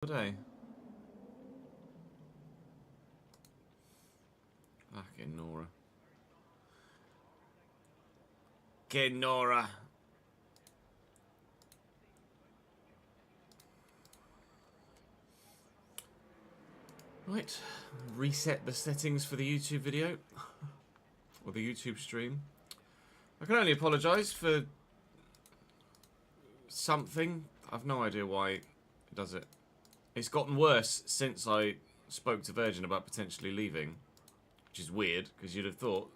Today. Fucking Nora. Get Nora. Right, reset the settings for the YouTube video. Or the YouTube stream. I can only apologise for something. I've no idea why it does it. It's gotten worse since I spoke to Virgin about potentially leaving. Which is weird, because you'd have thought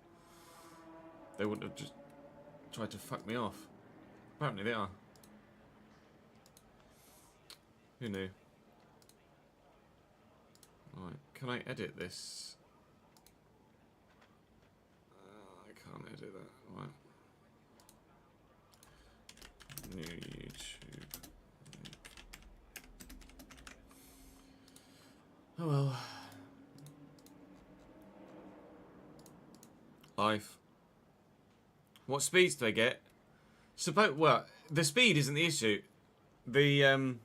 they wouldn't have just tried to fuck me off. Apparently they are. Who knew? Right, can I edit this? I can't edit that. Right. New YouTube. Oh well. Life. What speeds do I get? Well, the speed isn't the issue. The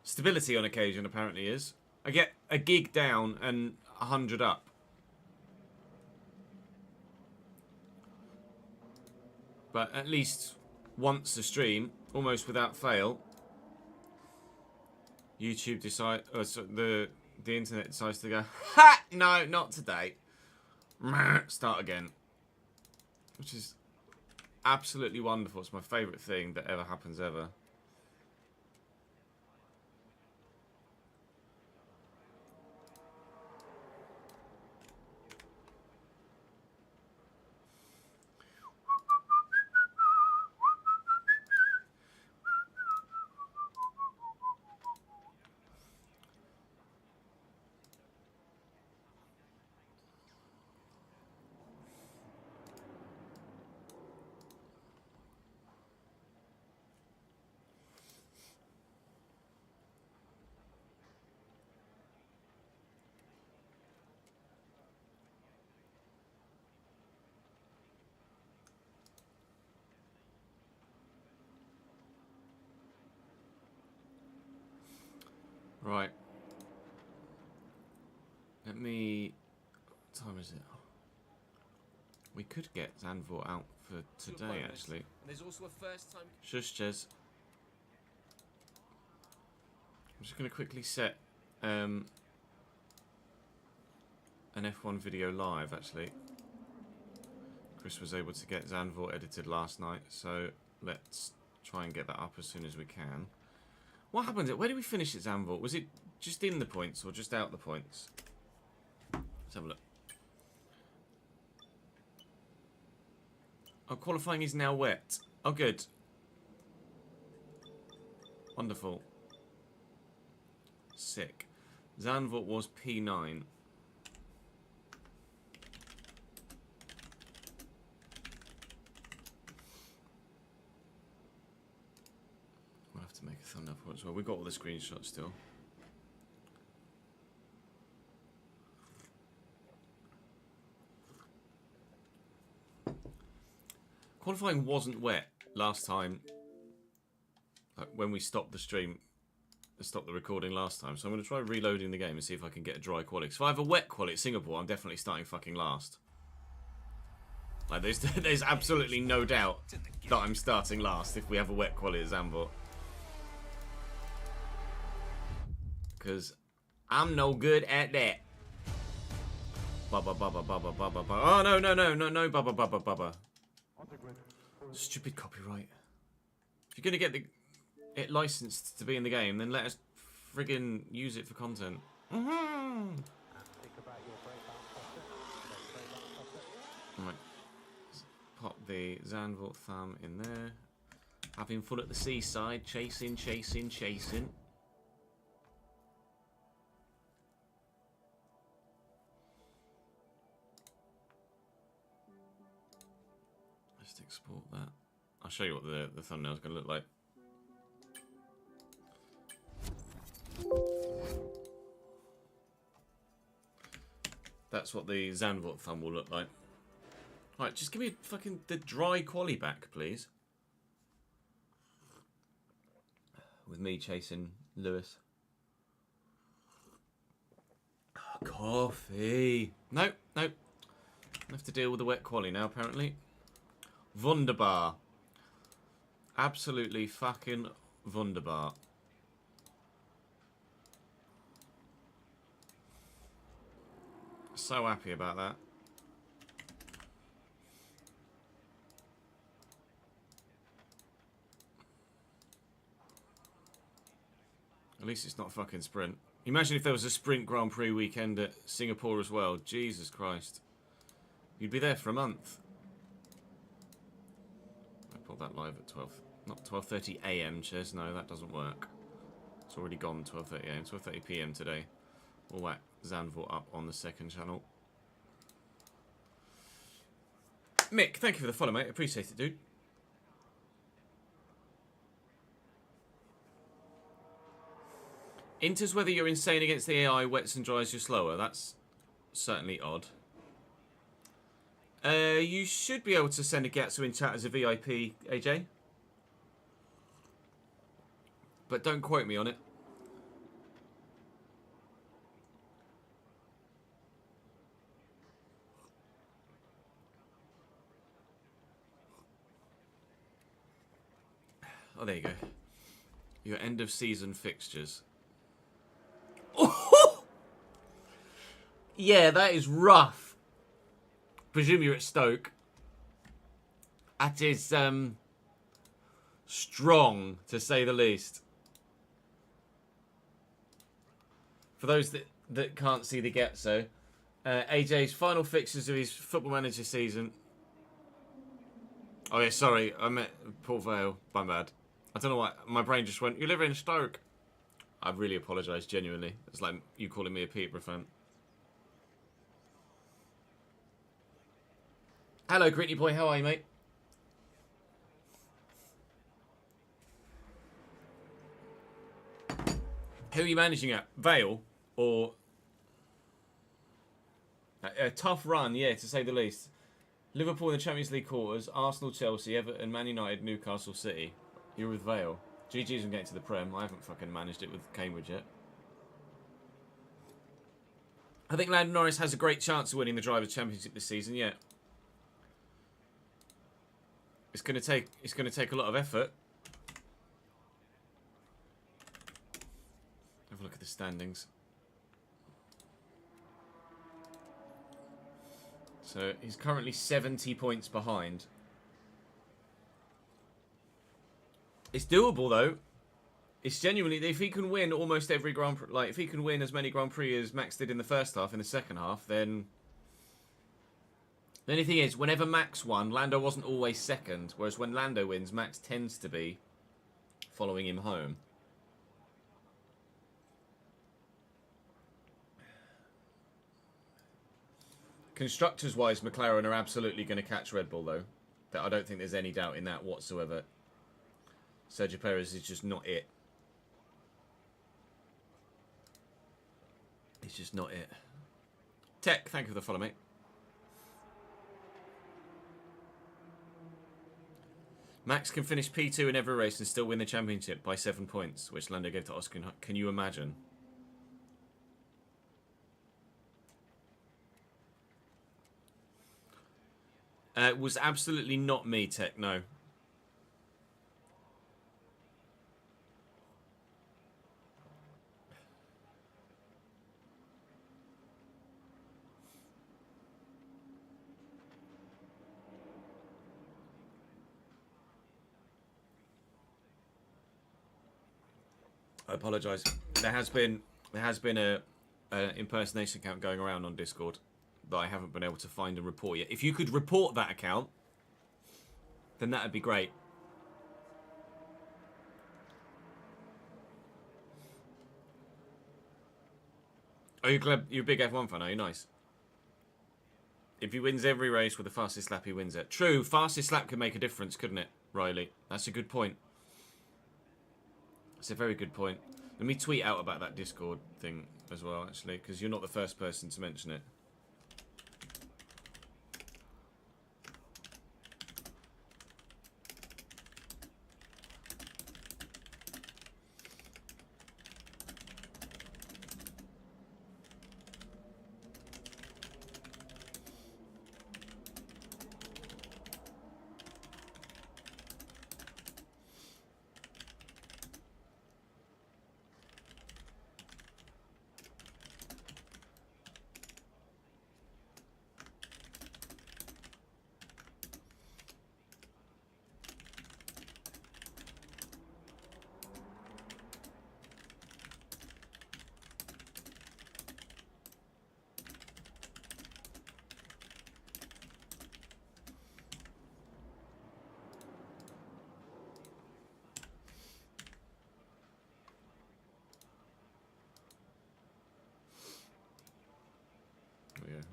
stability on occasion apparently is. I get a gig down and 100 up. But at least once a stream, almost without fail, YouTube the internet decides to go, ha! No, not today. Start again. Which is absolutely wonderful. It's my favourite thing that ever happens ever. Right. Let me... What time is it? We could get Zanvor out for today, actually. There's also a first time... Shush, Jez. I'm just going to quickly set an F1 video live, actually. Chris was able to get Zanvor edited last night, so let's try and get that up as soon as we can. What happened? Where did we finish at Zanvor? Was it just in the points or just out the points? Let's have a look. Oh, qualifying is now wet. Oh, good. Wonderful. Sick. Zandvoort was P9. We'll have to make a thumbnail for it as well. We've got all the screenshots still. Qualifying wasn't wet last time. Like when we stopped the stream, stopped the recording last time. So I'm going to try reloading the game and see if I can get a dry quality. So if I have a wet quality at Singapore, I'm definitely starting fucking last. Like there's absolutely no doubt that I'm starting last if we have a wet quality at Zandvoort. Because I'm no good at that. Bubba, bubba, bubba, bubba, bubba. Oh, no, bubba, bubba, bubba. Stupid copyright. If you're going to get it licensed to be in the game, then let us friggin' use it for content. Right. Pop the Zandvoort thumb in there. Having fun at the seaside. Chasing, chasing, chasing. Just export that. I'll show you what the thumbnail's going to look like. That's what the Zandvoort thumb will look like. Right, just give me fucking the dry quali back, please. With me chasing Lewis. Coffee. No, no. I have to deal with the wet quality now, apparently. Wunderbar. Absolutely fucking wunderbar. So happy about that. At least it's not fucking sprint. Imagine if there was a sprint Grand Prix weekend at Singapore as well. Jesus Christ. You'd be there for a month. I pulled that live at 12. Not 12:30 AM, Ches. No, that doesn't work. It's already gone 12:30 AM. 12:30 PM today. All that Zanvor up on the second channel. Mick, thank you for the follow, mate. Appreciate it, dude. Enters whether you're insane against the AI, wets and dries you slower. That's certainly odd. You should be able to send a Gatsu in chat as a VIP, AJ. But don't quote me on it. Oh, there you go. Your end of season fixtures. Yeah, that is rough. Presume you're at Stoke. That is strong, to say the least. For those that can't see the Getso, AJ's final fixtures of his Football Manager season. Oh yeah, sorry, I meant Port Vale. My bad. I don't know why my brain just went. You live in Stoke. I really apologise, genuinely. It's like you calling me a Peterborough fan. Hello, Gritty Boy. How are you, mate? Who are you managing at? Vale or a tough run? Yeah, to say the least. Liverpool in the Champions League quarters. Arsenal, Chelsea, Everton, Man United, Newcastle City. You're with Vale. GG's on getting to the Prem. I haven't fucking managed it with Cambridge yet. I think Lando Norris has a great chance of winning the Drivers' Championship this season. Yeah. It's gonna take a lot of effort. Have a look at the standings. So he's currently 70 points behind. It's doable though. It's genuinely, if he can win almost every Grand Prix, like if he can win as many Grand Prix as Max did in the first half, in the second half, then the only thing is, whenever Max won, Lando wasn't always second, whereas when Lando wins, Max tends to be following him home. Constructors-wise, McLaren are absolutely going to catch Red Bull, though. I don't think there's any doubt in that whatsoever. Sergio Perez is just not it. It's just not it. Tech, thank you for the follow, mate. Max can finish P2 in every race and still win the championship by 7 points, which Lando gave to Oscar. Can you imagine? It was absolutely not me, Tech, no. I apologise. There has been a impersonation account going around on Discord that I haven't been able to find and report yet. If you could report that account, then that'd be great. Oh, you're a big F1 fan, are you? Nice. If he wins every race with the fastest lap, he wins it. True, fastest lap could make a difference, couldn't it, Riley? That's a good point. It's a very good point. Let me tweet out about that Discord thing as well, actually, because you're not the first person to mention it.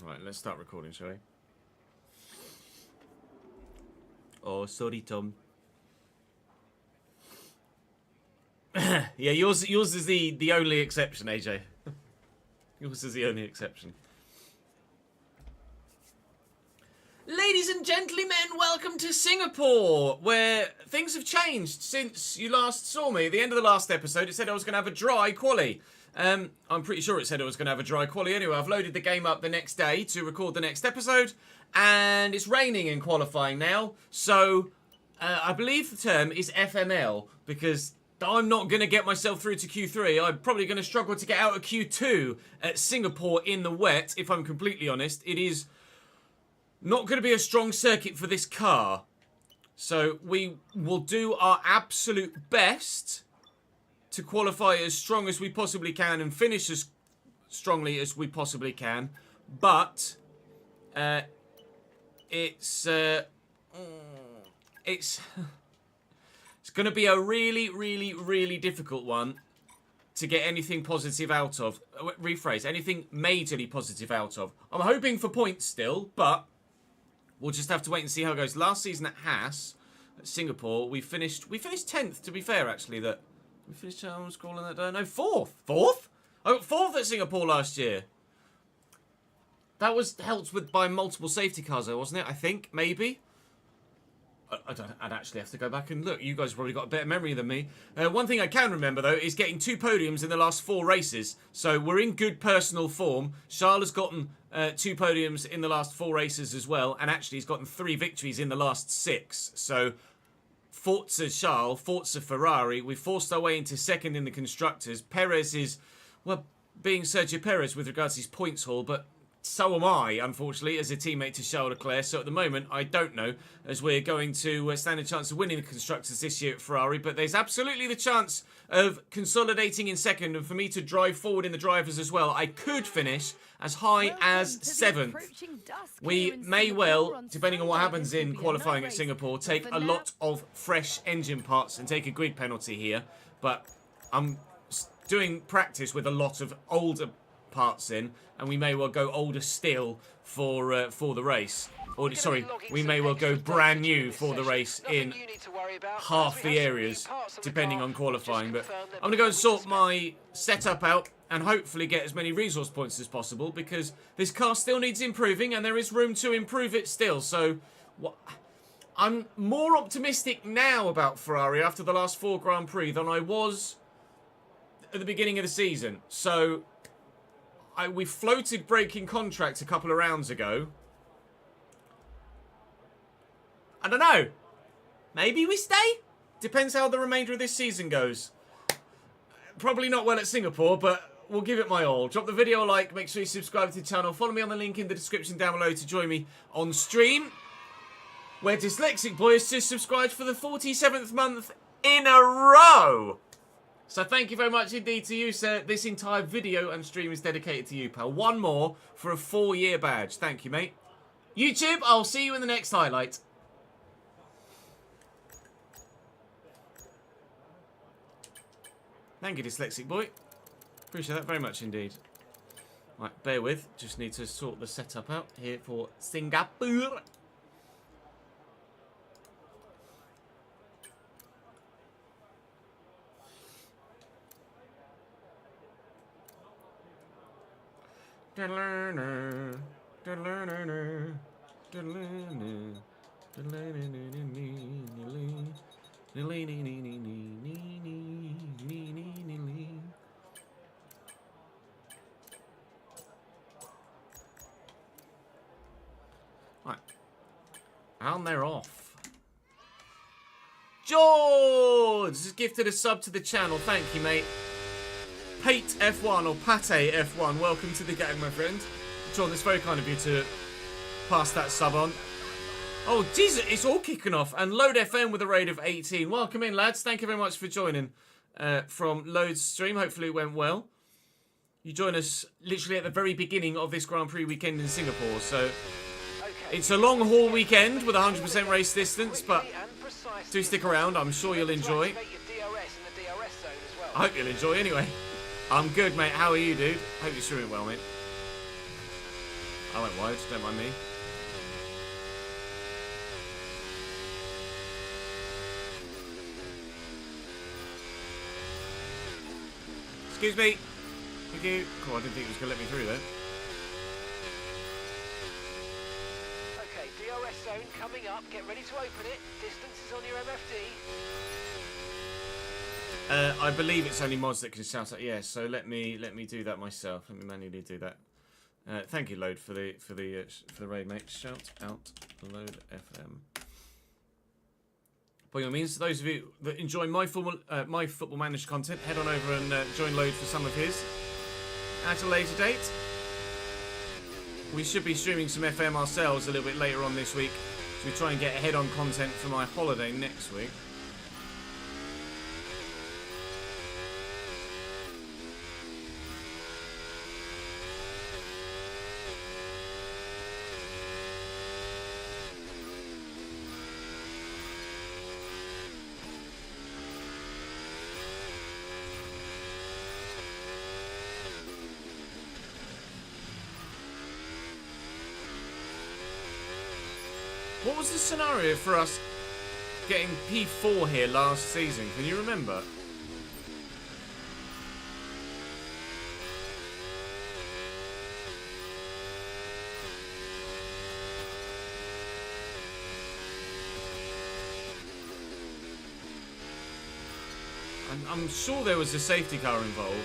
Right, let's start recording, shall we? Oh, sorry, Tom. Yeah, yours is the only exception, AJ. Yours is the only exception. Ladies and gentlemen, welcome to Singapore, where things have changed since you last saw me. At the end of the last episode, it said I was going to have a dry quali. I'm pretty sure it said I was going to have a dry quali. Anyway, I've loaded the game up the next day to record the next episode, and it's raining in qualifying now. So, I believe the term is FML, because I'm not going to get myself through to Q3. I'm probably going to struggle to get out of Q2 at Singapore in the wet, if I'm completely honest. It is not going to be a strong circuit for this car. So we will do our absolute best to qualify as strong as we possibly can and finish as strongly as we possibly can. But it's going to be a really, really, really difficult one to get anything positive out of. Rephrase, anything majorly positive out of. I'm hoping for points still, but we'll just have to wait and see how it goes. Last season at Haas, at Singapore, we finished 10th, to be fair, actually. That we finished, I'm scrolling that down. No, 4th. 4th? I got 4th at Singapore last year. That was helped by multiple safety cars, though, wasn't it? I think, maybe. I'd actually have to go back and look. You guys have probably got a better memory than me. One thing I can remember, though, is getting 2 podiums in the last 4 races. So we're in good personal form. Charles has gotten 2 podiums in the last 4 races as well. And actually, he's gotten 3 victories in the last 6. So, Forza Charles, Forza Ferrari. We forced our way into 2nd in the Constructors. Perez is, well, being Sergio Perez with regards to his points haul, but so am I, unfortunately, as a teammate to Charles Leclerc. So at the moment, I don't know, as we're going to stand a chance of winning the Constructors this year at Ferrari. But there's absolutely the chance of consolidating in 2nd, and for me to drive forward in the drivers as well. I could finish as high as 7th. We may well, depending on what happens in qualifying at Singapore, take a lot of fresh engine parts and take a grid penalty here. But I'm doing practice with a lot of older parts in, and we may well go older still for the race. Or sorry, we may well go brand new for the race in half the areas, depending on qualifying. But I'm going to go and sort my setup out and hopefully get as many resource points as possible, because this car still needs improving and there is room to improve it still. So I'm more optimistic now about Ferrari after the last 4 Grand Prix than I was at the beginning of the season. So we floated breaking contracts a couple of rounds ago. I don't know. Maybe we stay? Depends how the remainder of this season goes. Probably not well at Singapore, but we'll give it my all. Drop the video a like, make sure you subscribe to the channel. Follow me on the link in the description down below to join me on stream, where Dyslexic Boy has just subscribed for the 47th month in a row. So thank you very much indeed to you, sir. This entire video and stream is dedicated to you, pal. 1 more for a 4-year badge. Thank you, mate. YouTube, I'll see you in the next highlight. Thank you, Dyslexic Boy. Appreciate that very much indeed. Right, bear with. Just need to sort the setup out here for Singapore. Right. And they're off. George has gifted a sub to the channel. Thank you, mate. Pate F1 or Pate F1, welcome to the gang, my friend. John, it's very kind of you to pass that sub on. Oh, Jesus, it's all kicking off. And Load FM with a raid of 18. Welcome in, lads. Thank you very much for joining from Load's stream. Hopefully it went well. You join us literally at the very beginning of this Grand Prix weekend in Singapore. So it's a long haul weekend with 100% race distance, but do stick around. I'm sure you'll enjoy. I hope you'll enjoy anyway. I'm good, mate. How are you, dude? Hope you're doing well, mate. I went wide, don't mind me. Excuse me. Thank you. Cool, I didn't think it was going to let me through then. Okay, DRS zone coming up. Get ready to open it. Distance is on your MFD. I believe it's only mods that can shout out. Yeah, so let me do that myself. Let me manually do that. Thank you, Load, for the raid, mate. Shout out Load FM. By all means, those of you that enjoy my Football Manager content, head on over and join Load for some of his. At a later date, we should be streaming some FM ourselves a little bit later on this week, so we try and get ahead on content for my holiday next week. What was the scenario for us getting P4 here last season? Can you remember? I'm sure there was a safety car involved.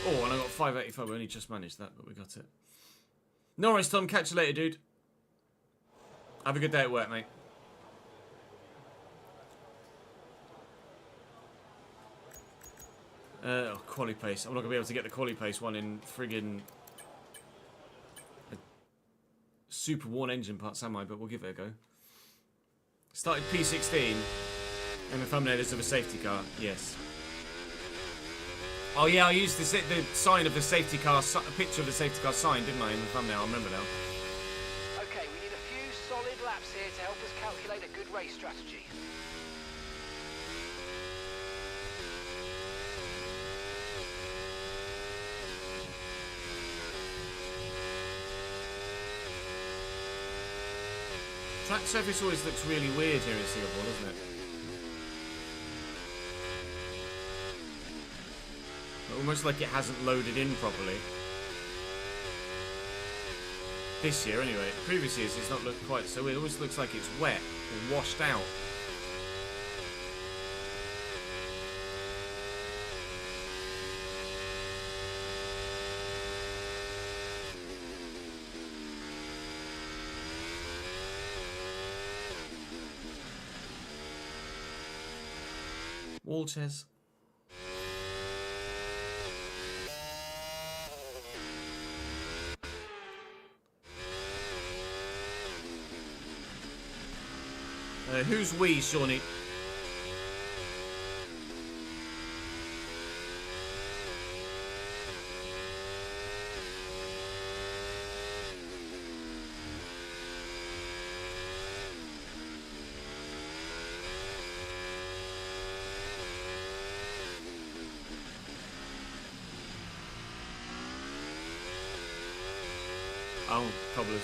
Oh, and I got 585. We only just managed that, but we got it. No worries, Tom. Catch you later, dude. Have a good day at work, mate. Quali pace. I'm not going to be able to get the quali pace one in friggin' super worn engine parts, am I? But we'll give it a go. Started P16, and the thumbnail is of a safety car. Yes. Oh yeah, I used the sign of the safety car, a picture of the safety car sign, didn't I, in the thumbnail? I remember now. Okay, we need a few solid laps here to help us calculate a good race strategy. Track surface always looks really weird here in Singapore, doesn't it? Almost like it hasn't loaded in properly. This year, anyway. Previous years, it's not looked quite so. It always looks like it's wet or washed out. Wall chairs. Who's we, Shawnee? Oh, cobblers.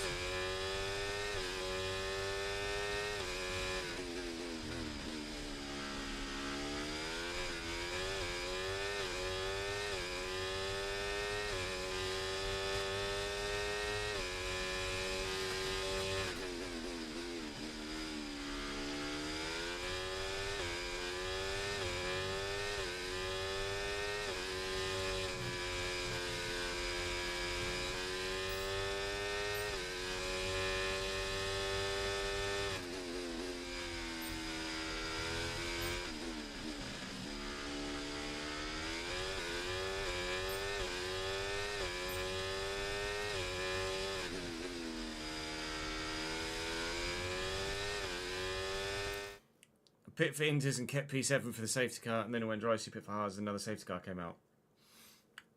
Pit for Inters and kept P7 for the safety car, and then it went dry, so pit for hards, and another safety car came out.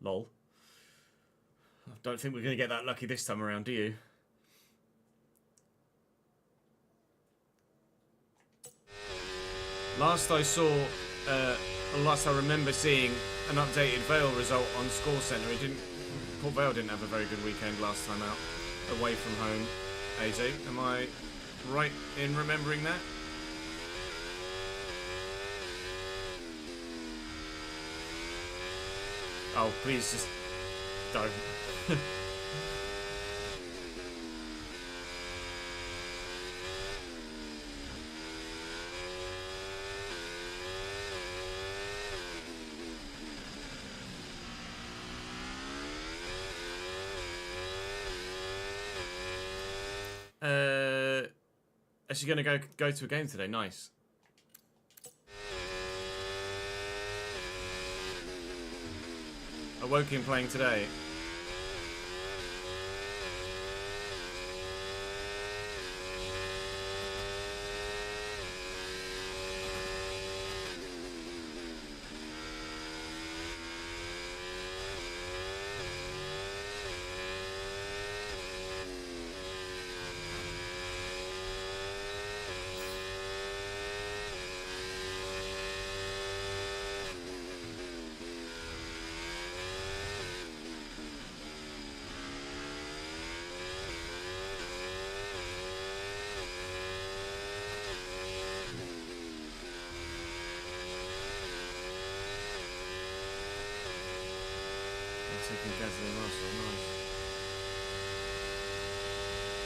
Lol. I don't think we're going to get that lucky this time around, do you? Last I saw, last I remember seeing an updated Vale result on Score Centre, it didn't. Port Vale didn't have a very good weekend last time out, away from home. AZ, am I right in remembering that? Oh, please just don't. Actually gonna go to a game today. Nice. Awoken playing today.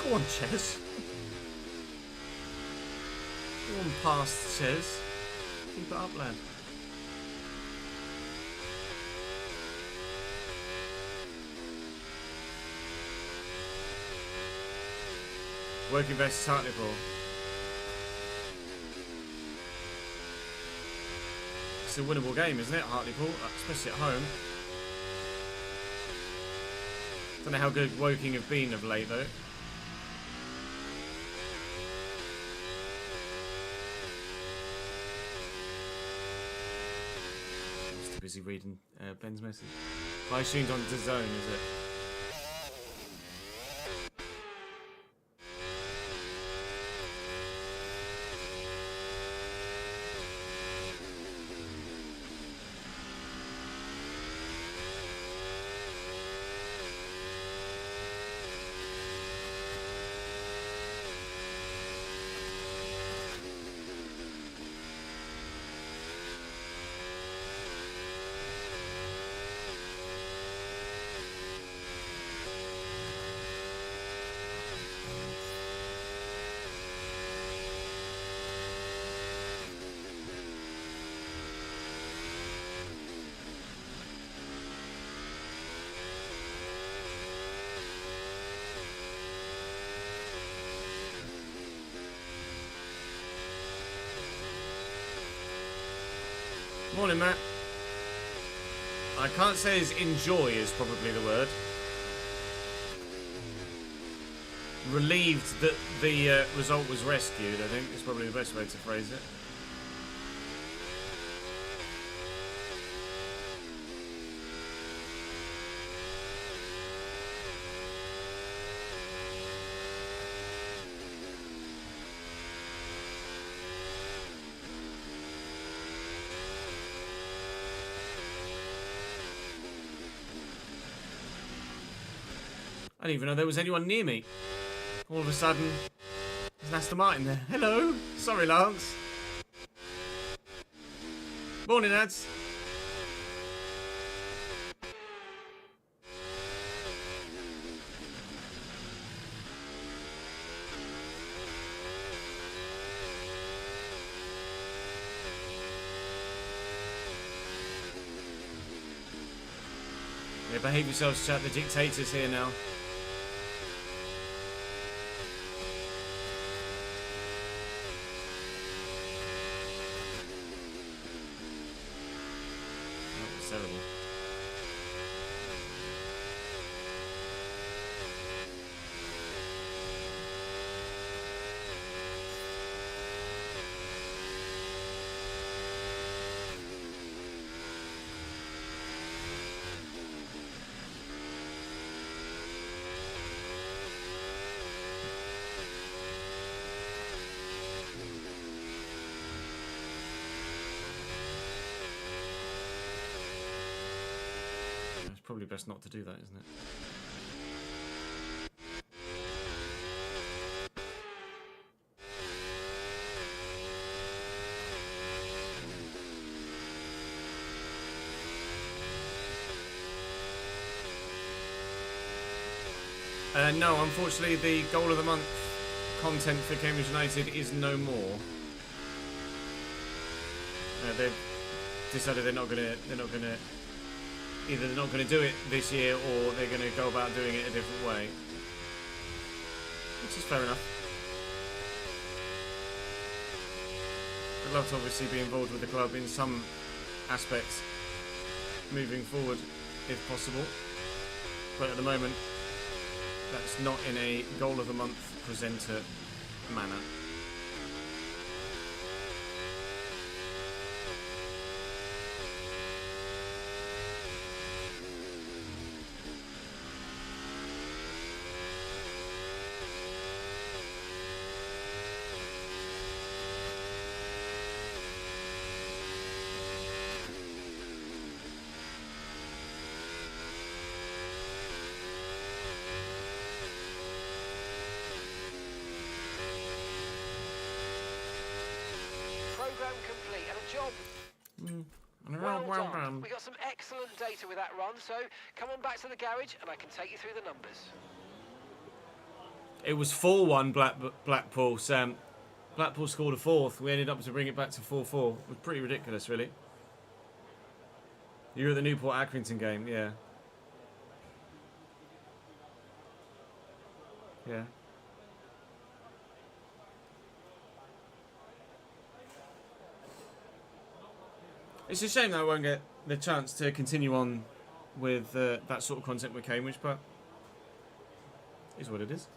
Go on, Ches. Go on past, Ches. Keep it up, lad. Working versus Hartlepool. It's a winnable game, isn't it, Hartlepool? Especially at home. Don't know how good Woking have been of late, though. I'm too busy reading Ben's message. I tuned on the zone, is it? Morning, Matt. I can't say as enjoy is probably the word. Relieved that the result was rescued, I think, is probably the best way to phrase it. I didn't even know there was anyone near me. All of a sudden, there's an Aston Martin there. Hello. Sorry, Lance. Morning, lads. Yeah, behave yourselves, chat. The dictator's here now. Terrible. probably best not to do that, isn't it? No, unfortunately, the goal of the month content for Cambridge United is no more. They've decided they're not gonna either they're not gonna do it this year, or they're gonna go about doing it a different way, which is fair enough. I'd love to obviously be involved with the club in some aspects moving forward, if possible, but at the moment, that's not in a goal of the month presenter manner. Program complete and a job. Well done. We got some excellent data with that run, so come on back to the garage and I can take you through the numbers. It was 4-1 Blackpool, Sam. Blackpool scored a fourth. We ended up to bring it back to 4-4. It was pretty ridiculous, really. You were at the Newport Accrington game, yeah. Yeah. It's a shame that I won't get the chance to continue on with that sort of content with Cambridge, but it is what it is.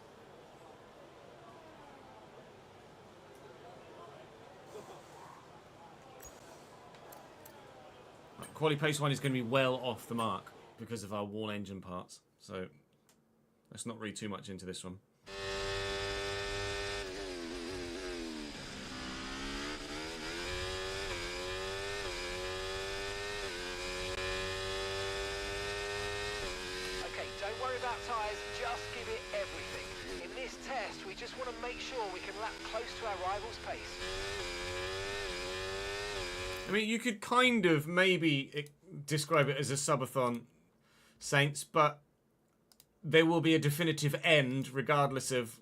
Quali Pace 1 is going to be well off the mark because of our wall engine parts, so let's not read too much into this one. Don't worry about tyres, just give it everything. In this test, we just want to make sure we can lap close to our rival's pace. I mean, you could kind of maybe describe it as a subathon, Saints, but there will be a definitive end regardless of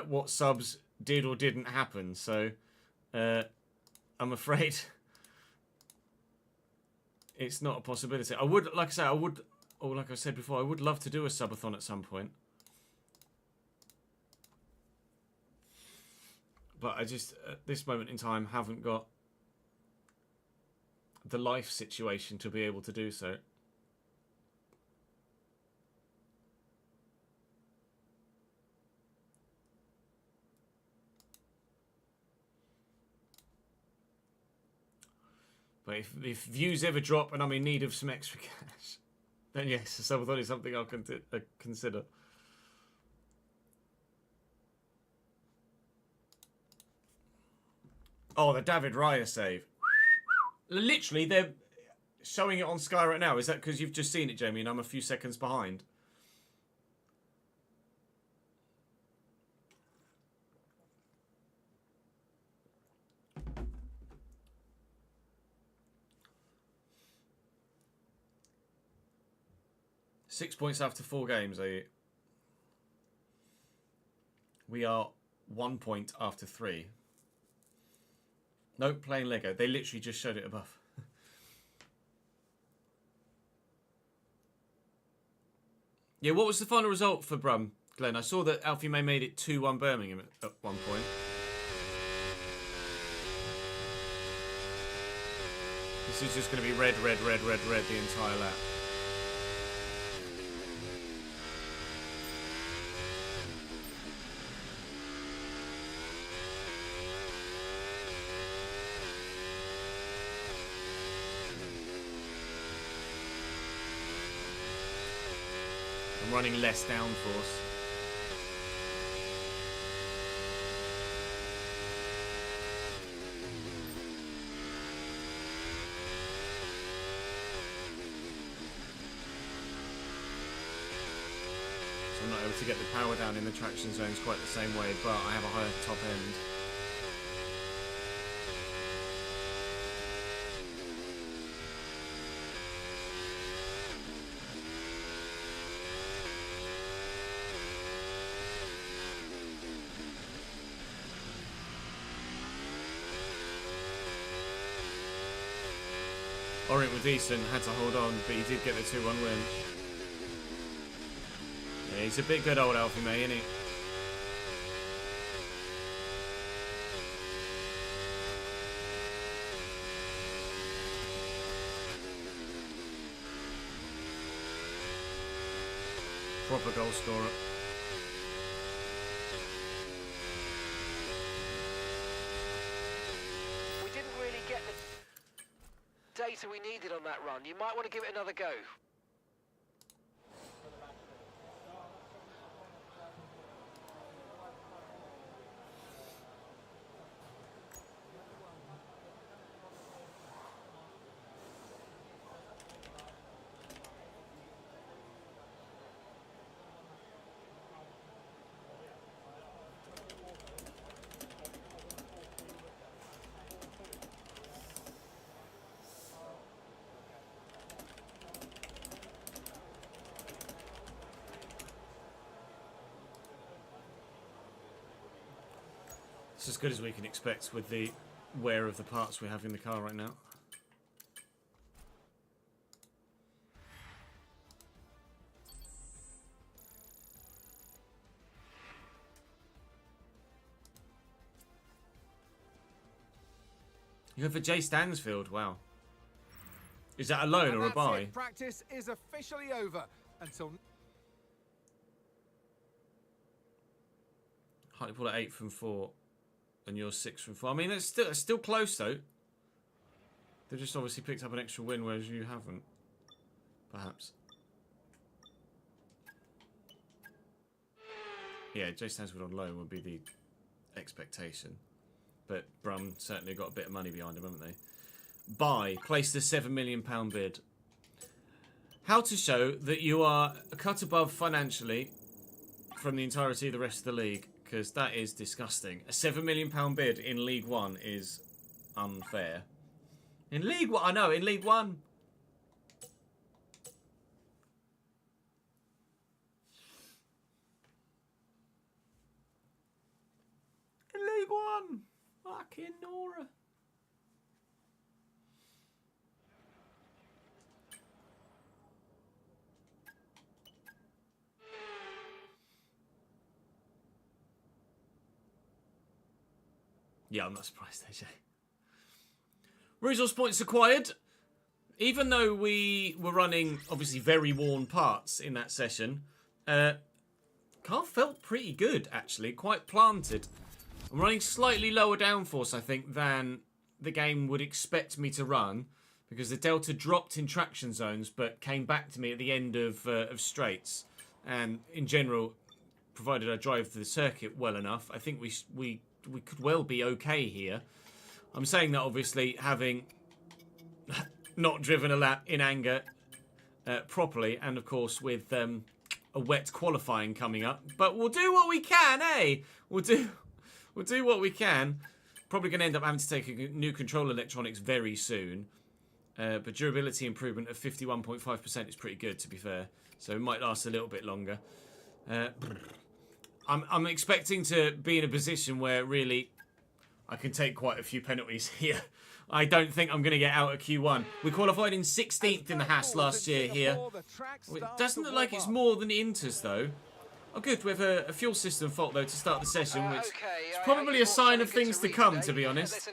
what subs did or didn't happen. So I'm afraid it's not a possibility. I would, like I say, or like I said before, I would love to do a subathon at some point. But I just, at this moment in time, haven't got the life situation to be able to do so. But if views ever drop and I'm in need of some extra cash, then yes, a subathon is something I'll consider. Oh, the David Raya save. Literally, they're showing it on Sky right now. Is that because you've just seen it, Jamie, and I'm a few seconds behind? Six points after 4 games, are you? We are 1 point after 3. Nope, playing Lego. They literally just showed it above. Yeah, what was the final result for Brum, Glenn? I saw that Alfie May made it 2-1 Birmingham at one point. This is just going to be red, red, red, red, red the entire lap. Running less downforce. able to get the power down in the traction zones quite the same way, but I have a higher top end. Orient were decent, had to hold on, but he did get the 2-1 win. Yeah, he's a bit good old Alfie May, isn't he? Proper goal scorer. We didn't really get the data we needed on that run. You might want to give it another go. It's as good as we can expect with the wear of the parts we have in the car right now. You go for Jay Stansfield, wow. Is that a loan or a buy? Practice is officially over until... Hartlepool at 8 from 4. And you're 6 from 4. I mean, it's still close, though. They've just obviously picked up an extra win, whereas you haven't. Perhaps. Yeah, Jay Stansfield on loan would be the expectation. But Brum certainly got a bit of money behind him, haven't they? Buy. Place the £7 million bid. How to show that you are a cut above financially from the entirety of the rest of the league. Because that is disgusting. A £7 million bid in League One is unfair. In League One, I know, in League One. In League One. Fucking Nora. Yeah, I'm not surprised, AJ. Resource points acquired. Even though we were running, obviously, very worn parts in that session, car felt pretty good, actually. Quite planted. I'm running slightly lower downforce, I think, than the game would expect me to run. Because the Delta dropped in traction zones, but came back to me at the end of straights. And, in general, provided I drive the circuit well enough, I think we could well be okay here. I'm saying that obviously having not driven a lap in anger properly, and of course with a wet qualifying coming up. But we'll do what we can, eh? We'll do what we can. Probably going to end up having to take a new control electronics very soon. But durability improvement of 51.5% is pretty good, to be fair. So it might last a little bit longer. I'm expecting to be in a position where really I can take quite a few penalties here. I don't think I'm going to get out of Q1. We qualified in 16th in the Haas last year here. It doesn't look like it's more than Inters though. Oh good, we have a fuel system fault though to start the session, which is probably a sign of things to come, to be honest.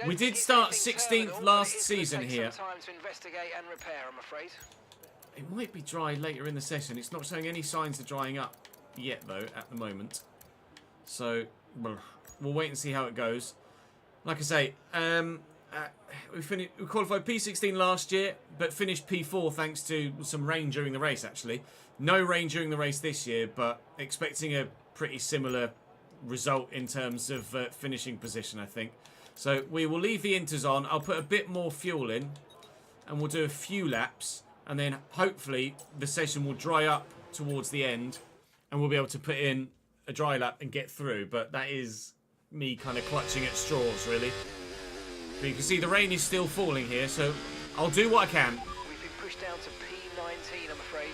We did start 16th last season here. It might be dry later in the session. It's not showing any signs of drying up yet though at the moment, so we'll wait and see how it goes. Like I say, we qualified P16 last year but finished P4 thanks to some rain during the race. Actually no rain during the race this year, but expecting a pretty similar result in terms of finishing position, I think. So we will leave the Inters on. I'll put a bit more fuel in and we'll do a few laps, and then hopefully the session will dry up towards the end, and we'll be able to put in a dry lap and get through. But that is me kind of clutching at straws, really. But you can see the rain is still falling here, so I'll do what I can. We've been pushed down to P19, I'm afraid.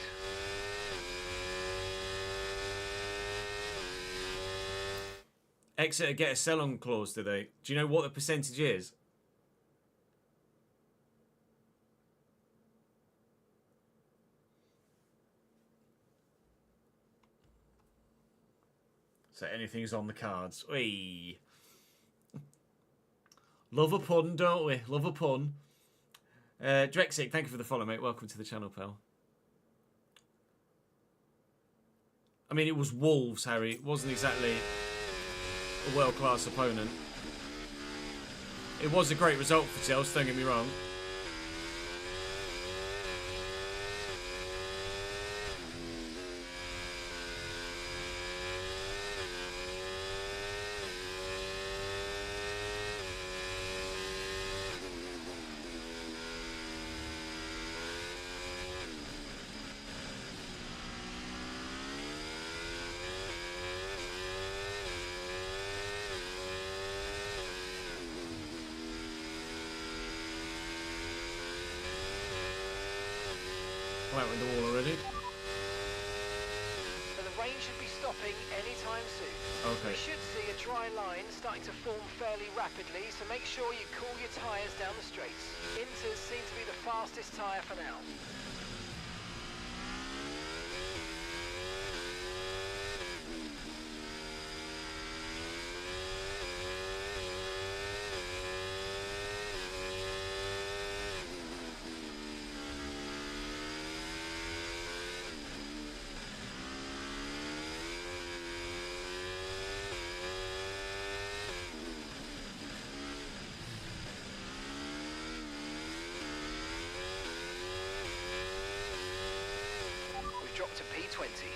Exeter get a sell-on clause, do they? Do you know what the percentage is? So anything's on the cards. Whee! Love a pun, don't we? Love a pun. Drexic, thank you for the follow, mate. Welcome to the channel, pal. I mean, it was Wolves, Harry. It wasn't exactly a world-class opponent. It was a great result for Chelsea, don't get me wrong. Out with the wall already. So the rain should be stopping anytime soon. Okay. We should see a dry line starting to form fairly rapidly, so make sure you cool your tyres down the straights. Inters seem to be the fastest tyre for now. Drop to P20.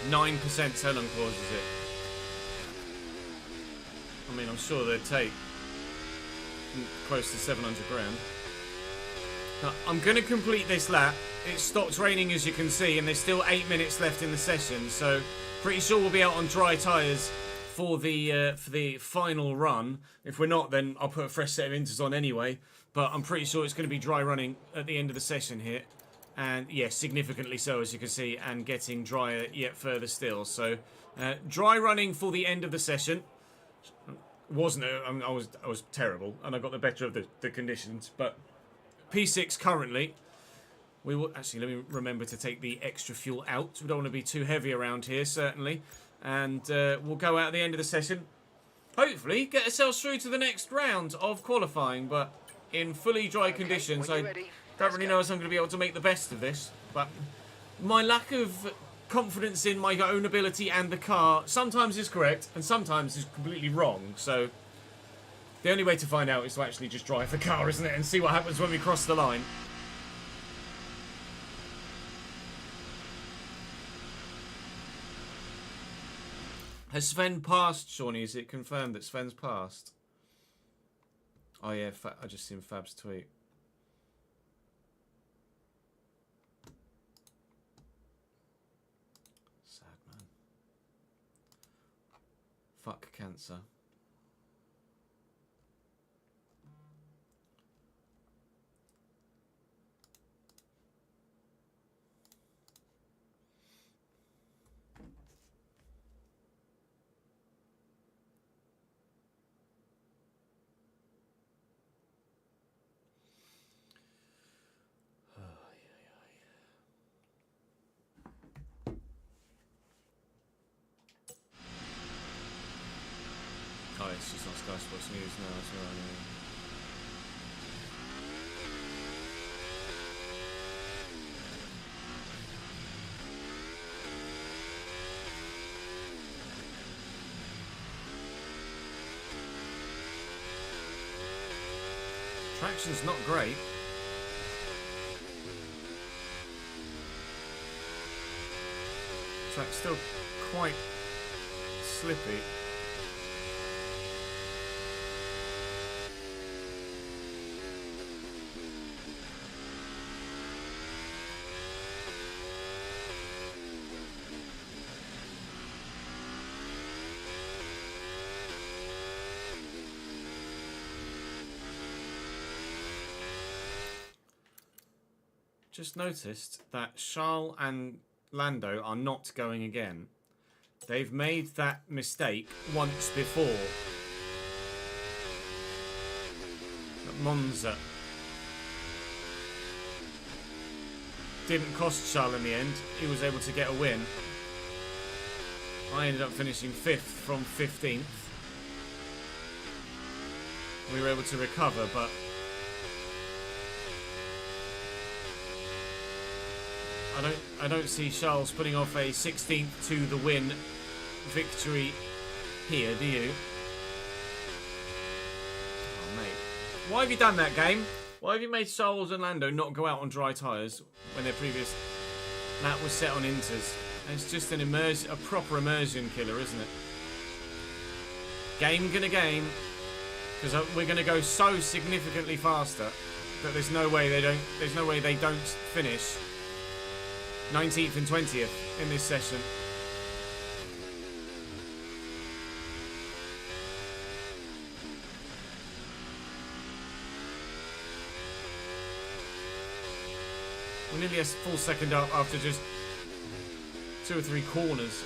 %9 sell-on clause, is it? I mean, I'm sure they'd take close to 700 grand. Now, I'm going to complete this lap. It stopped raining, as you can see, and there's still 8 minutes left in the session, so pretty sure we'll be out on dry tyres for the final run. If we're not, then I'll put a fresh set of inters on anyway, but I'm pretty sure it's going to be dry running at the end of the session here. And yes, significantly so, as you can see, and getting drier yet further still. So, dry running for the end of the session. Wasn't it? I was terrible, and I got the better of the conditions. But P6 currently. We will actually, let me remember to take the extra fuel out. We don't want to be too heavy around here, certainly. And we'll go out at the end of the session. Hopefully, get ourselves through to the next round of qualifying. But in fully dry Okay, conditions. when I you're ready, don't let's really go. know if I'm going to be able to make the best of this, but my lack of confidence in my own ability and the car sometimes is correct and sometimes is completely wrong. So the only way to find out is to actually just drive the car, isn't it, and see what happens when we cross the line. Has Sven passed, Shawnee? Is it confirmed that Sven's passed? Oh yeah, I just seen Fab's tweet. Sad man. Fuck cancer. Oh, it's just on Sky Sports News now as well. Yeah. Traction's not great. Track's still quite slippy. Just noticed that Charles and Lando are not going again. They've made that mistake once before. At Monza. Didn't cost Charles in the end. He was able to get a win. I ended up finishing 5th from 15th. We were able to recover, but I don't see Charles putting off a 16th to the win victory here, do you? Oh, mate. Why have you done that, game? Why have you made Charles and Lando not go out on dry tyres when their previous lap was set on inters? It's just a proper immersion killer, isn't it? Game gonna game, because we're gonna go so significantly faster that there's no way they don't finish 19th and 20th in this session. We're nearly a full second up after just 2 or 3 corners.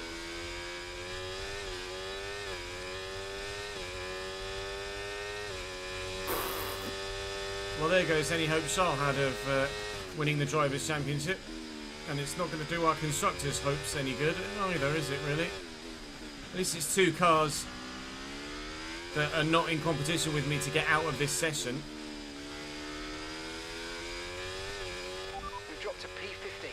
Well, there goes any hope Charles had of winning the Drivers' Championship. And it's not going to do our constructors' hopes any good either, is it, really? At least it's 2 cars that are not in competition with me to get out of this session. We've dropped to P15.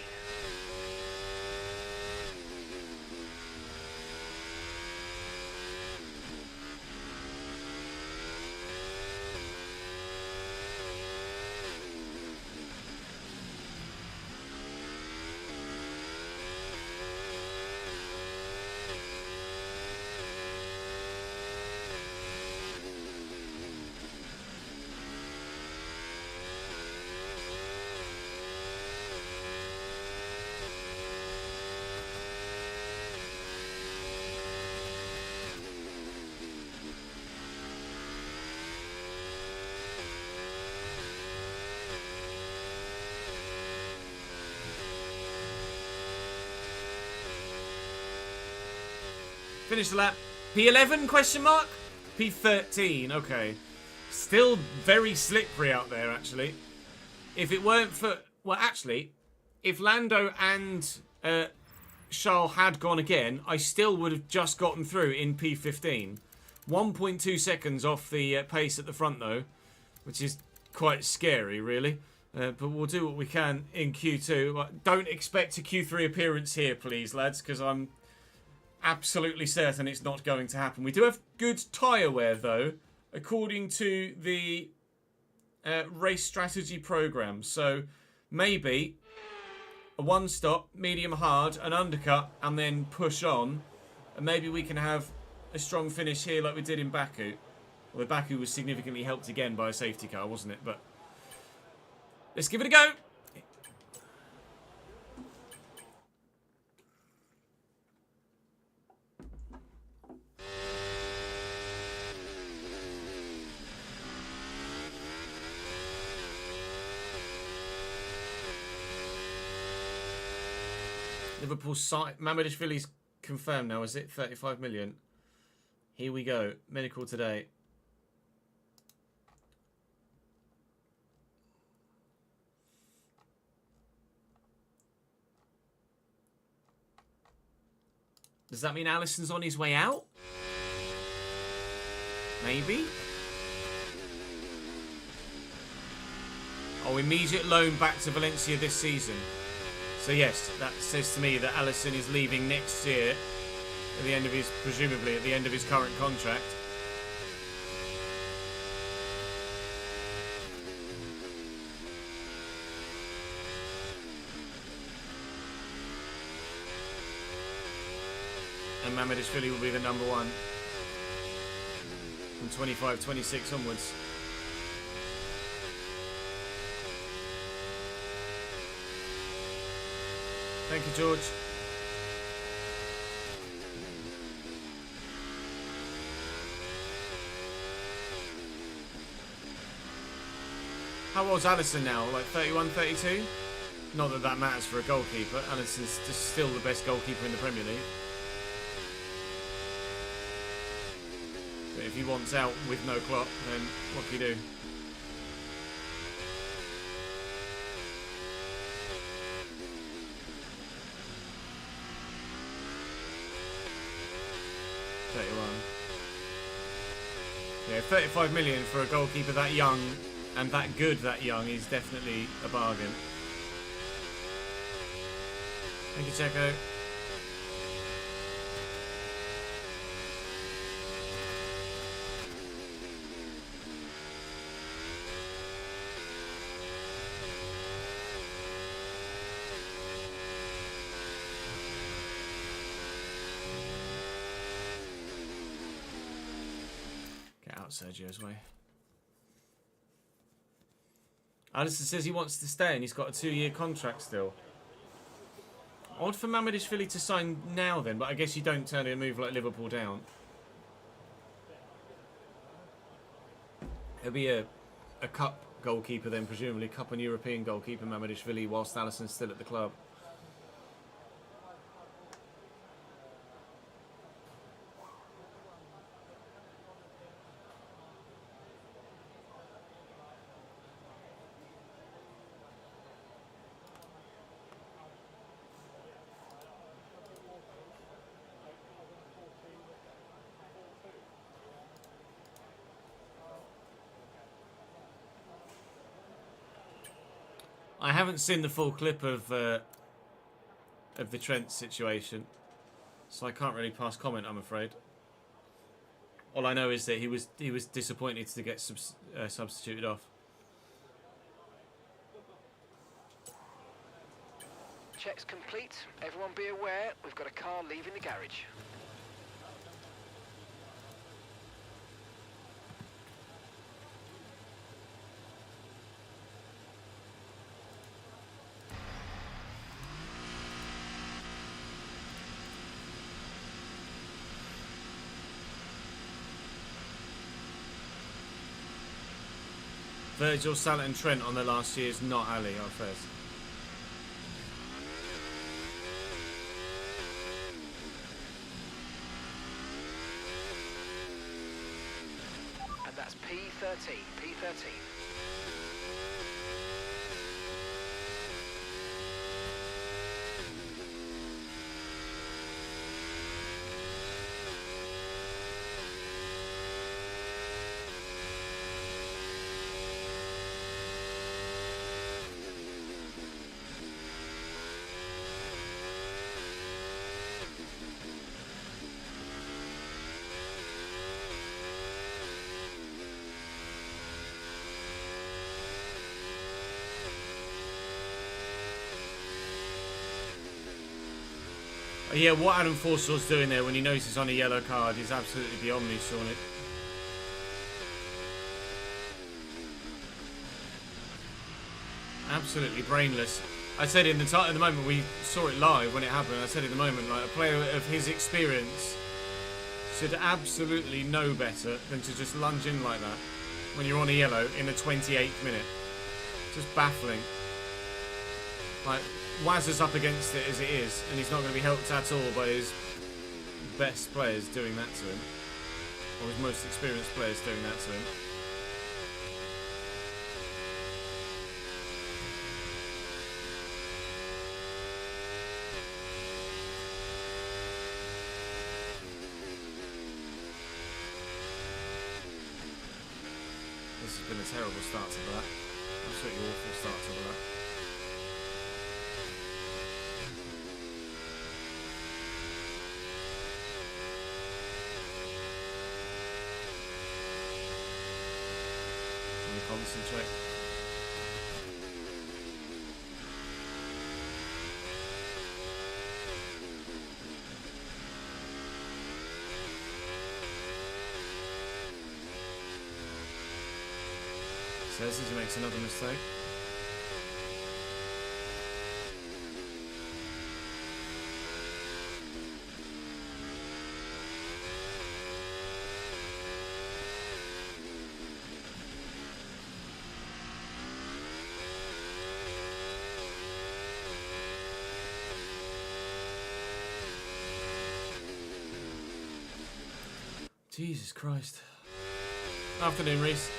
Finish the lap. P11 question mark? P13, okay. Still very slippery out there, actually. If it weren't for... Well, actually, if Lando and Charles had gone again, I still would have just gotten through in P15. 1.2 seconds off the pace at the front, though, which is quite scary, really. But we'll do what we can in Q2. Don't expect a Q3 appearance here, please, lads, because I'm absolutely certain it's not going to happen. We do have good tyre wear, though, according to the race strategy program. So maybe a one-stop, medium hard, an undercut, and then push on. And maybe we can have a strong finish here like we did in Baku. Well, Baku was significantly helped again by a safety car, wasn't it? But let's give it a go. Liverpool site. Mamadashvili's confirmed now, is it? 35 million. Here we go. Medical today. Does that mean Alisson's on his way out? Maybe? Oh, immediate loan back to Valencia this season. So yes, that says to me that Alisson is leaving next year at the end of his, presumably at the end of his current contract. And Mamadashvili will be the number one from 25-26 onwards. Thank you, George. How old's Alisson now? Like 31, 32? Not that that matters for a goalkeeper. Alisson's just still the best goalkeeper in the Premier League. But if he wants out with no clock, then what can you do? Yeah, 35 million for a goalkeeper that young and that good that young is definitely a bargain. Thank you, Checo. Sergio's way. Alisson says he wants to stay and he's got a 2-year contract still. Odd for Mamadashvili to sign now then, but I guess you don't turn a move like Liverpool down. He'll be a cup goalkeeper then, presumably cup and European goalkeeper Mamadashvili whilst Alisson's still at the club. I haven't seen the full clip of the Trent situation, so I can't really pass comment, I'm afraid. All I know is that he was disappointed to get substituted off. Check's complete. Everyone be aware, we've got a car leaving the garage. Virgil, Salah and Trent on their last years, not Ali, our first. And that's P13, P13. Yeah, what Adam Forsaw's doing there when he knows he's on a yellow card is absolutely beyond me, Sean. Absolutely brainless. I said in the moment we saw it live when it happened, I said in the moment, like, a player of his experience should absolutely know better than to just lunge in like that when you're on a yellow in the 28th minute. Just baffling. Like, Waz is up against it as it is, and he's not going to be helped at all by his best players doing that to him. Or his most experienced players doing that to him. This has been a terrible start to that. Absolutely awful start to that. Concentrate. Says as he makes another mistake. Jesus Christ. Afternoon, Reese.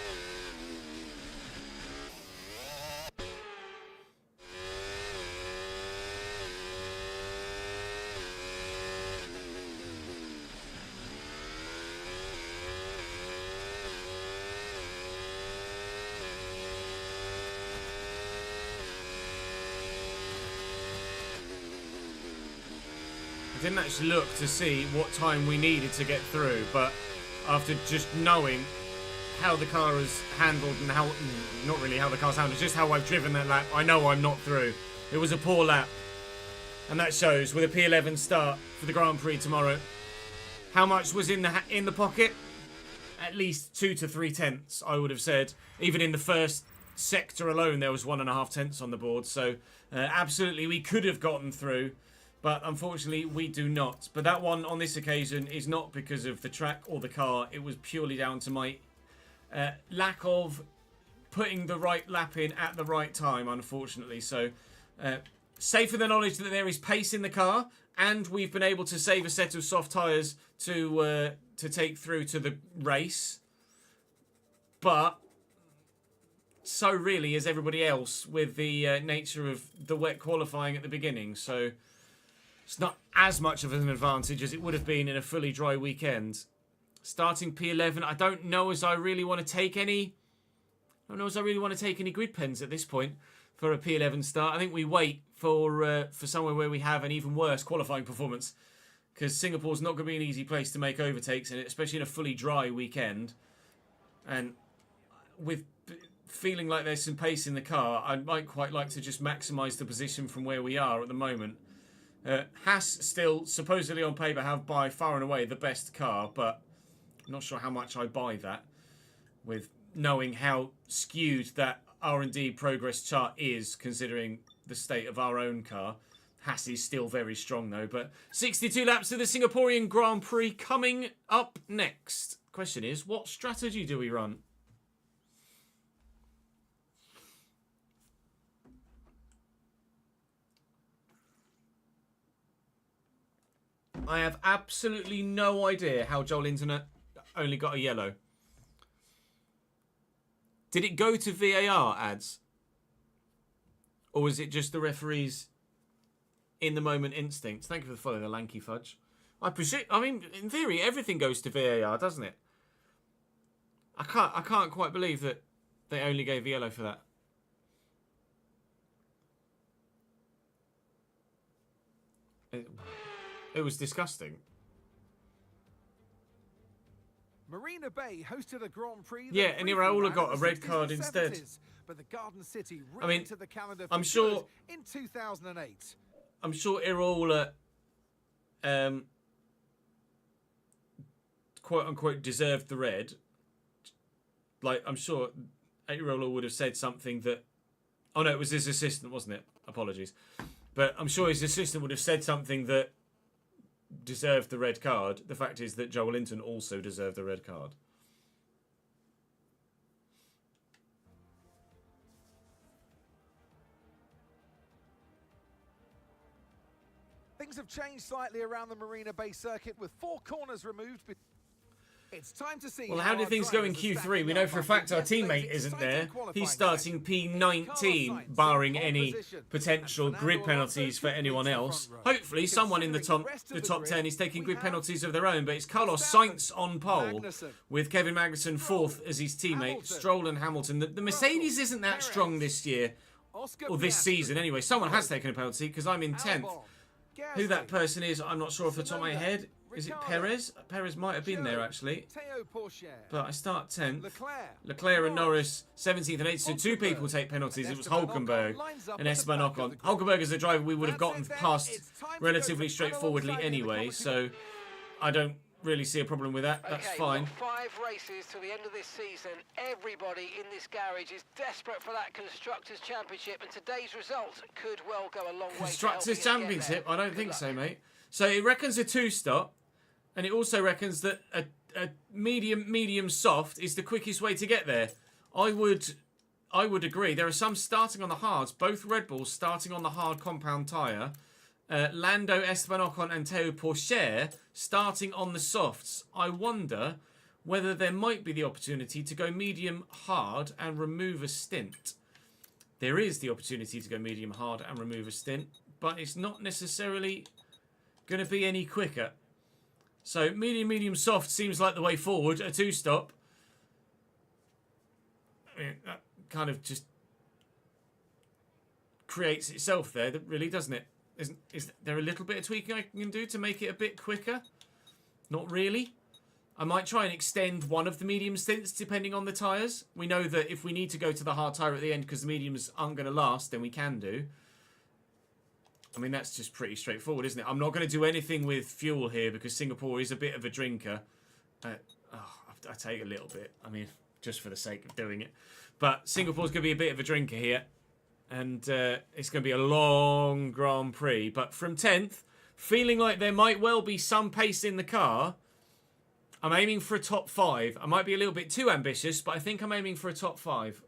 I didn't actually look to see what time we needed to get through, but after just knowing how the car is handled and how, not really how the car's handled, just how I've driven that lap, I know I'm not through. It was a poor lap. And that shows with a P11 start for the Grand Prix tomorrow. How much was in the pocket? At least 2 to 3 tenths, I would have said. Even in the first sector alone, there was 1.5 tenths on the board. So absolutely, we could have gotten through. But unfortunately, we do not. But that one on this occasion is not because of the track or the car. It was purely down to my lack of putting the right lap in at the right time, unfortunately. So, safe in the knowledge that there is pace in the car, and we've been able to save a set of soft tyres to take through to the race. But so really is everybody else with the nature of the wet qualifying at the beginning. So it's not as much of an advantage as it would have been in a fully dry weekend. Starting P11, I don't know as I really want to take any. I don't know as I really want to take any grid pens at this point for a P11 start. I think we wait for somewhere where we have an even worse qualifying performance, because Singapore's not going to be an easy place to make overtakes in it, especially in a fully dry weekend. And with feeling like there's some pace in the car, I might quite like to just maximise the position from where we are at the moment. Haas still, supposedly on paper, have by far and away the best car, but I'm not sure how much I buy that, with knowing how skewed that R&D progress chart is, considering the state of our own car. Haas is still very strong, though. But 62 laps of the Singaporean Grand Prix coming up next. Question is, what strategy do we run? I have absolutely no idea how Joel Internet only got a yellow. Did it go to VAR, ads? Or was it just the referee's in the moment instinct? Thank you for following the lanky fudge. I presume, I mean, in theory, everything goes to VAR, doesn't it? I can't quite believe that they only gave a yellow for that. It was disgusting. Marina Bay hosted a Grand Prix. Yeah, and Iraola got a red card instead. But the Garden City I mean, to the calendar I'm sure in 2008. I'm sure Iraola quote unquote deserved the red, like I'm sure Airola would have said something that. Oh no, it was his assistant, wasn't it? Apologies, but I'm sure his assistant would have said something that deserved the red card. The fact is that Joel Linton also deserved the red card. Things have changed slightly around the Marina Bay circuit with 4 corners removed. It's time to see. Well, how did things go in Q3? We know for a fact our teammate isn't there. He's starting P19, barring any potential grid penalties for anyone else. Hopefully, someone in the top 10 is taking grid penalties of their own, but it's Carlos Sainz on pole, with Kevin Magnussen 4th as his teammate, Stroll and Hamilton. The Mercedes isn't that strong this year, or this season anyway. Someone has taken a penalty, because I'm in 10th. Who that person is, I'm not sure off the top of my head. Is it Perez? Perez might have been there, actually. But I start 10th. Leclerc and Norris, 17th and 18th. So 2 people take penalties. It was Hulkenberg and Esteban Ocon. Hulkenberg is a driver we would have gotten past relatively straightforwardly anyway. So I don't really see a problem with that. That's fine. 5 races to the end of this season. Everybody in this garage is desperate for that Constructors' Championship, and today's result could well go a long way. Constructors' Championship? I don't think so, mate. So it reckons a 2-stop, and it also reckons that a medium soft is the quickest way to get there. I would agree. There are some starting on the hards. Both Red Bulls starting on the hard compound tyre. Lando, Esteban Ocon and Théo Pourchaire starting on the softs. I wonder whether there might be the opportunity to go medium hard and remove a stint. There is the opportunity to go medium hard and remove a stint, but it's not necessarily going to be any quicker. So medium soft seems like the way forward. A 2-stop. I mean, that kind of just creates itself there, really, doesn't it? Is there a little bit of tweaking I can do to make it a bit quicker? Not really. I might try and extend one of the medium stints depending on the tyres. We know that if we need to go to the hard tyre at the end because the mediums aren't going to last, then we can do. I mean, that's just pretty straightforward, isn't it? I'm not going to do anything with fuel here because Singapore is a bit of a drinker. I take a little bit. I mean, just for the sake of doing it. But Singapore's going to be a bit of a drinker here. And it's going to be a long Grand Prix. But from 10th, feeling like there might well be some pace in the car, I'm aiming for a top 5. I might be a little bit too ambitious, but I think I'm aiming for a top 5.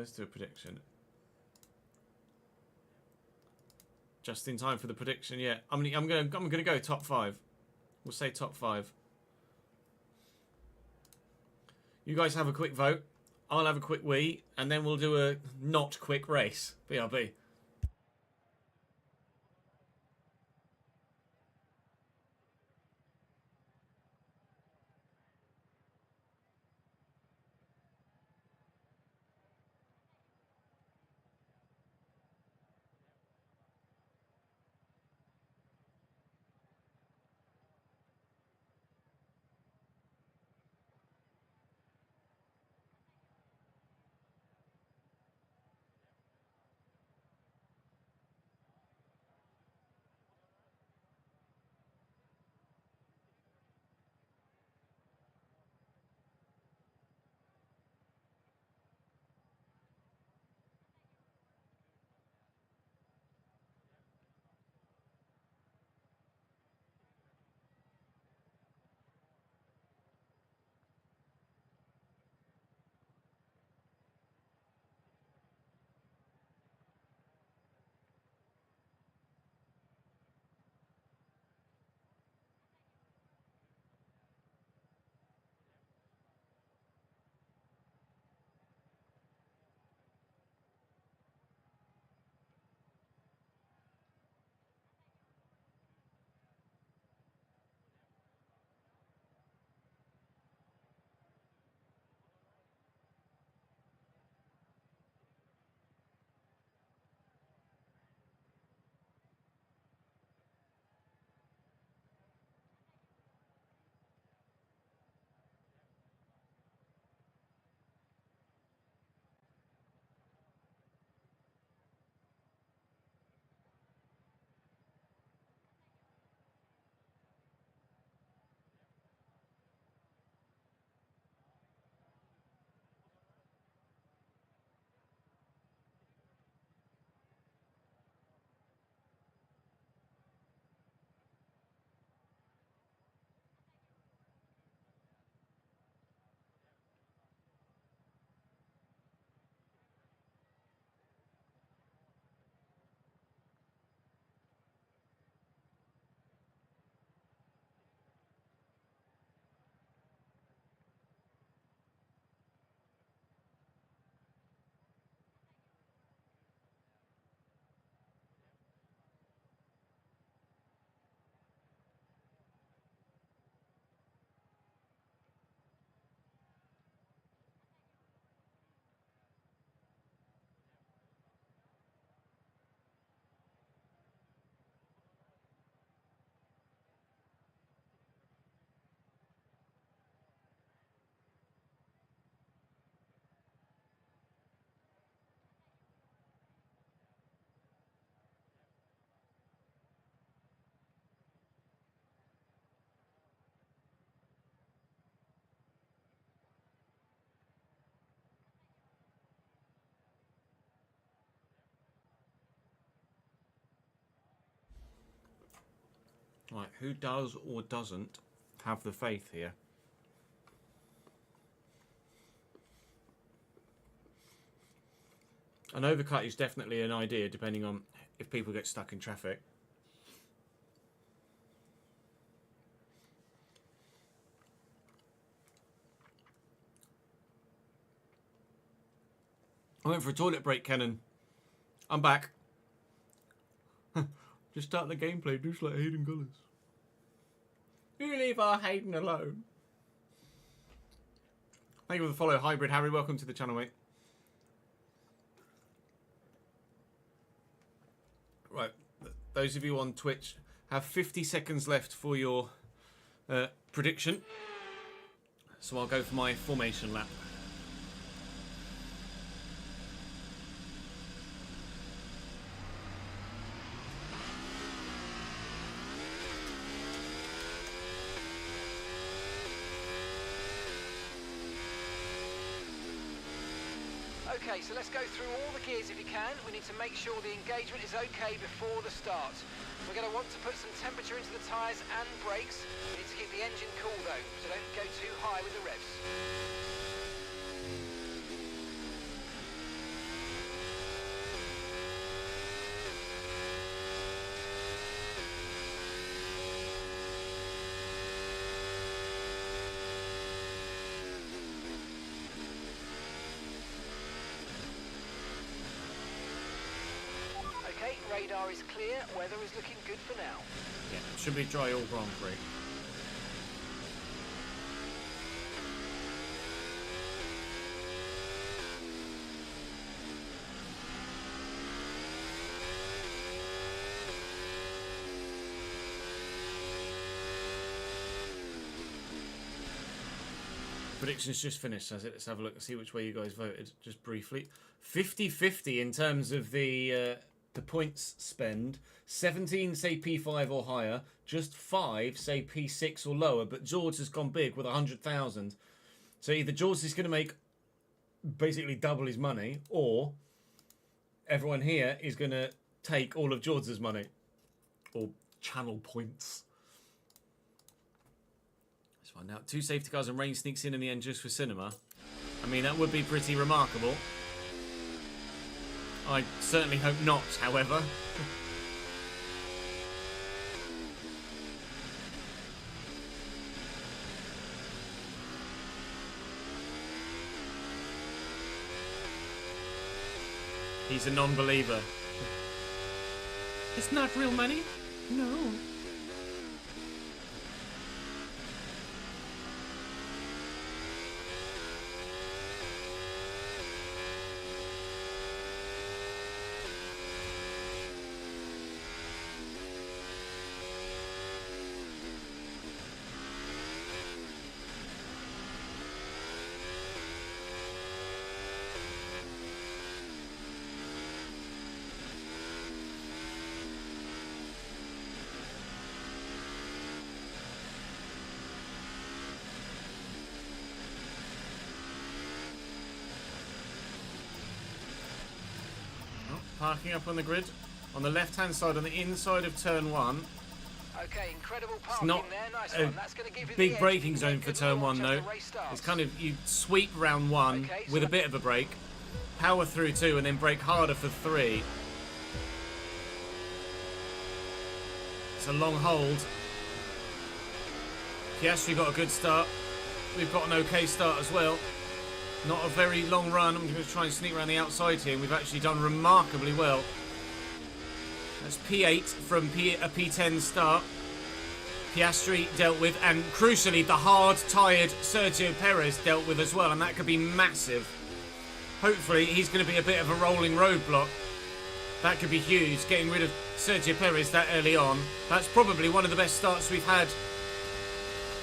Let's do a prediction. Just in time for the prediction, yeah. I'm gonna go top 5. We'll say top 5. You guys have a quick vote. I'll have a quick wee, and then we'll do a not quick race. BRB. Right, who does or doesn't have the faith here? An overcut is definitely an idea, depending on if people get stuck in traffic. I went for a toilet break, Kenan. I'm back. Just start the gameplay just like Hayden Gullers. You leave our Hayden alone. Thank you for the follow, Hybrid Harry. Welcome to the channel, mate. Right, those of you on Twitch have 50 seconds left for your prediction. So I'll go for my formation lap. Okay, so let's go through all the gears if you can. We need to make sure the engagement is okay before the start. We're going to want to put some temperature into the tyres and brakes. We need to keep the engine cool though, so don't go too high with the revs. Okay, radar is clear, weather is looking good for now. Yeah, should be dry all Grand Prix. Predictions just finished, has it? Let's have a look and see which way you guys voted, just briefly. 50-50 in terms of the points spend. 17 say P5 or higher, just 5 say P6 or lower, but George has gone big with 100,000. So either George is going to make basically double his money, or everyone here is going to take all of George's money. Or channel points. Let's find out. 2 safety cars and rain sneaks in the end just for cinema. I mean, that would be pretty remarkable. I certainly hope not, however. He's a non-believer. It's not real money? No. Parking up on the grid. On the left-hand side, on the inside of turn 1. Okay, incredible It's parking not there. Nice a one. That's going to give you big the edge. braking You can zone get for good turn 1 launch as though. the race starts. It's kind of, you sweep round 1 Okay, so with a bit of a brake, power through 2 and then brake harder for 3. It's a long hold. Piastri got a good start. We've got an okay start as well. Not a very long run. I'm going to try and sneak around the outside here. And we've actually done remarkably well. That's P8 from a P10 start. Piastri dealt with, and crucially, the hard-tired Sergio Perez dealt with as well, and that could be massive. Hopefully, he's going to be a bit of a rolling roadblock. That could be huge, getting rid of Sergio Perez that early on. That's probably one of the best starts we've had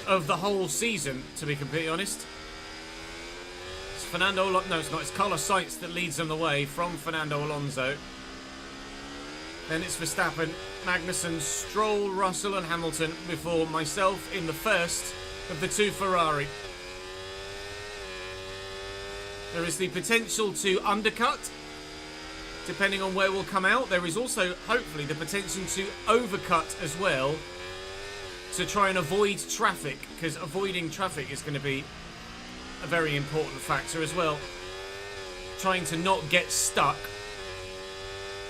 of the whole season, to be completely honest. It's Fernando Alonso. No, it's not. It's Carlos Sainz that leads them the way from Fernando Alonso. Then it's Verstappen, Magnussen, Stroll, Russell and Hamilton before myself in the first of the 2 Ferrari. There is the potential to undercut, depending on where we'll come out. There is also, hopefully, the potential to overcut as well, to try and avoid traffic, because avoiding traffic is going to be a very important factor as well. Trying to not get stuck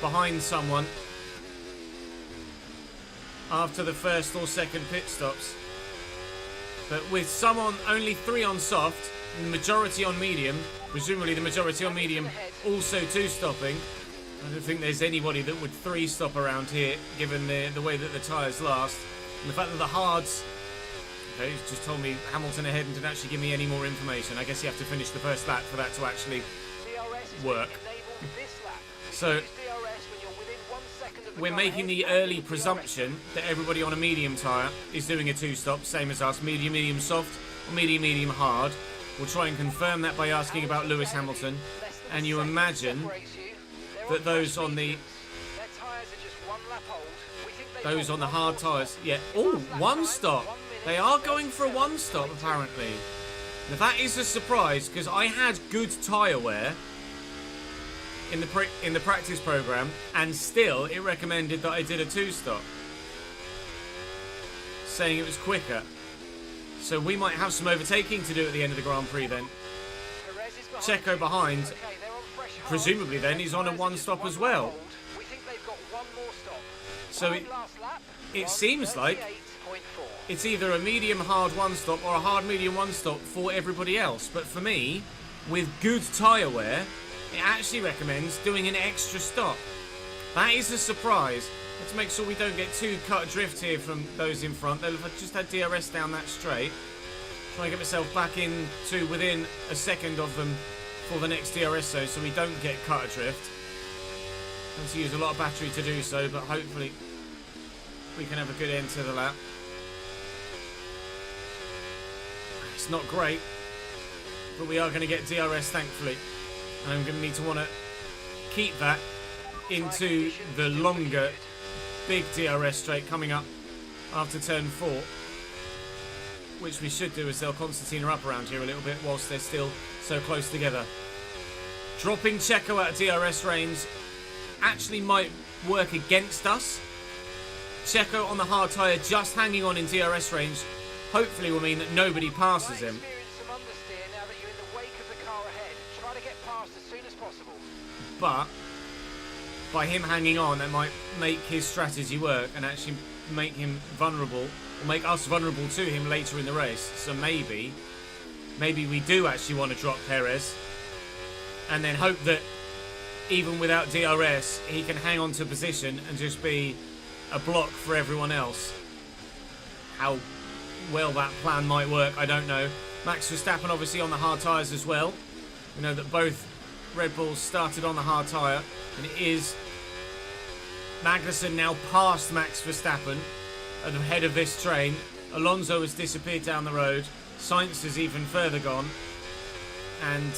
behind someone after the first or second pit stops. But with only 3 on soft, the majority on medium, presumably the majority on medium also 2-stopping, I don't think there's anybody that would 3-stop around here, given the way that the tyres last. And the fact that the hards... Okay, he's just told me Hamilton ahead and didn't actually give me any more information. I guess you have to finish the first lap for that to actually work. So, we're making the early presumption that everybody on a medium tyre is doing a 2-stop, same as us, medium, medium soft, or medium, medium hard. We'll try and confirm that by asking about Lewis Hamilton. And you imagine that those on the hard tyres, yeah, oh, 1 stop. They are going for a 1-stop apparently. Now that is a surprise, because I had good tyre wear in the practice program, and still it recommended that I did a 2-stop, saying it was quicker. So we might have some overtaking to do at the end of the Grand Prix then. Checo behind, presumably then he's on a 1-stop as well. So it seems like it's either a medium hard 1-stop or a hard medium 1-stop for everybody else. But for me, with good tyre wear, it actually recommends doing an extra stop. That is a surprise. Let's make sure we don't get too cut adrift here from those in front. They'll have just had DRS down that straight. Try and get myself back into within a second of them for the next DRS zone so we don't get cut adrift. Going to use a lot of battery to do so, but hopefully we can have a good end to the lap. It's not great, but we are going to get DRS thankfully. And I'm going to need to want to keep that into the longer big DRS straight coming up after turn 4, which we should do as they'll concertina up around here a little bit whilst they're still so close together. Dropping Checo out of DRS range actually might work against us. Checo on the hard tyre just hanging on in DRS range hopefully will mean that nobody passes him. But by him hanging on, that might make his strategy work and actually make him vulnerable, or make us vulnerable to him later in the race. So maybe we do actually want to drop Perez and then hope that even without DRS, he can hang on to position and just be a block for everyone else. How well that plan might work, I don't know. Max Verstappen obviously on the hard tyres as well. We know that both Red Bulls started on the hard tyre, and it is Magnussen now past Max Verstappen at the head of this train. Alonso has disappeared down the road. Sainz is even further gone. And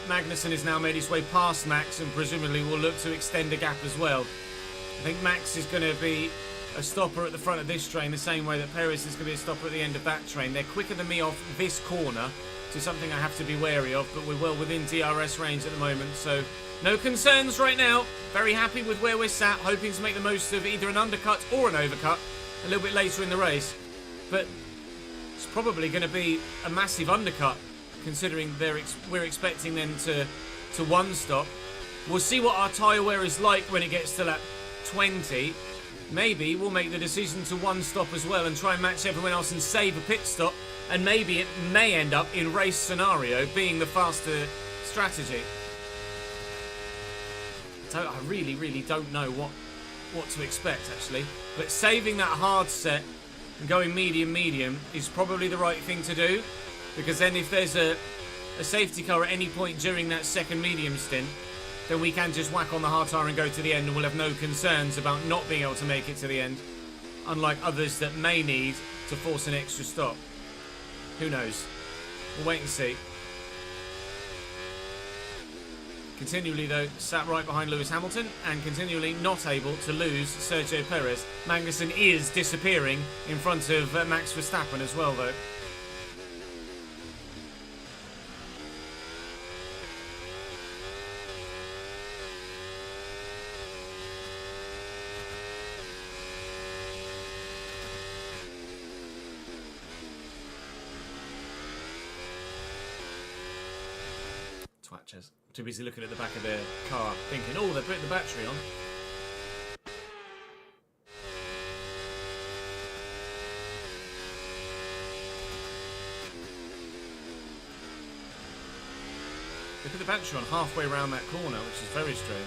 Magnussen has now made his way past Max and presumably will look to extend a gap as well. I think Max is going to be a stopper at the front of this train the same way that Perez is going to be a stopper at the end of that train. They're quicker than me off this corner, which is something I have to be wary of, but we're well within DRS range at the moment, so no concerns right now. Very happy with where we're sat, hoping to make the most of either an undercut or an overcut a little bit later in the race. But it's probably going to be a massive undercut, considering we're expecting them to 1-stop. We'll see what our tyre wear is like when it gets to lap 20. Maybe we'll make the decision to 1-stop as well and try and match everyone else and save a pit stop. And maybe it may end up in race scenario being the faster strategy. I really, really don't know what to expect actually. But saving that hard set and going medium is probably the right thing to do. Because then if there's a safety car at any point during that second medium stint, then we can just whack on the hard tyre and go to the end and we'll have no concerns about not being able to make it to the end. Unlike others that may need to force an extra stop. Who knows? We'll wait and see. Continually, though, sat right behind Lewis Hamilton and continually not able to lose Sergio Perez. Magnussen is disappearing in front of Max Verstappen as well, though. Twatchers. Too busy looking at the back of their car, thinking, oh, they're putting the battery on. They put the battery on halfway around that corner, which is very strange.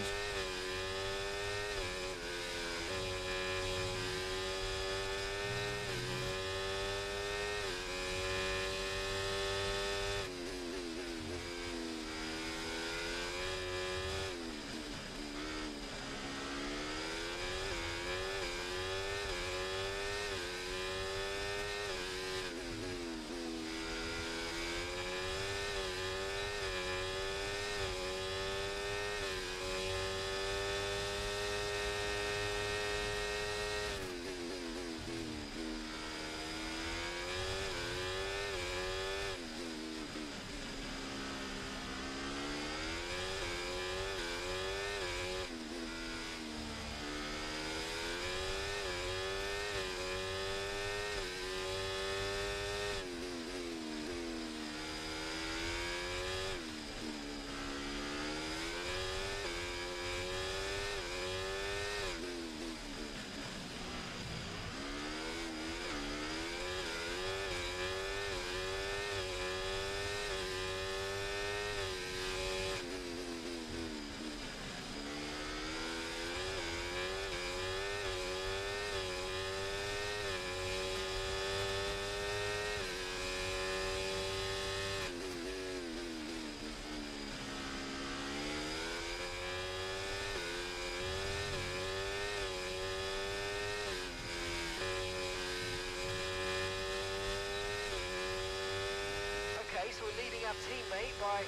So we're leading our teammate by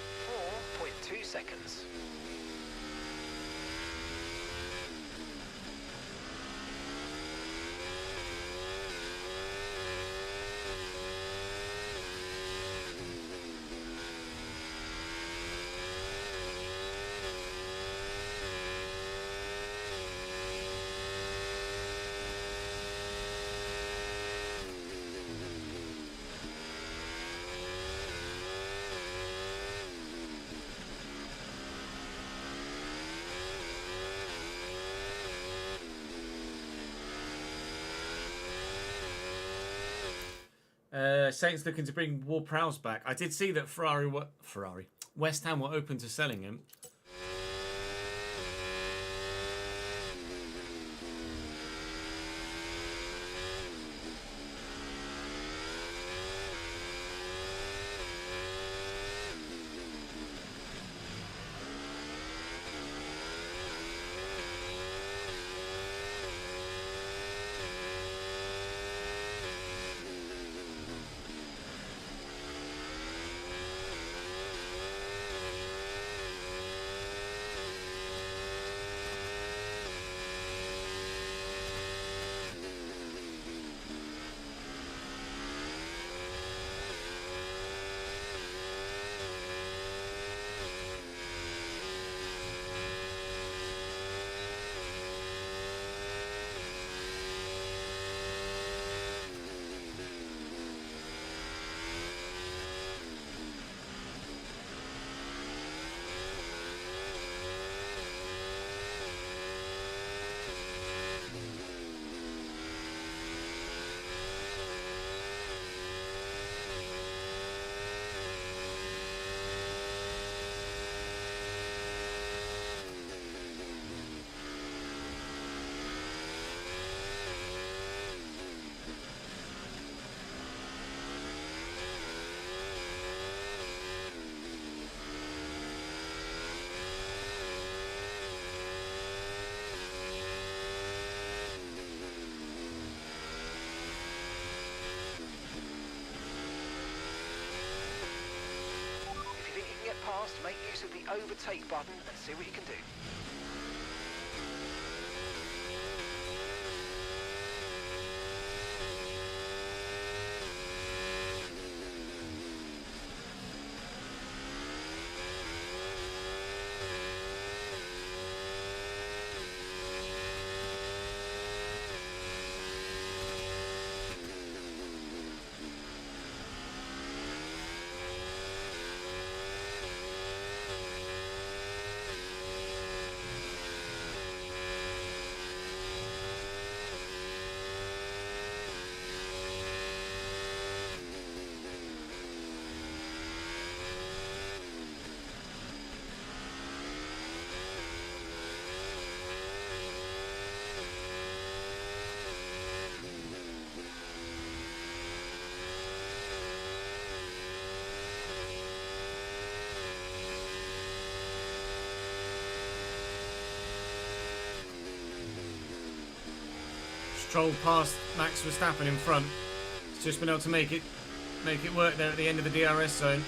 4.2 seconds. Saints looking to bring Ward-Prowse back. I did see that West Ham were open to selling him. Past, make use of the overtake button and see what you can do. Stroll past Max Verstappen in front. He's just been able to make it work there at the end of the DRS zone.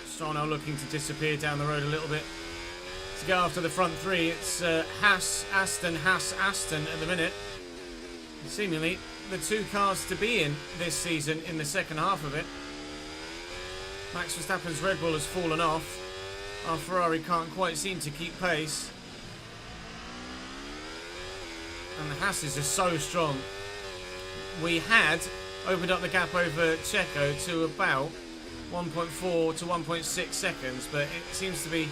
Stroll now looking to disappear down the road a little bit. To go after the front three, it's Haas, Aston at the minute. Seemingly the two cars to be in this season in the second half of it. Max Verstappen's Red Bull has fallen off. Our Ferrari can't quite seem to keep pace. And the Haas are so strong. We had opened up the gap over Checo to about 1.4 to 1.6 seconds, but it seems to be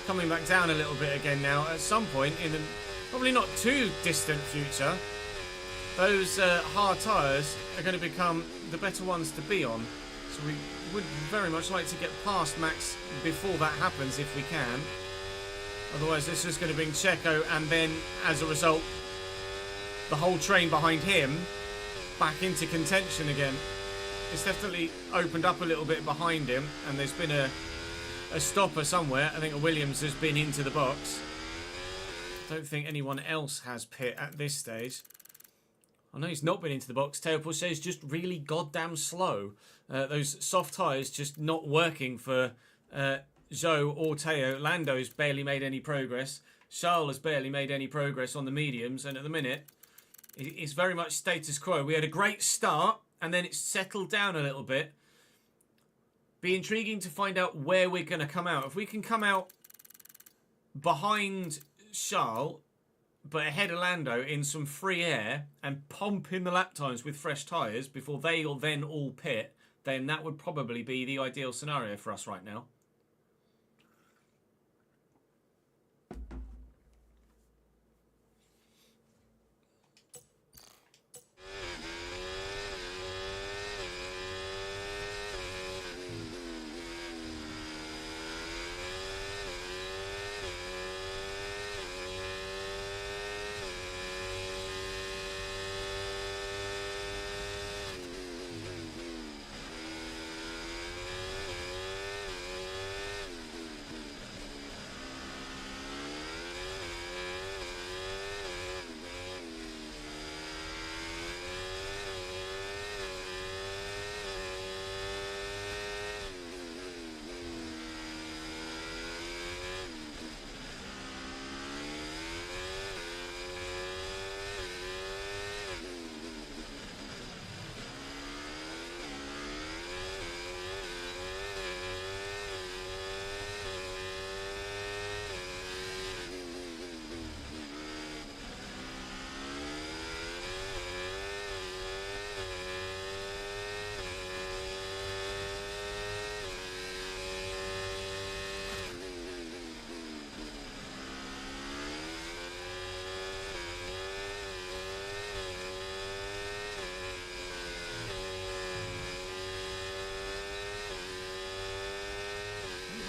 coming back down a little bit again now. At some point in the probably not too distant future, those hard tyres are going to become the better ones to be on. So we would very much like to get past Max before that happens if we can. Otherwise this is going to bring Checo and then as a result the whole train behind him back into contention again. It's definitely opened up a little bit behind him and there's been a stopper somewhere. I think a Williams has been into the box. I don't think anyone else has pit at this stage. I know he's not been into the box. Teo Porcher is just really goddamn slow. Those soft tyres just not working for Zhou or Teo. Lando's barely made any progress. Charles has barely made any progress on the mediums. And at the minute, it's very much status quo. We had a great start and then it's settled down a little bit. Be intriguing to find out where we're going to come out. If we can come out behind Charles, but ahead of Lando in some free air and pump in the lap times with fresh tyres before they will then all pit, then that would probably be the ideal scenario for us right now.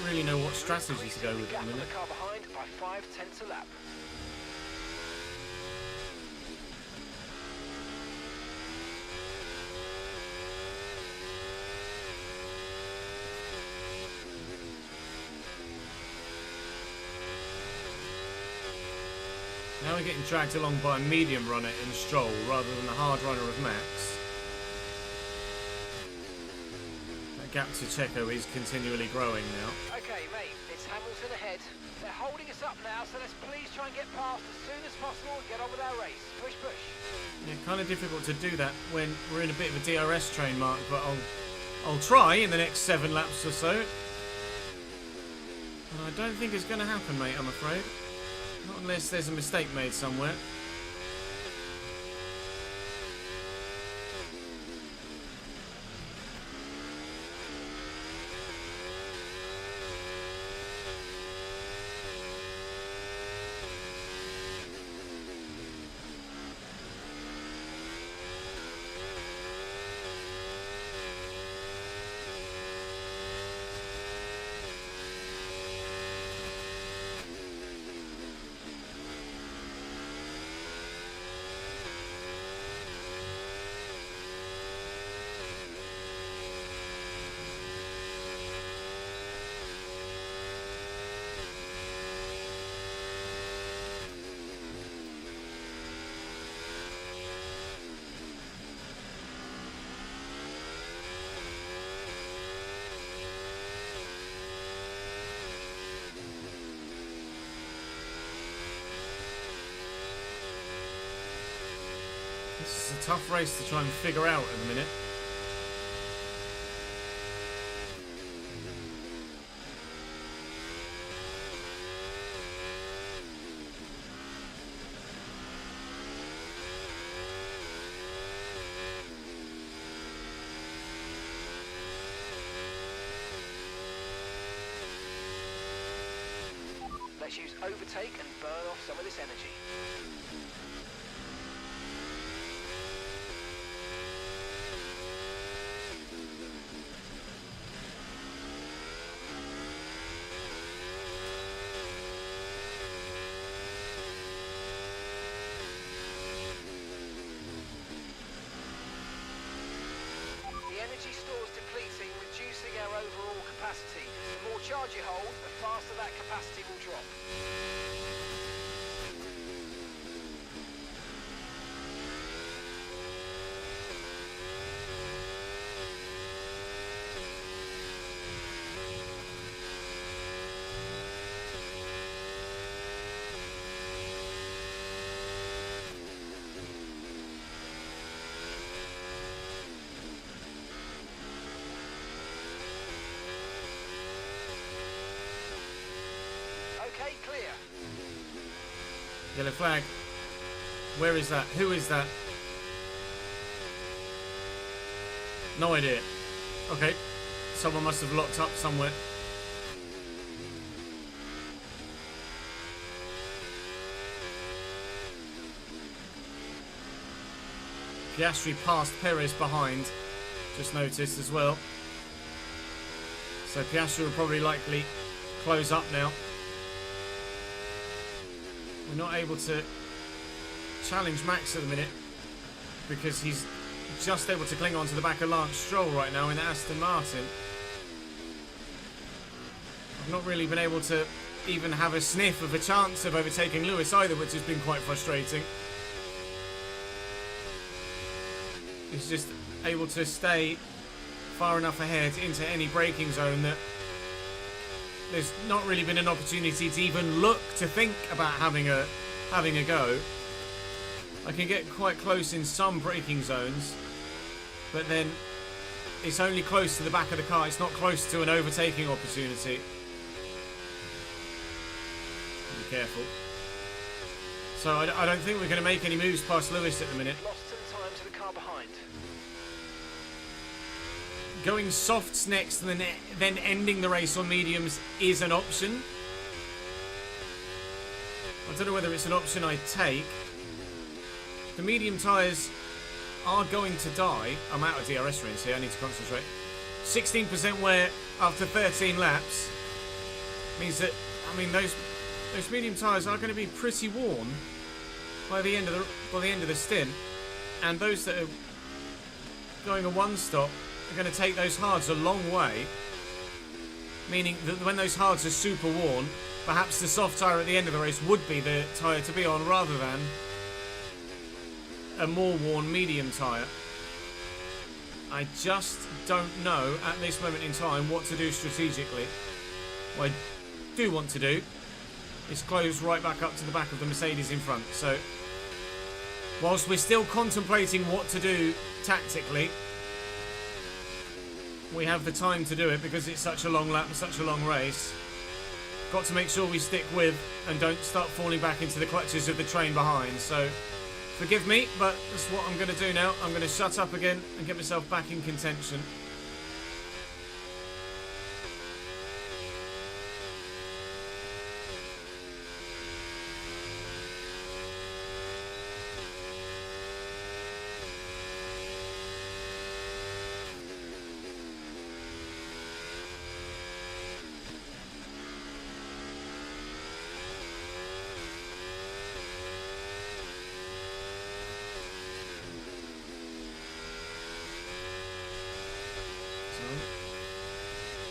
Really know what strategy to go with at the minute. The car behind by 5/10 a lap. Now we're getting dragged along by a medium runner in Stroll rather than the hard runner of Max. That gap to Checo is continually growing now. Okay, mate, it's Hamilton ahead. They're holding us up now, so let's please try and get past as soon as possible and get on with our race. Push, push. Yeah, kind of difficult to do that when we're in a bit of a DRS train, Mark, but I'll try in the next 7 laps or so. And I don't think it's going to happen, mate, I'm afraid. Not unless there's a mistake made somewhere. a tough race to try and figure out at the minute. Let's use overtake and burn off some of this energy. The energy store's depleting, reducing our overall capacity. The more charge you hold, the faster that capacity will drop. Okay, clear. Yellow flag. Where is that? Who is that? No idea. Okay. Someone must have locked up somewhere. Piastri passed Perez behind. Just noticed as well. So Piastri will probably likely close up now. We're not able to challenge Max at the minute because he's just able to cling on to the back of Lance Stroll right now in Aston Martin. I've not really been able to even have a sniff of a chance of overtaking Lewis either, which has been quite frustrating. He's just able to stay far enough ahead into any braking zone that there's not really been an opportunity to even look to think about having a go. I can get quite close in some braking zones, but then it's only close to the back of the car. It's not close to an overtaking opportunity. Be careful. So I don't think we're going to make any moves past Lewis at the minute. Lost some time to the car behind. Going softs next and then ending the race on mediums is an option. I don't know whether it's an option I take. The medium tyres are going to die. I'm out of DRS range here, I need to concentrate. 16% wear after 13 laps means that, I mean, those medium tyres are going to be pretty worn by the end of the stint, and those that are going a one stop are going to take those hards a long way, meaning that when those hards are super worn, perhaps the soft tyre at the end of the race would be the tyre to be on rather than a more worn medium tyre. I just don't know at this moment in time what to do strategically. What I do want to do is close right back up to the back of the Mercedes in front. So whilst we're still contemplating what to do tactically, we have the time to do it because it's such a long lap and such a long race. Got to make sure we stick with and don't start falling back into the clutches of the train behind. So forgive me, but that's what I'm going to do now. I'm going to shut up again and get myself back in contention.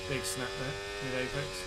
Big snap there with Apex.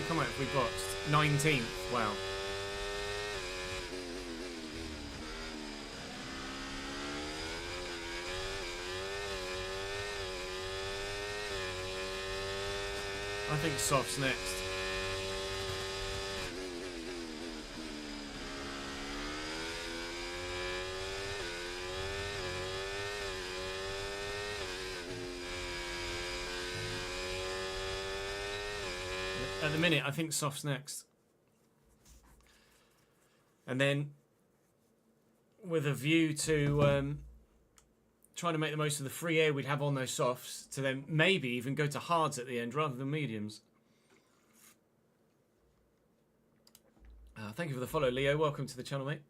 come out if we boxed? 19th. Wow. I think soft's next. At the minute, I think soft's next. And then, with a view to trying to make the most of the free air we'd have on those softs, to then maybe even go to hards at the end rather than mediums. Thank you for the follow, Leo. Welcome to the channel, mate.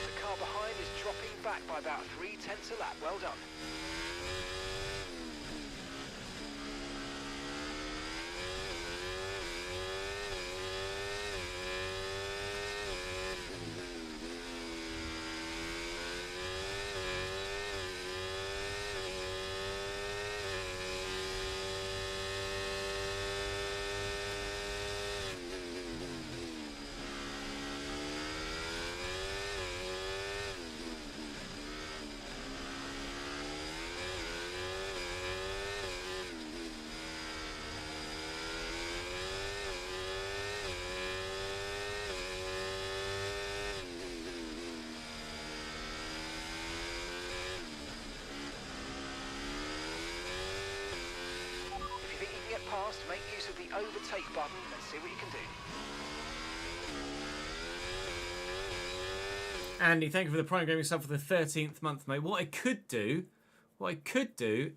The car behind is dropping back by about 0.3 a lap. Well done. Past, make use of the overtake button and see what you can do. Andy, thank you for the Prime Gaming sub for the 13th month, mate. What I could do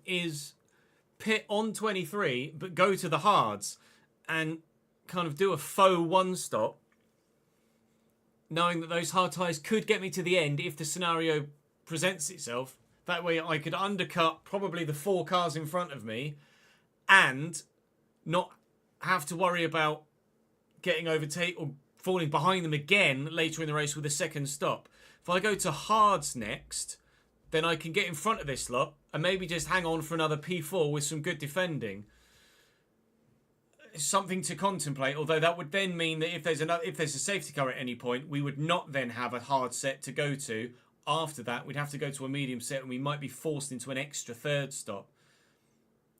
is pit on 23, but go to the hards and kind of do a faux one stop, knowing that those hard tyres could get me to the end if the scenario presents itself. That way I could undercut probably the 4 cars in front of me and not have to worry about getting overtaken or falling behind them again later in the race with a second stop. If I go to hards next, then I can get in front of this lot and maybe just hang on for another P4 with some good defending. It's something to contemplate, although that would then mean that if there's a safety car at any point, we would not then have a hard set to go to. After that, we'd have to go to a medium set and we might be forced into an extra third stop.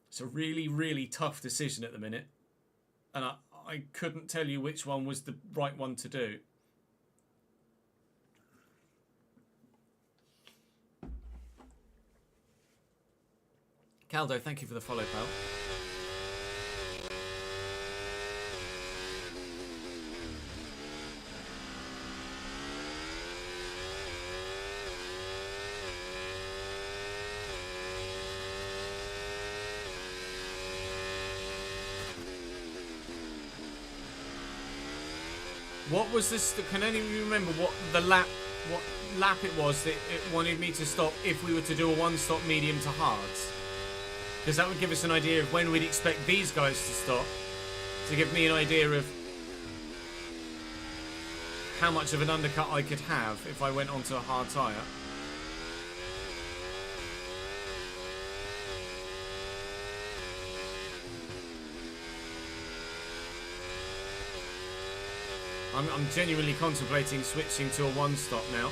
It's a really, really tough decision at the minute. And I couldn't tell you which one was the right one to do. Caldo, thank you for the follow, pal. What was this? Can any of you remember what lap it was that it wanted me to stop if we were to do a one-stop medium to hards? Because that would give us an idea of when we'd expect these guys to stop, to give me an idea of how much of an undercut I could have if I went onto a hard tyre. I'm genuinely contemplating switching to a one-stop now.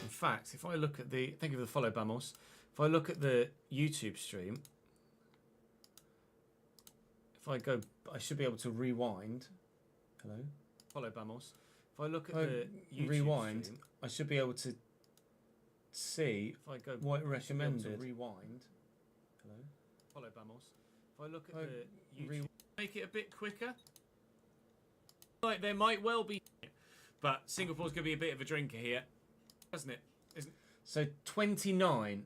In fact, if I look at the... Thank you for the follow, Bamos. If I look at the YouTube stream, if I go... I should be able to rewind. Hello? Follow Bamos. If I look at the YouTube rewind, stream, I should be able to see if I go what it I should be able to recommended. rewind. Hello? Follow Bamos. If I look at the YouTube, make it a bit quicker. Like there might well be, but Singapore's going to be a bit of a drinker here, hasn't it? Isn't So 29.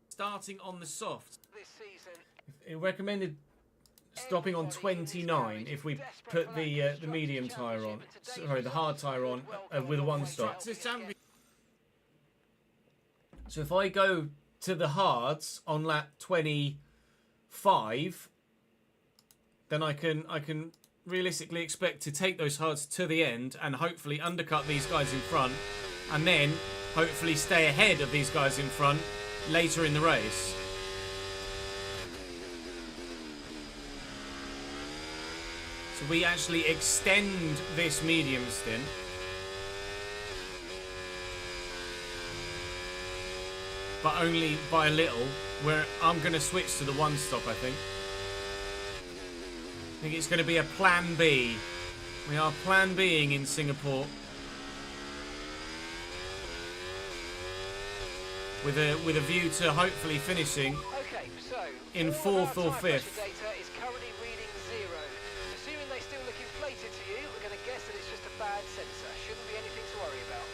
starting on the soft. This season, It recommended stopping on 29 if we put the medium tyre on. Sorry, the hard tyre on with a one stop. So if I go to the hards on lap 25, then I can realistically expect to take those hards to the end and hopefully undercut these guys in front, and then hopefully stay ahead of these guys in front later in the race. So we actually extend this medium stint. But only by a little, where I'm going to switch to the one stop, I think. I think it's going to be a plan B. We are plan Bing in Singapore. With a view to hopefully finishing okay, so in all of 4th our or time pressure 5th. data is currently reading 0. Assuming they still look inflated to you, we're going to guess that it's just a bad sensor. Shouldn't be anything to worry about.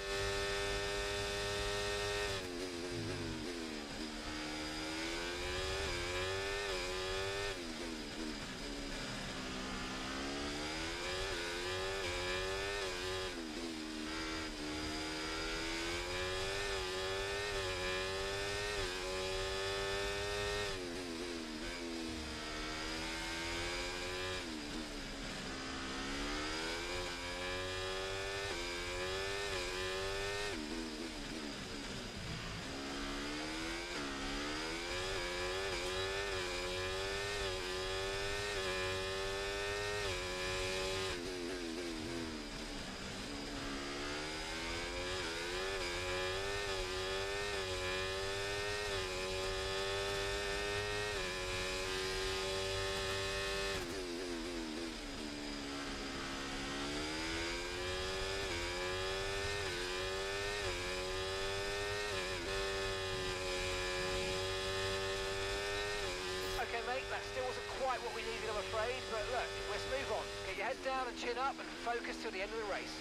Okay, mate, that still wasn't quite what we needed, I'm afraid, but look, let's move on. Get your head down and chin up and focus till the end of the race.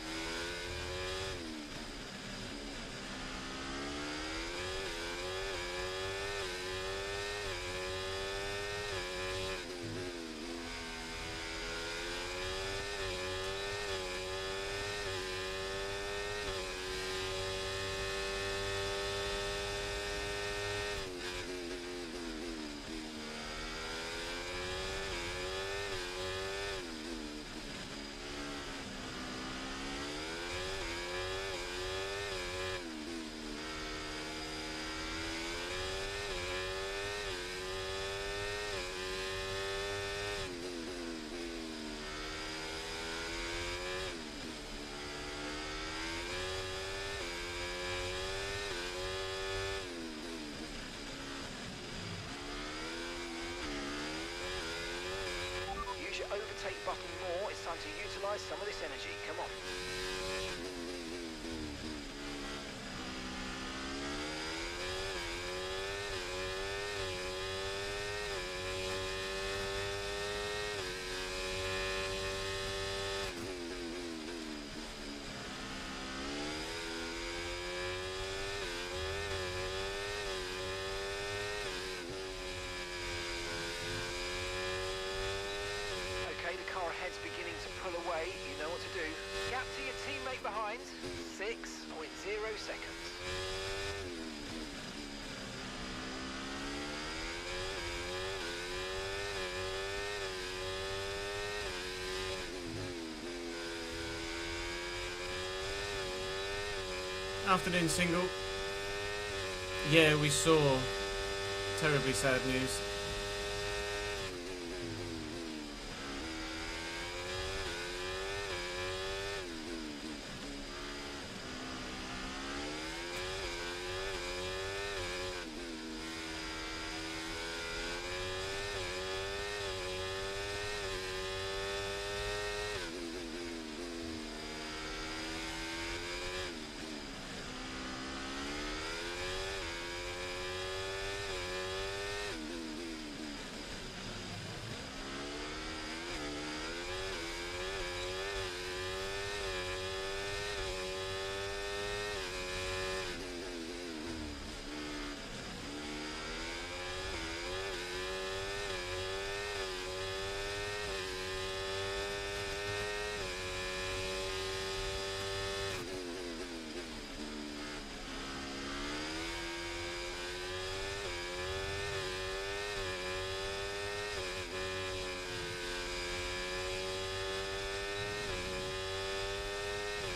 Use your overtake button more. It's time to utilise some of this energy. Come on. Okay, the car ahead's beginning to pull away. You know what to do. Gap to your teammate behind. 6.0 seconds. Afternoon single. Yeah, we saw terribly sad news.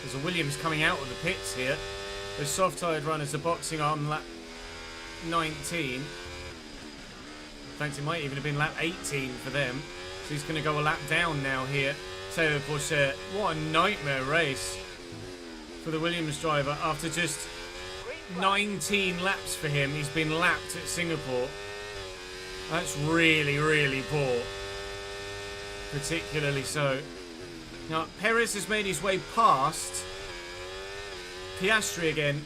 There's a Williams coming out of the pits here. The soft-tyred runners are boxing on lap 19. In fact, it might even have been lap 18 for them. So he's going to go a lap down now here. Taylor Pourchaire. What a nightmare race for the Williams driver. After just 19 laps for him, he's been lapped at Singapore. That's really, really poor. Particularly so. Now, Perez has made his way past Piastri again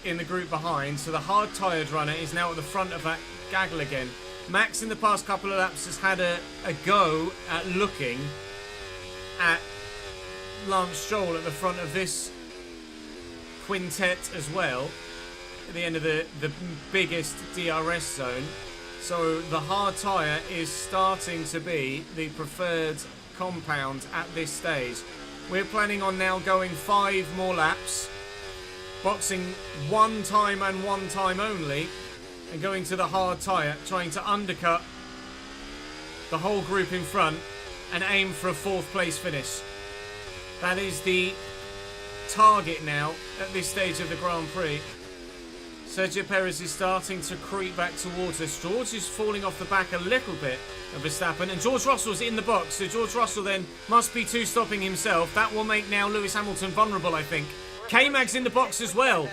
in the group behind. So the hard-tyred runner is now at the front of that gaggle again. Max in the past couple of laps has had a go at looking at Lance Stroll at the front of this quintet as well, at the end of the biggest DRS zone. So the hard tyre is starting to be the preferred compound at this stage. We're planning on now going 5 more laps, boxing one time and one time only, and going to the hard tyre, trying to undercut the whole group in front and aim for a 4th place finish. That is the target now at this stage of the Grand Prix. Sergio Perez is starting to creep back towards us. George is falling off the back a little bit of Verstappen, and George Russell's in the box, so George Russell then must be two-stopping himself. That will make now Lewis Hamilton vulnerable, I think. K-Mag's in the box as well.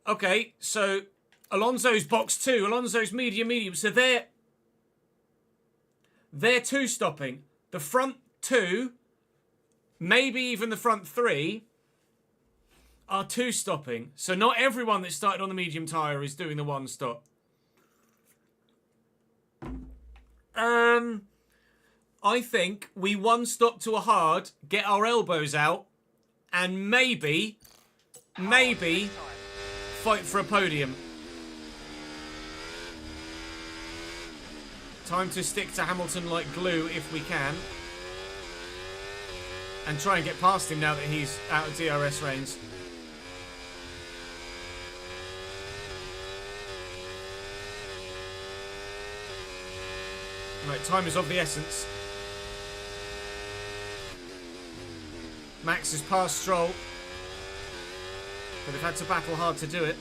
Okay, so Alonso's box 2, Alonso's medium, so they're two-stopping. The front 2, maybe even the front 3, are two-stopping. So not everyone that started on the medium tyre is doing the one stop. I think we one stop to a hard, get our elbows out, and maybe fight for a podium. Time to stick to Hamilton like glue if we can. And try and get past him now that he's out of DRS range. Right, time is of the essence. Max has passed Stroll, but they've had to battle hard to do it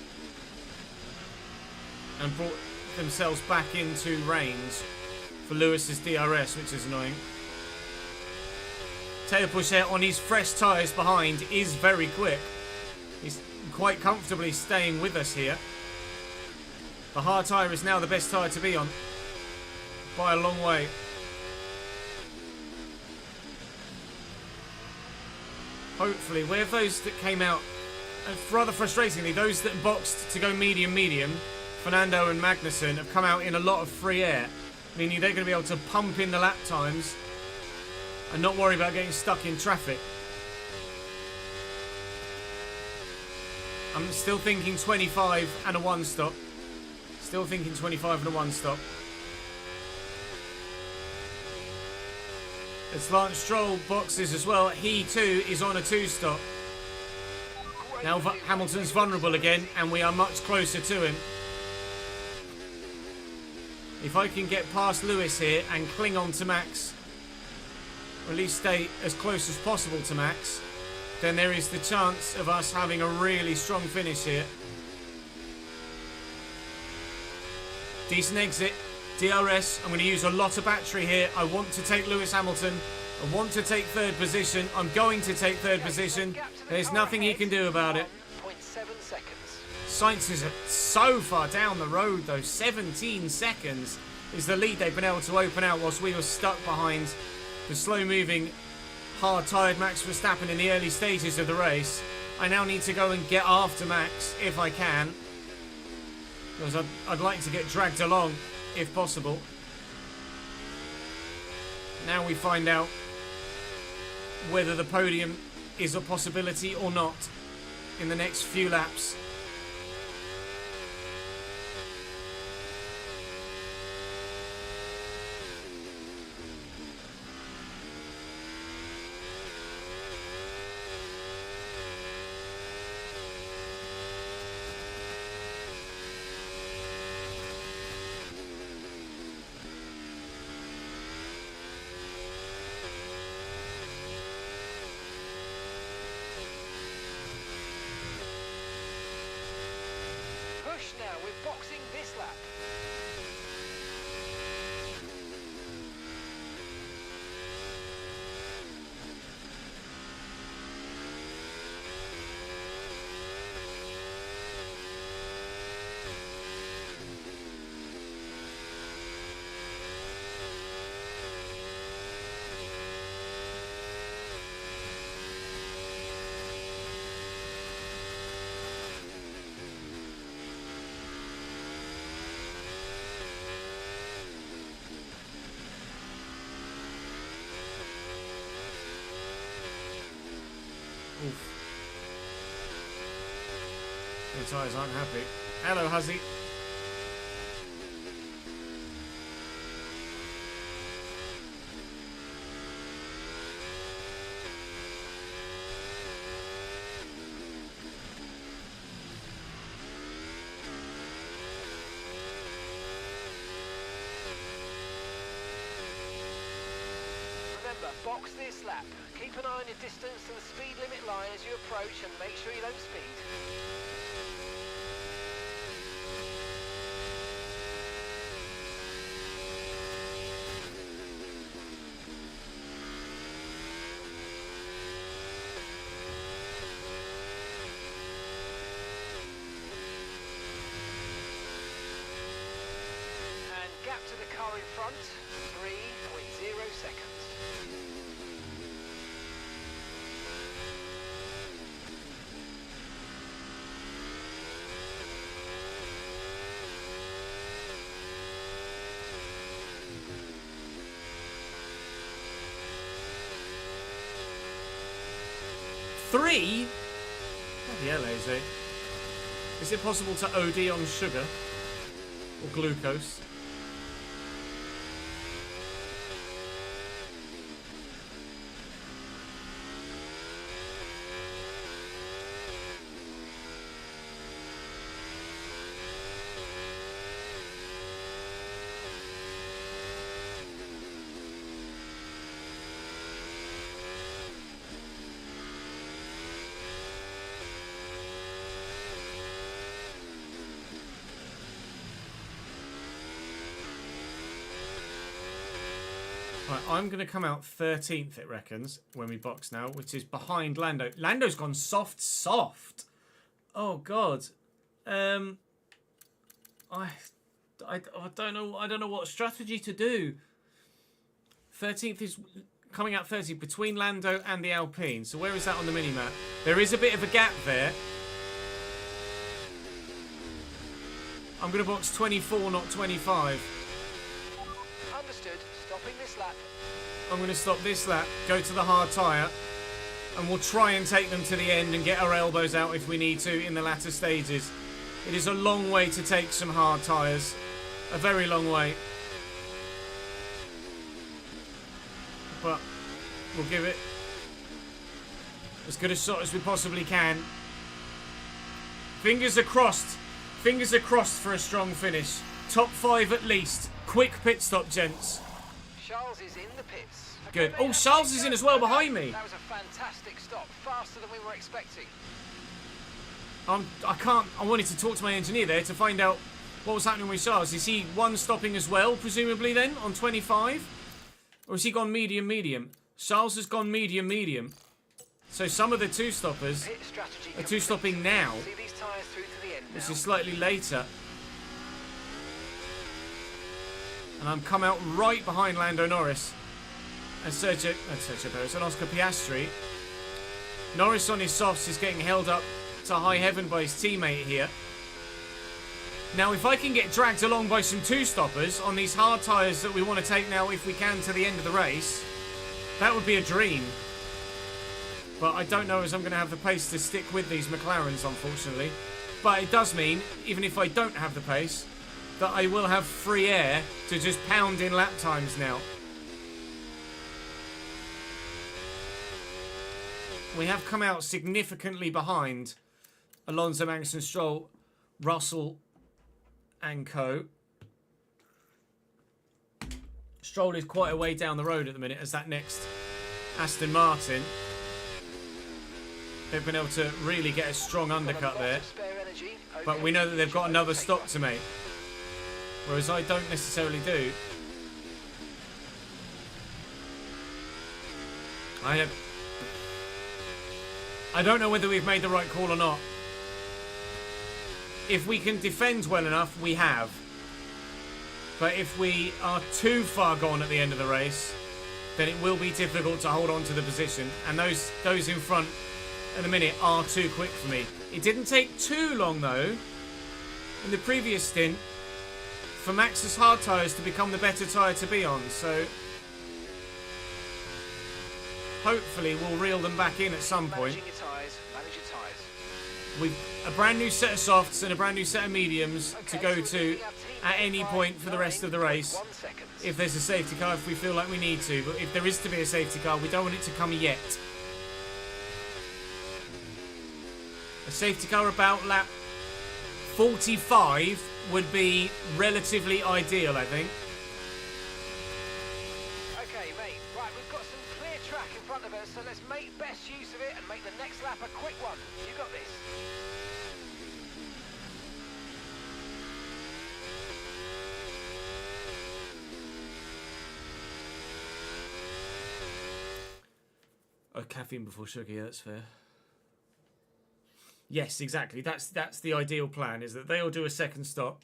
and brought themselves back into range for Lewis's DRS, which is annoying. Taylor Pourchaire on his fresh tyres behind is very quick. He's quite comfortably staying with us here. The hard tyre is now the best tyre to be on by a long way. Hopefully, where those that came out, rather frustratingly, those that boxed to go medium, Fernando and Magnussen, have come out in a lot of free air, meaning they're going to be able to pump in the lap times and not worry about getting stuck in traffic. I'm still thinking 25 and a one stop. Still thinking 25 and a one stop. As Lance Stroll boxes as well, he too is on a 2-stop. Now Hamilton's vulnerable again, and we are much closer to him. If I can get past Lewis here and cling on to Max, or at least stay as close as possible to Max, then there is the chance of us having a really strong finish here. Decent exit. DRS, I'm going to use a lot of battery here. I want to take Lewis Hamilton. I want to take 3rd position. I'm going to take 3rd position. There's nothing he can do about it. 0.7 seconds. Sainz is so far down the road though. 17 seconds is the lead they've been able to open out whilst we were stuck behind the slow-moving, hard-tired Max Verstappen in the early stages of the race. I now need to go and get after Max if I can, because I'd like to get dragged along if possible. Now we find out whether the podium is a possibility or not in the next few laps. push now. We're boxing this lap. Oof. The tyres aren't happy. Hello, Huzzy. Remember, box this lap. Keep an eye on your distance to the speed limit line as you approach and make sure you don't speed. And gap to the car in front, 3.0 seconds. Three? Bloody hell, AZ. Is it possible to OD on sugar? Or glucose? Right, I'm going to come out 13th, it reckons, when we box now, which is behind Lando. Lando's gone soft. Oh, God. I don't know. I don't know what strategy to do. 13th is coming out 30 between Lando and the Alpine. So where is that on the mini-map? There is a bit of a gap there. I'm going to box 24, not 25. Understood. Stopping this lap. I'm going to stop this lap, go to the hard tyre, and we'll try and take them to the end and get our elbows out if we need to in the latter stages. It is a long way to take some hard tyres. A very long way. But we'll give it as good a shot as we possibly can. Fingers are crossed. Fingers are crossed for a strong finish. Top 5 at least. Quick pit stop, gents. Charles is in the pits. Good. mate, Oh, that's Charles it. is in as well behind me. That was a fantastic stop. Faster than we were expecting. I wanted to talk to my engineer there to find out what was happening with Charles. Is he one stopping as well, presumably then, on 25? Or has he gone medium? Charles has gone medium. So some of the two stoppers Pit strategy are two stopping now, See these tyres through to the end now. which is slightly later. And I'm come out right behind Lando Norris and Sergio Perez and Oscar Piastri. Norris on his softs is getting held up to high heaven by his teammate here. Now, if I can get dragged along by some two-stoppers on these hard tyres that we want to take now, if we can, to the end of the race, that would be a dream. But I don't know as I'm going to have the pace to stick with these McLarens, unfortunately. But it does mean, even if I don't have the pace, that I will have free air to just pound in lap times now. We have come out significantly behind Alonso, Magnussen, Stroll, Russell and co. Stroll is quite a way down the road at the minute as that next Aston Martin. They've been able to really get a strong undercut there. Spare energy but we know that they've got another stop to make. Whereas I don't necessarily do. I don't know whether we've made the right call or not. If we can defend well enough, we have. But if we are too far gone at the end of the race, then it will be difficult to hold on to the position. And those in front at the minute are too quick for me. It didn't take too long, though, in the previous stint, for Max's hard tyres to become the better tyre to be on. So hopefully we'll reel them back in at some point. Managing your tyres, manage your tyres. We've a brand new set of softs and a brand new set of mediums to go to at any point for the rest of the race. If there's a safety car, if we feel like we need to. But if there is to be a safety car, we don't want it to come yet. A safety car about lap 45 would be relatively ideal, I think. Okay, mate. Right, we've got some clear track in front of us, so let's make best use of it and make the next lap a quick one. You got this. Oh, caffeine before sugar, yeah, that's fair. Yes, exactly. That's the ideal plan, is that they'll do a second stop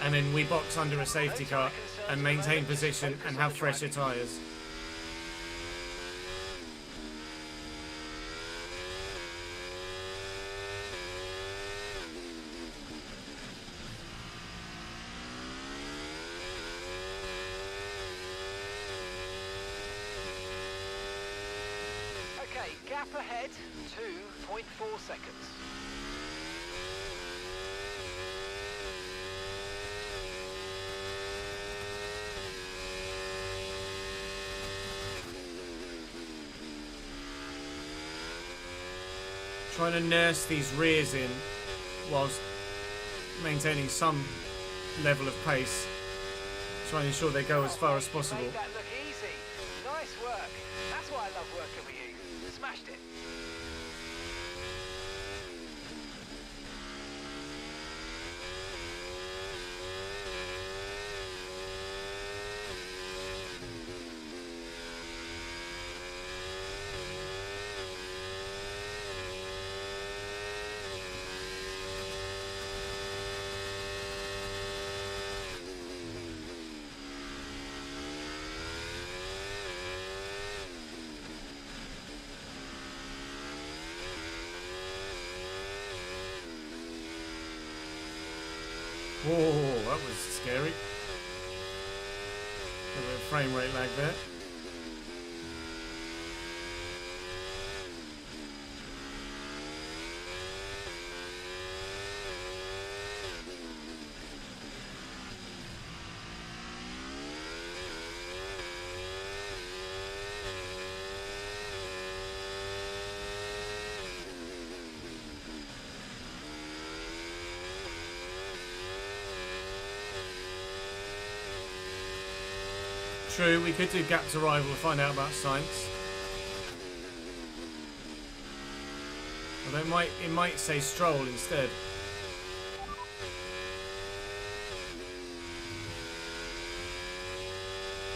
and then we box under a safety car and maintain position and have fresher tyres. Okay, gap ahead, 2.4 seconds. Trying to nurse these rears in whilst maintaining some level of pace. Trying to ensure they go as far as possible. Made that look easy. Nice work. That's why I love working with you. Smashed it. Whoa, that was scary. A bit of frame rate lag there. True, we could do gap to rival to find out about science. Although it might say Stroll instead.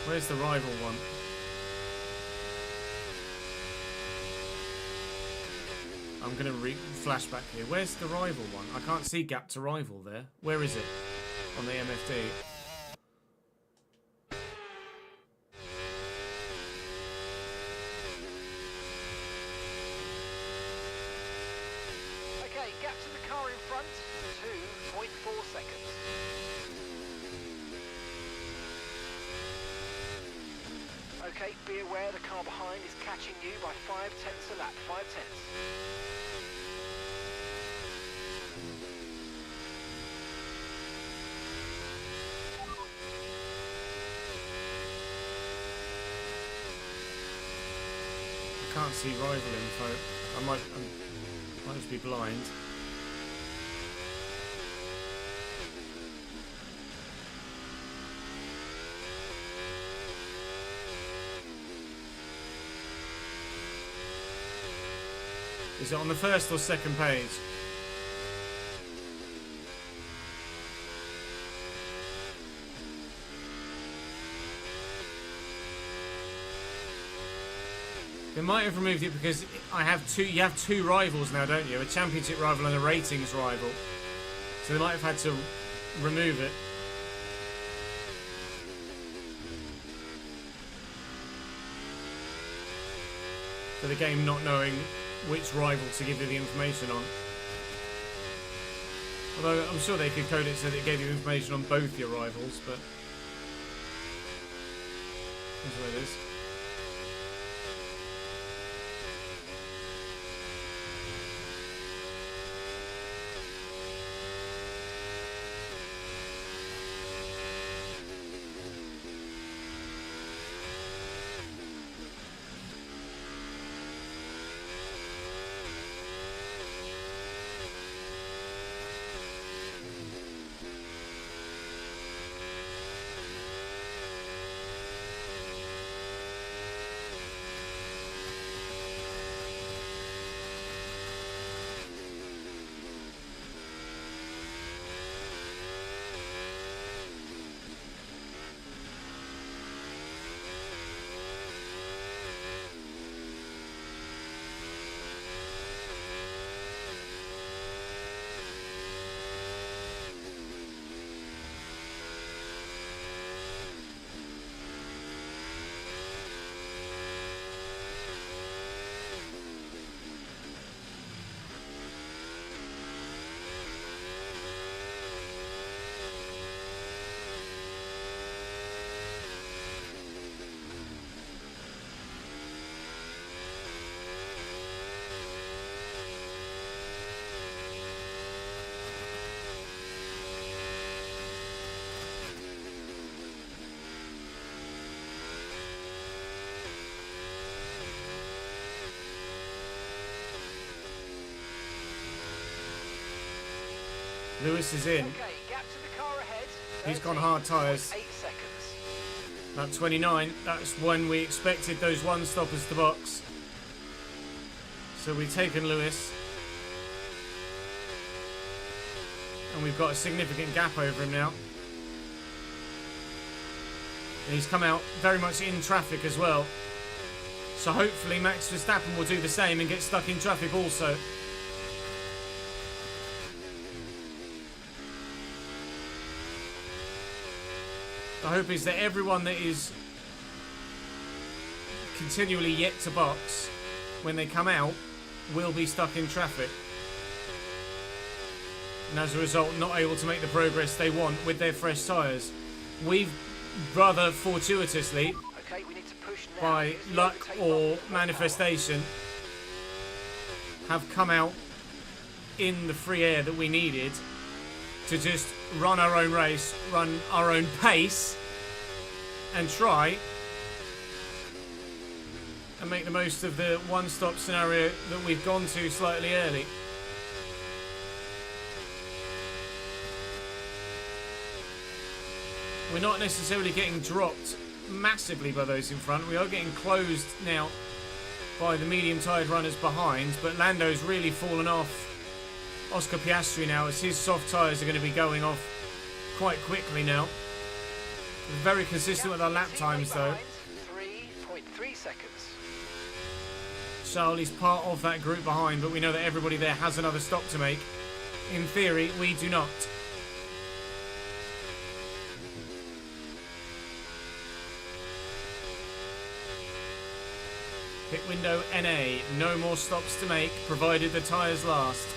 Where's the rival one? I'm going to flashback here. Where's the rival one? I can't see gap to rival there. Where is it? On the MFD. Gap to the car in front, 2.4 seconds. Okay, be aware the car behind is catching you by 0.5 a lap, 0.5. I can't see rival info. I might just be blind. Is it on the first or second page? They might have removed it because I have two. You have two rivals now, don't you? A championship rival and a ratings rival. So they might have had to remove it. For the game not knowing which rival to give you the information on. Although I'm sure they could code it so that it gave you information on both your rivals, but that's what it is. Lewis is in. Okay, gap to the car ahead. He's gone hard tyres. 8 seconds. About 29. That's when we expected those one stoppers to box. So we've taken Lewis. And we've got a significant gap over him now. And he's come out very much in traffic as well. So hopefully Max Verstappen will do the same and get stuck in traffic also. The hope is that everyone that is continually yet to box, when they come out, will be stuck in traffic. And as a result, not able to make the progress they want with their fresh tyres. We've rather fortuitously, Okay, we need to push now. by Use the luck overtake or button for manifestation, have come out in the free air that we needed to just run our own race, run our own pace, and try and make the most of the one-stop scenario that we've gone to slightly early. We're not necessarily getting dropped massively by those in front. We are getting closed now by the medium-tired runners behind, but Lando's really fallen off Oscar Piastri now, as his soft tyres are going to be going off quite quickly now. Very consistent with our lap times though. 3.3 seconds. Charlie's part of that group behind, but we know that everybody there has another stop to make. In theory, we do not. Pit window NA, no more stops to make, provided the tyres last.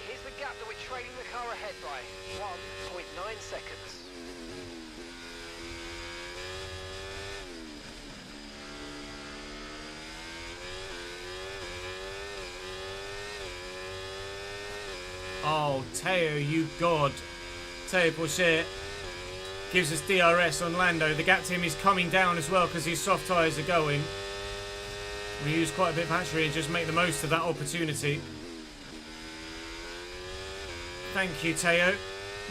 here's the gap that we're trailing the car ahead by. 1.9 seconds. Oh, Teo, you god. Teo Porcher gives us DRS on Lando. The gap to him is coming down as well because his soft tyres are going. We use quite a bit of battery and just make the most of that opportunity. Thank you, Teo.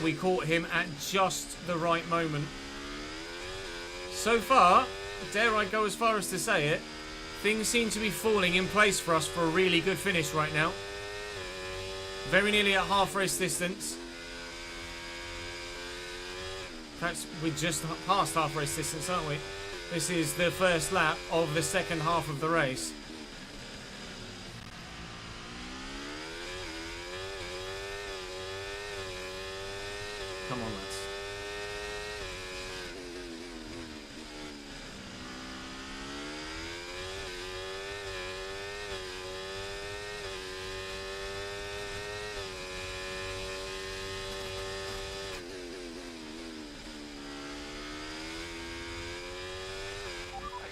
We caught him at just the right moment. So far, dare I go as far as to say it, things seem to be falling in place for us for a really good finish right now. Very nearly at half race distance. Perhaps we're just past half race distance, aren't we? This is the first lap of the second half of the race. Come on, lads.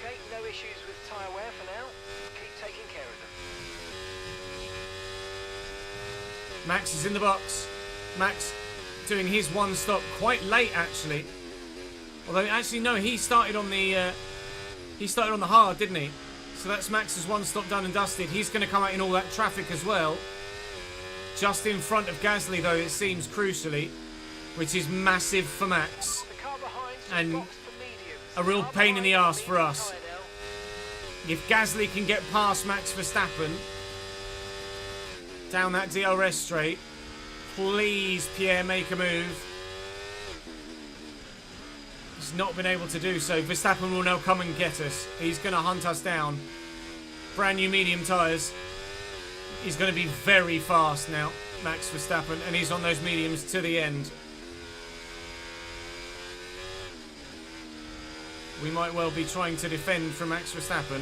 Okay, no issues with tyre wear for now. Keep taking care of them. Max is in the box. Max doing his one stop quite late, actually. Although, actually, no, he started on the hard, didn't he? So that's Max's one stop done and dusted. He's going to come out in all that traffic as well. Just in front of Gasly, though, it seems, crucially, which is massive for Max. The car behind's just And boxed for mediums. a real Car pain in the behind arse for medium us. tyre now. If Gasly can get past Max Verstappen down that DRS straight, please, Pierre, make a move. He's not been able to do so. Verstappen will now come and get us. He's going to hunt us down. Brand new medium tyres. He's going to be very fast now, Max Verstappen, and he's on those mediums to the end. We might well be trying to defend from Max Verstappen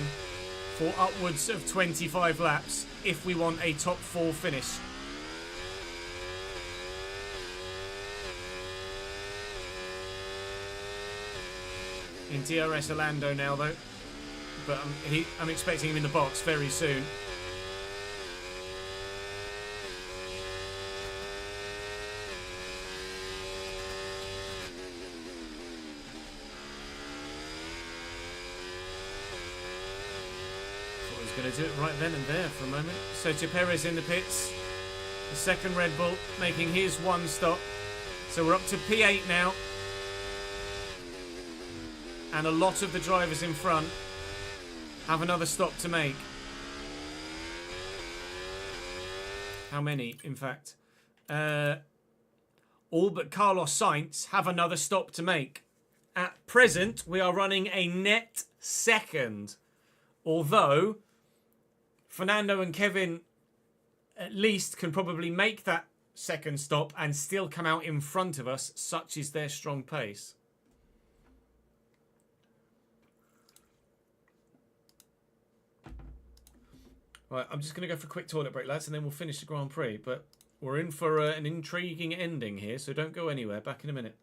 for upwards of 25 laps if we want a top 4 finish. In DRS Orlando now, though, but I'm expecting him in the box very soon. Thought he was going to do it right then and there for a moment. Sergio Perez in the pits. The second Red Bull making his one stop. So we're up to P8 now. And a lot of the drivers in front have another stop to make. How many, in fact? All but Carlos Sainz have another stop to make. At present, we are running a net second. Although, Fernando and Kevin at least can probably make that second stop and still come out in front of us. Such is their strong pace. Right, I'm just going to go for a quick toilet break, lads, and then we'll finish the Grand Prix. But we're in for an intriguing ending here, so don't go anywhere. Back in a minute.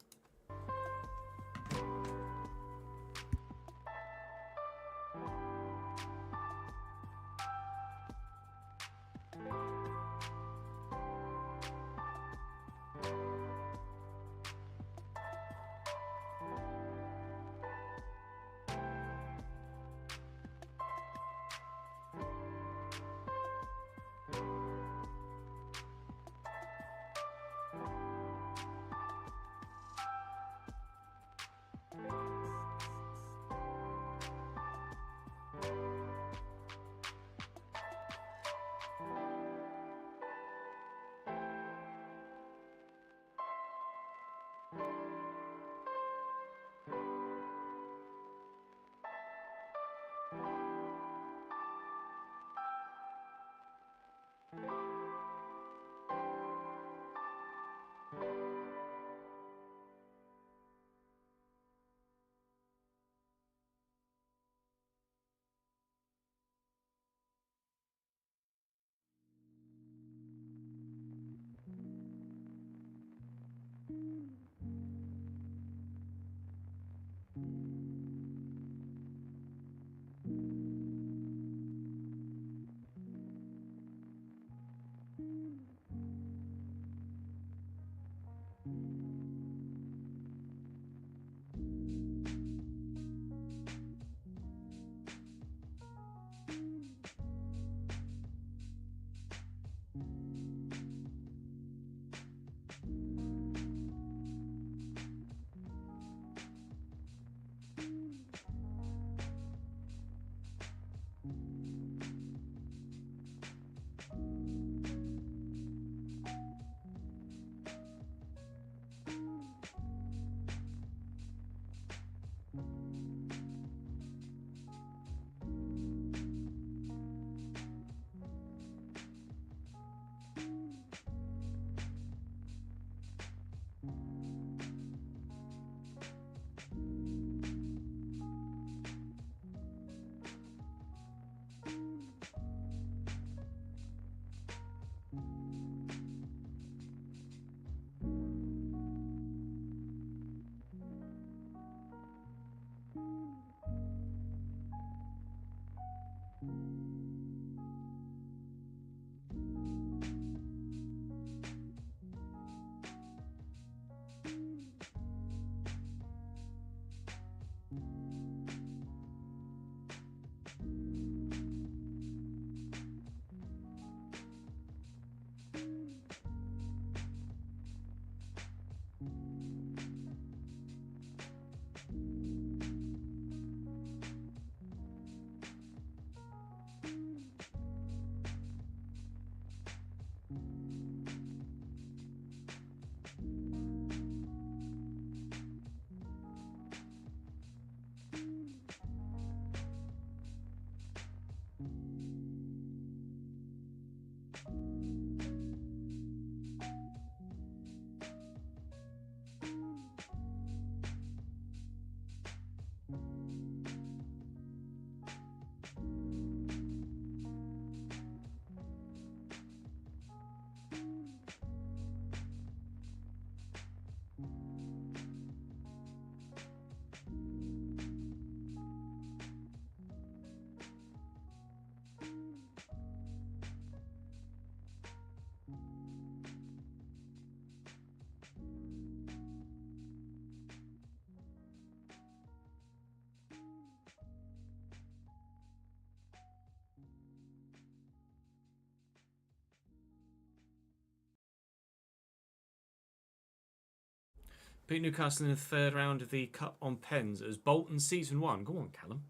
Beat Newcastle in the third round of the Cup on pens. It was Bolton Season 1. Go on, Callum.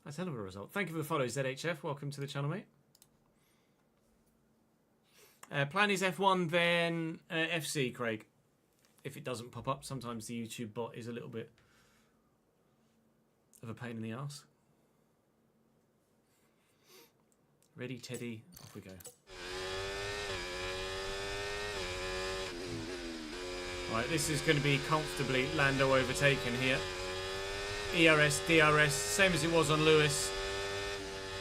That's a hell of a result. Thank you for the follow, ZHF. Welcome to the channel, mate. Plan is F1, then FC, Craig. If it doesn't pop up, sometimes the YouTube bot is a little bit of a pain in the arse. Ready, Teddy, off we go. Right, this is going to be comfortably Lando overtaken here. ERS, DRS, same as it was on Lewis.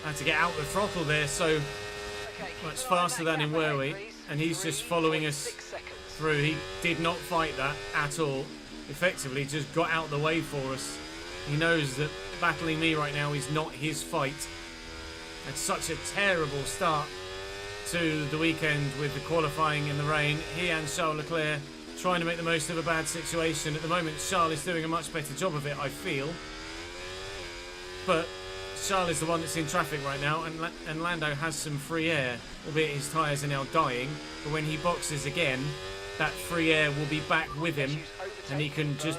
I had to get out the throttle there, so much faster than in Werwey, and he's just following us through. He did not fight that at all. Effectively, just got out the way for us. He knows that battling me right now is not his fight. It's such a terrible start to the weekend with the qualifying in the rain. He and Charles Leclerc trying to make the most of a bad situation. At the moment, Charles is doing a much better job of it, I feel. But Charles is the one that's in traffic right now, and Lando has some free air, albeit his tyres are now dying. But when he boxes again, that free air will be back with him, and he can just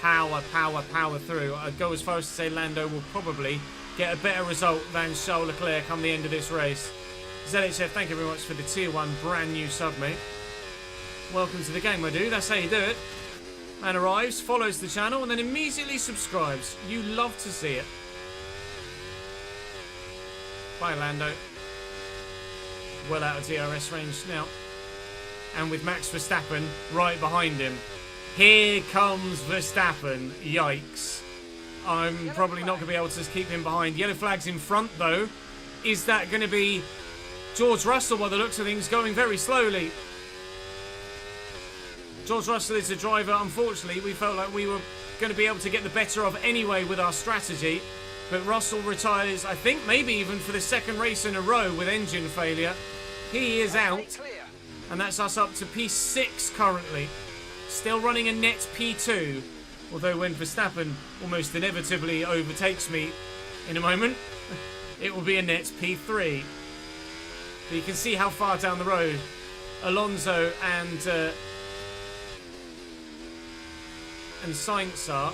power through. I'd go as far as to say Lando will probably get a better result than Charles Leclerc come the end of this race. ZHF, thank you very much for the tier 1 brand new sub, mate. Welcome to the game, my dude. That's how you do it. Man arrives, follows the channel, and then immediately subscribes. You love to see it. Bye, Lando. Well out of DRS range now. And with Max Verstappen right behind him. Here comes Verstappen. Yikes. I'm probably not going to be able to keep him behind. Yellow flag's in front, though. Is that going to be George Russell, by the looks of things, going very slowly? George Russell is a driver, unfortunately, we felt like we were going to be able to get the better of anyway with our strategy. But Russell retires, I think, maybe even for the second race in a row with engine failure. He is out, Clear. and that's us up to P6 currently. Still running a net P2, although when Verstappen almost inevitably overtakes me in a moment, it will be a net P3. But you can see how far down the road Alonso and Sainz are.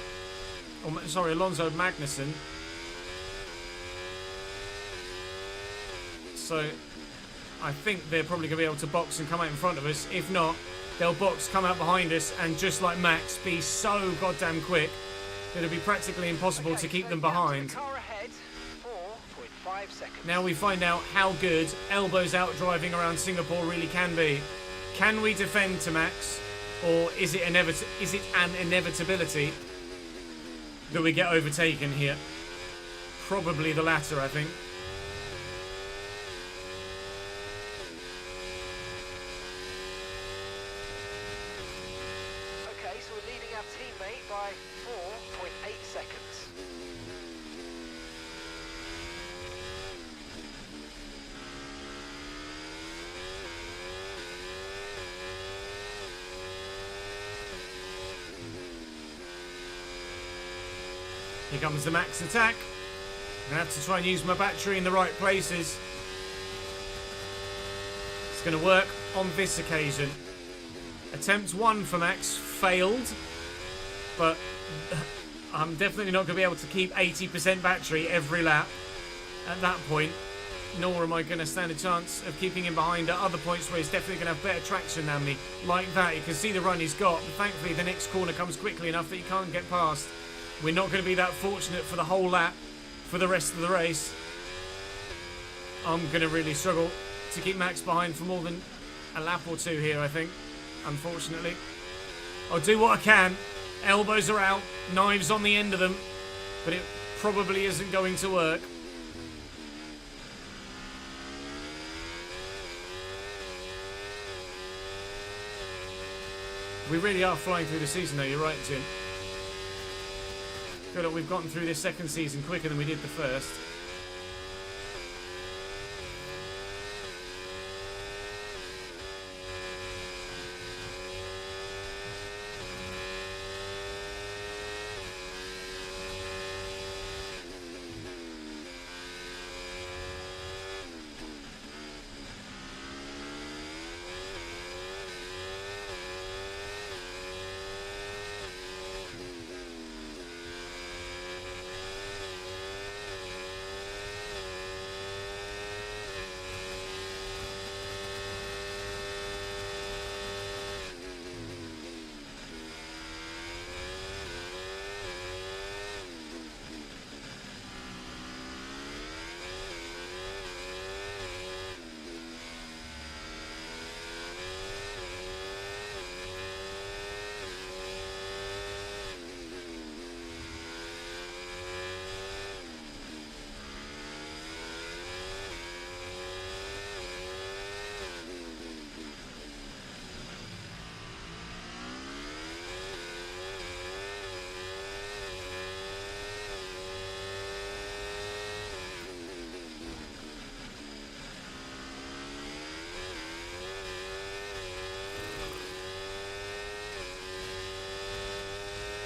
Or, sorry, Alonso and Magnussen. So I think they're probably going to be able to box and come out in front of us. If not, they'll box, come out behind us, and just like Max, be so goddamn quick that it'll be practically impossible to keep them behind. Car ahead, 4.5 seconds. Now we find out how good elbows out driving around Singapore really can be. Can we defend to Max, or is it an inevitability that we get overtaken here? Probably the latter, I think. Okay, so we're leading our teammate by 4.8 seconds. Here comes the Max attack. I'm going to have to try and use my battery in the right places. It's going to work on this occasion. Attempt 1 for Max failed, but I'm definitely not going to be able to keep 80% battery every lap at that point, nor am I going to stand a chance of keeping him behind at other points where he's definitely going to have better traction than me. Like that, you can see the run he's got, but thankfully the next corner comes quickly enough that he can't get past. We're not going to be that fortunate for the whole lap for the rest of the race. I'm going to really struggle to keep Max behind for more than a lap or two here, I think, unfortunately. I'll do what I can. Elbows are out, knives on the end of them, but it probably isn't going to work. We really are flying through the season though, you're right, Jim. I feel like we've gotten through this second season quicker than we did the first.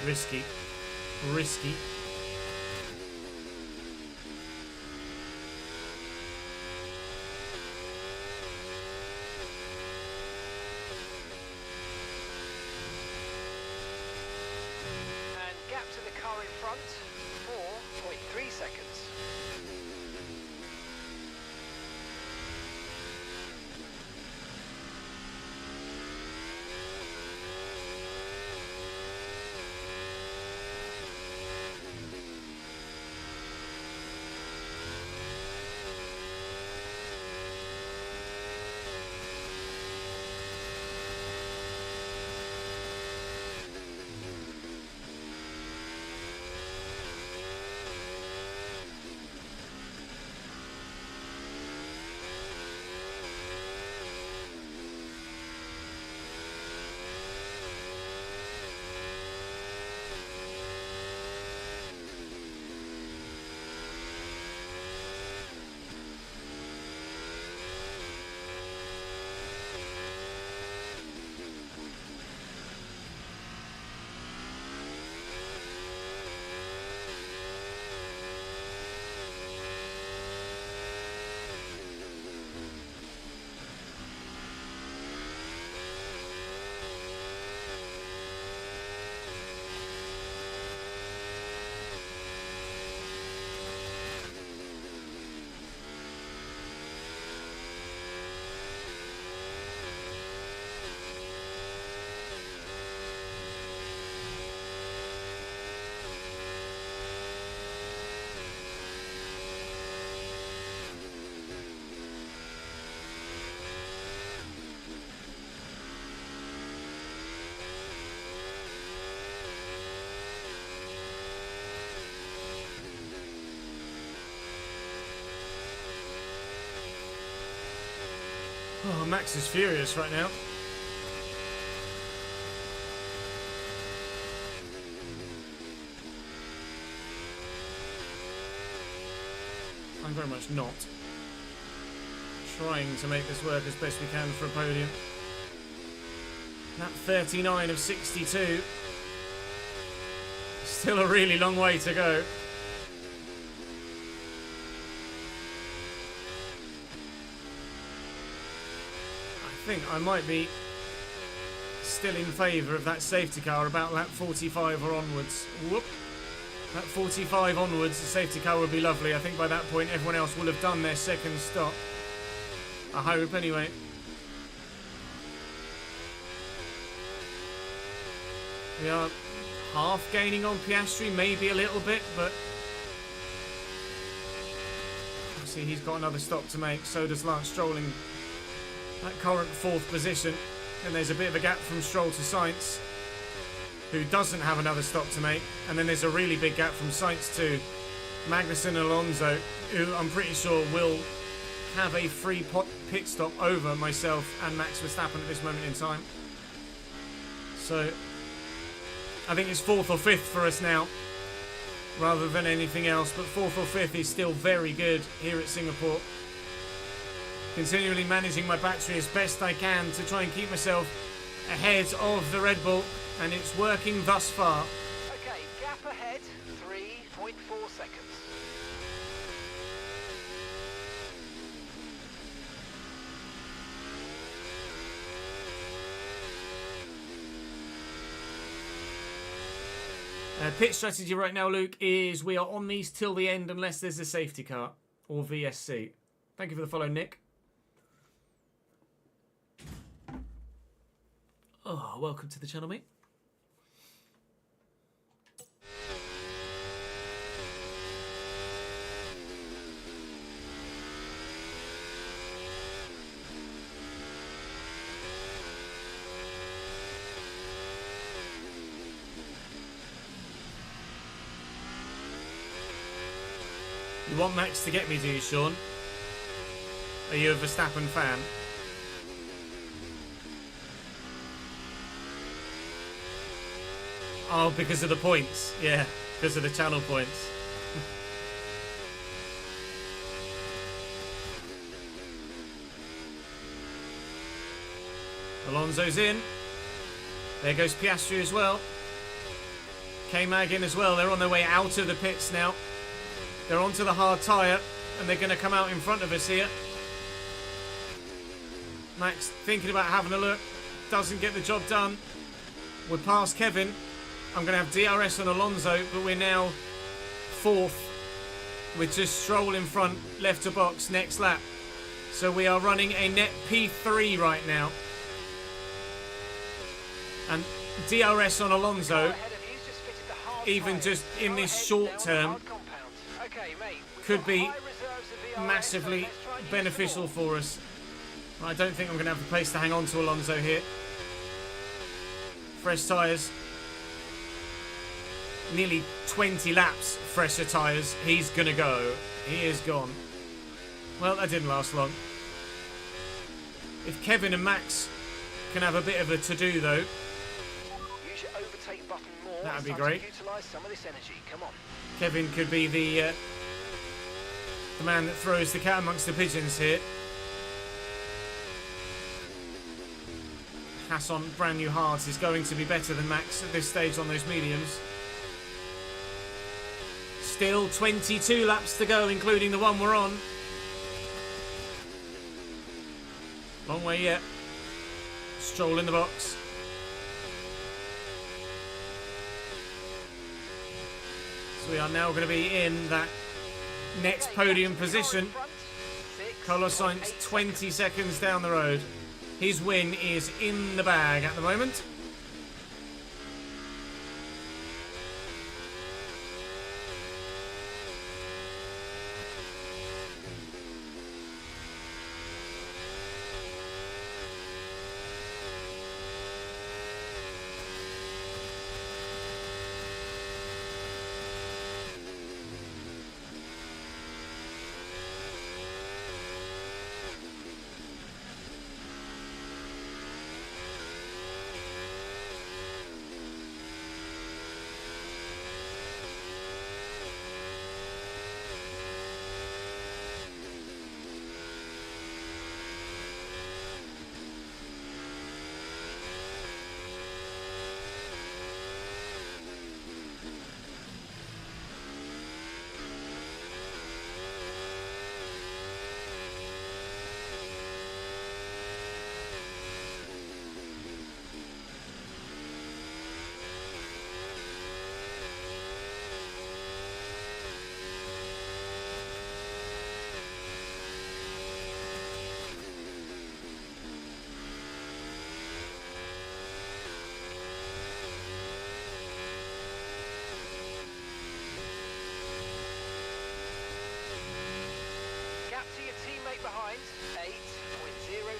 Risky. Risky. And gap to the car in front, 4.3 seconds. Oh, Max is furious right now. I'm very much not. Trying to make this work as best we can for a podium. That 39 of 62. Still a really long way to go. I think I might be still in favour of that safety car about lap 45 or onwards. Whoop. Lap 45 onwards, the safety car would be lovely. I think by that point everyone else will have done their second stop. I hope anyway. We are half gaining on Piastri, maybe a little bit, but see, he's got another stop to make. So does Lance Stroll in that current 4th position. And there's a bit of a gap from Stroll to Sainz, who doesn't have another stop to make. And then there's a really big gap from Sainz to Magnussen and Alonso, who I'm pretty sure will have a free pit stop over myself and Max Verstappen at this moment in time. So I think it's 4th or 5th for us now, rather than anything else. But 4th or 5th is still very good here at Singapore. Continually managing my battery as best I can to try and keep myself ahead of the Red Bull, and it's working thus far. Okay, gap ahead, 3.4 seconds. Pit strategy right now, Luke, is we are on these till the end unless there's a safety car or VSC. Thank you for the follow, Nick. Oh, welcome to the channel, mate. You want Max to get me, do you, Sean? Are you a Verstappen fan? Oh, because of the points. Yeah, because of the channel points. Alonso's in. There goes Piastri as well. K-Mag in as well. They're on their way out of the pits now. They're onto the hard tyre, and they're going to come out in front of us here. Max thinking about having a look. Doesn't get the job done. We're past Kevin. I'm going to have DRS on Alonso, but we're now 4th with just Stroll in front, left to box, next lap. So we are running a net P3 right now. And DRS on Alonso, even just in this short term, could be massively beneficial for us. I don't think I'm going to have the pace to hang on to Alonso here. Fresh tyres. Nearly 20 laps, fresher tyres. He's going to go. He is gone. Well, that didn't last long. If Kevin and Max can have a bit of a to-do, though, Use your overtake button more. that would be It's time to great. utilise some of this energy. Come on. Kevin could be the man that throws the cat amongst the pigeons here. Haas on brand new hards is going to be better than Max at this stage on those mediums. Still 22 laps to go, including the one we're on. Long way yet. Stroll in the box. So we are now going to be in that next podium position. Carlos Sainz 20 seconds down the road. His win is in the bag at the moment.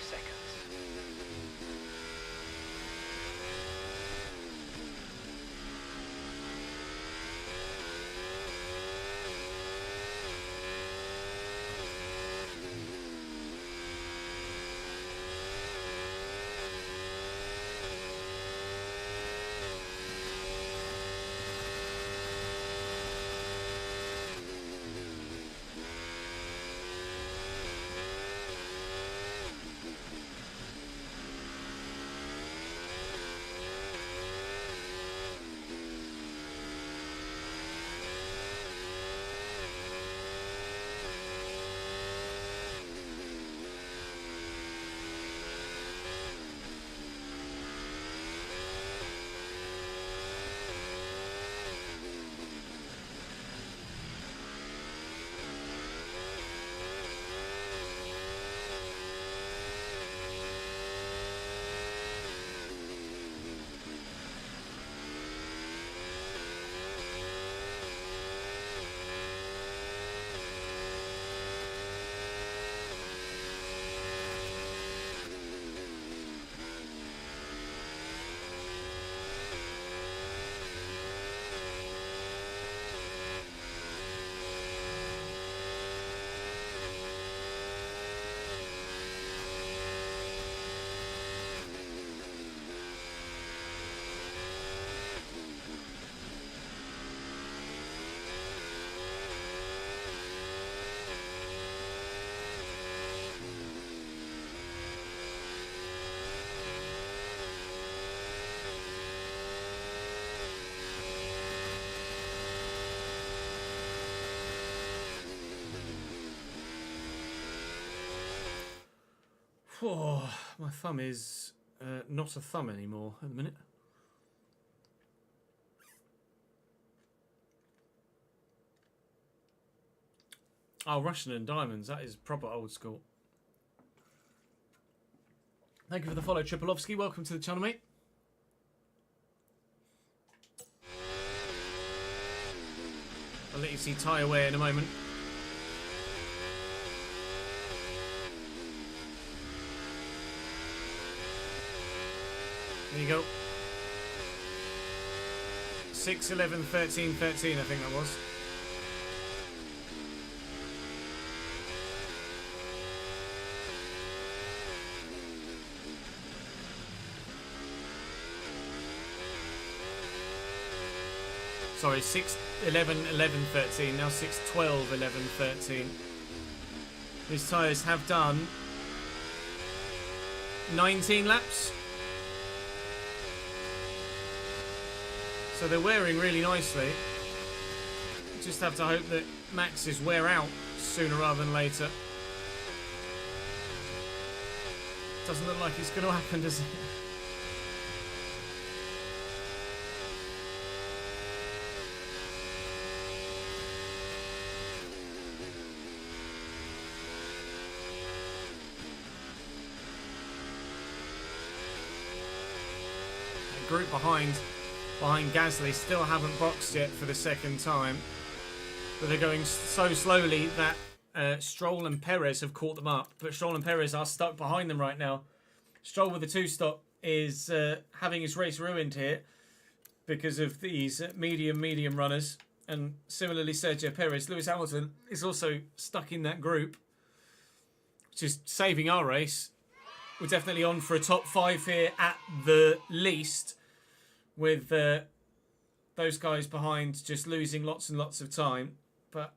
seconds. Oh, my thumb is not a thumb anymore at the minute. Oh, Russian and diamonds. That is proper old school. Thank you for the follow, Tripolovsky. Welcome to the channel, mate. I'll let you see Ty away in a moment. There you go. 6, 11, 13, 13, I think that was. Sorry, 6, 11, 11, 13. Now 6, 12, 11, 13. These tyres have done 19 laps. So they're wearing really nicely. Just have to hope that Max's wear out sooner rather than later. Doesn't look like it's going to happen, does it? The group behind Gasly still haven't boxed yet for the second time, but they're going so slowly that Stroll and Perez have caught them up, but Stroll and Perez are stuck behind them right now. Stroll with the 2-stop is having his race ruined here because of these medium runners, and similarly Sergio Perez. Lewis Hamilton is also stuck in that group, which is saving our race. We're definitely on for a top 5 here at the least, with those guys behind just losing lots and lots of time. But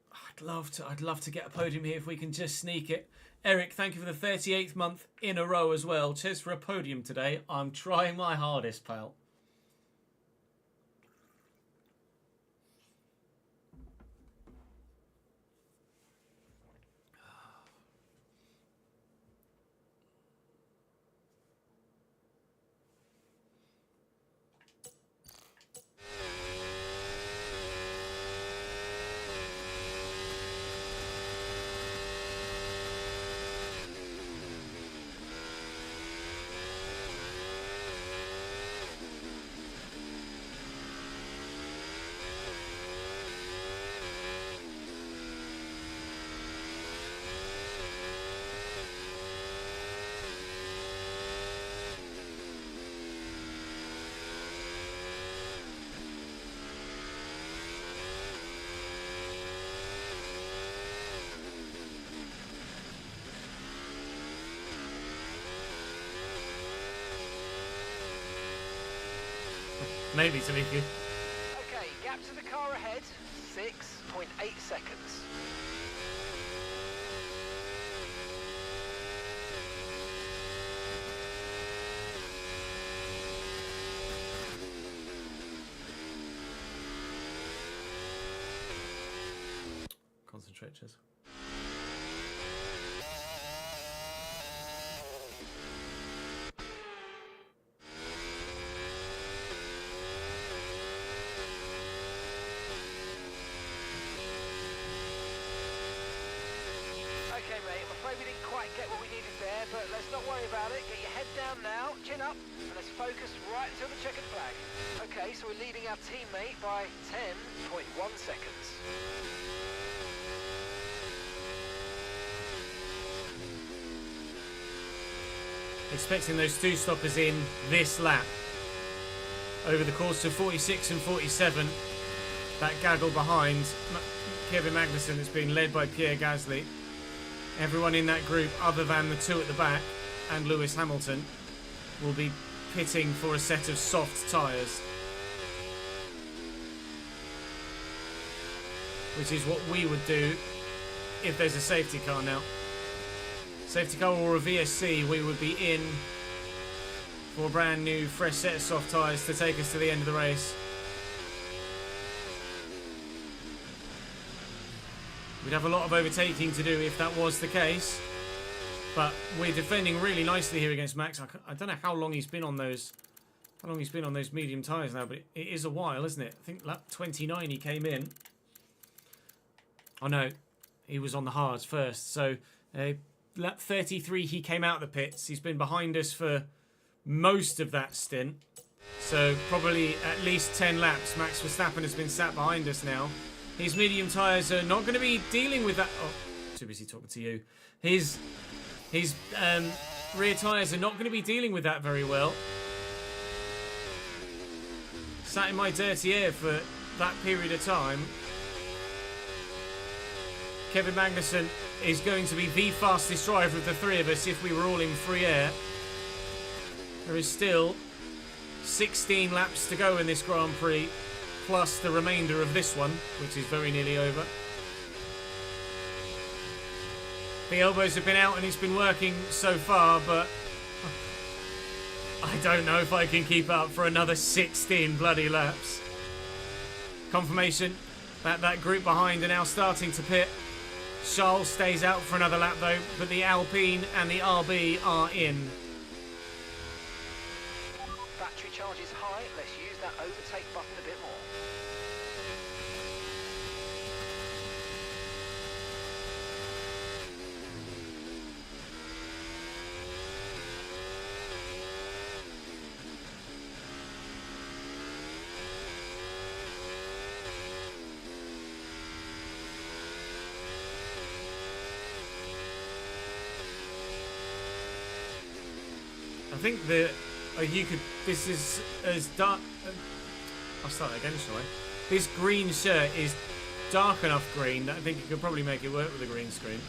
I'd love to get a podium here if we can just sneak it. Eric, thank you for the 38th month in a row as well. Cheers for a podium today. I'm trying my hardest, pal. Maybe, Tamiki. Okay, gap to the car ahead, 6.8 seconds. Concentrate, Chaz. Okay, mate, I'm afraid we didn't quite get what we needed there, but let's not worry about it. Get your head down now, chin up, and let's focus right until the checkered flag. Okay, so we're leading our teammate by 10.1 seconds. Expecting those two stoppers in this lap. Over the course of 46 and 47, that gaggle behind Kevin Magnussen has been led by Pierre Gasly. Everyone in that group, other than the two at the back and Lewis Hamilton, will be pitting for a set of soft tyres. Which is what we would do if there's a safety car now. Safety car or a VSC, we would be in for a brand new fresh set of soft tyres to take us to the end of the race. We'd have a lot of overtaking to do if that was the case, but we're defending really nicely here against Max. I don't know how long he's been on those medium tyres now, but it is a while, isn't it? I think lap 29 he came in. Oh no, he was on the hards first. So lap 33 he came out of the pits. He's been behind us for most of that stint. So probably at least 10 laps. Max Verstappen has been sat behind us now. His medium tyres are not going to be dealing with that. Oh, too busy talking to you. His rear tyres are not going to be dealing with that very well. Sat in my dirty air for that period of time. Kevin Magnussen is going to be the fastest driver of the three of us if we were all in free air. There is still 16 laps to go in this Grand Prix, plus the remainder of this one, which is very nearly over. The elbows have been out and it's been working so far, but I don't know if I can keep up for another 16 bloody laps. Confirmation that that group behind are now starting to pit. Charles stays out for another lap though, but the Alpine and the RB are in. Battery charge is high, let's use that overtake button a bit more. I think that you could. This is as dark. I'll start again, shall I? This green shirt is dark enough green that I think you could probably make it work with a green screen.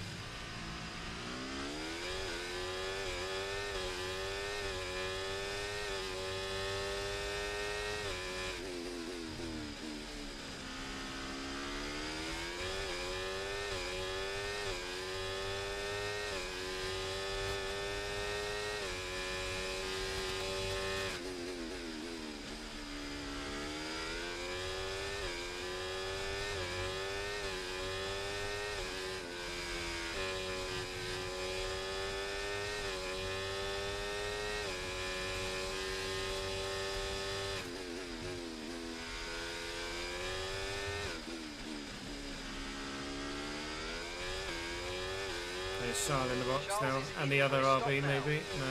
There's Charles in the box now, and the other RB maybe. No,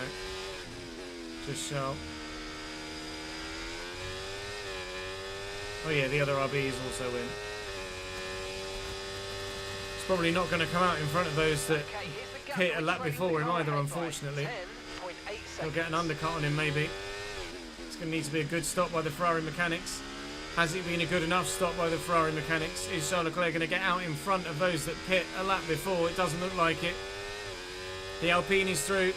just Charles. Oh yeah, the other RB is also in. It's probably not going to come out in front of those that hit a lap before him either, unfortunately. He'll get an undercut on him maybe. It's going to need to be a good stop by the Ferrari mechanics. Has it been a good enough stop by the Ferrari mechanics? Is Charles Leclerc going to get out in front of those that pit a lap before? It doesn't look like it. The Alpine is through.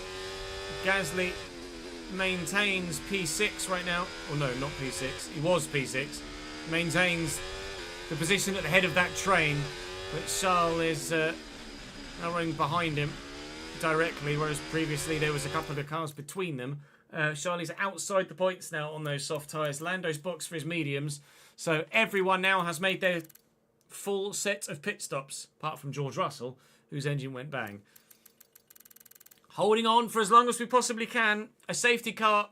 Gasly maintains P6 right now. Well, no, not P6. He was P6. Maintains the position at the head of that train, but Charles is now running behind him directly, whereas previously there was a couple of cars between them. Charlie's outside the points now on those soft tyres. Lando's boxed for his mediums. So everyone now has made their full set of pit stops, apart from George Russell, whose engine went bang. Holding on for as long as we possibly can. A safety car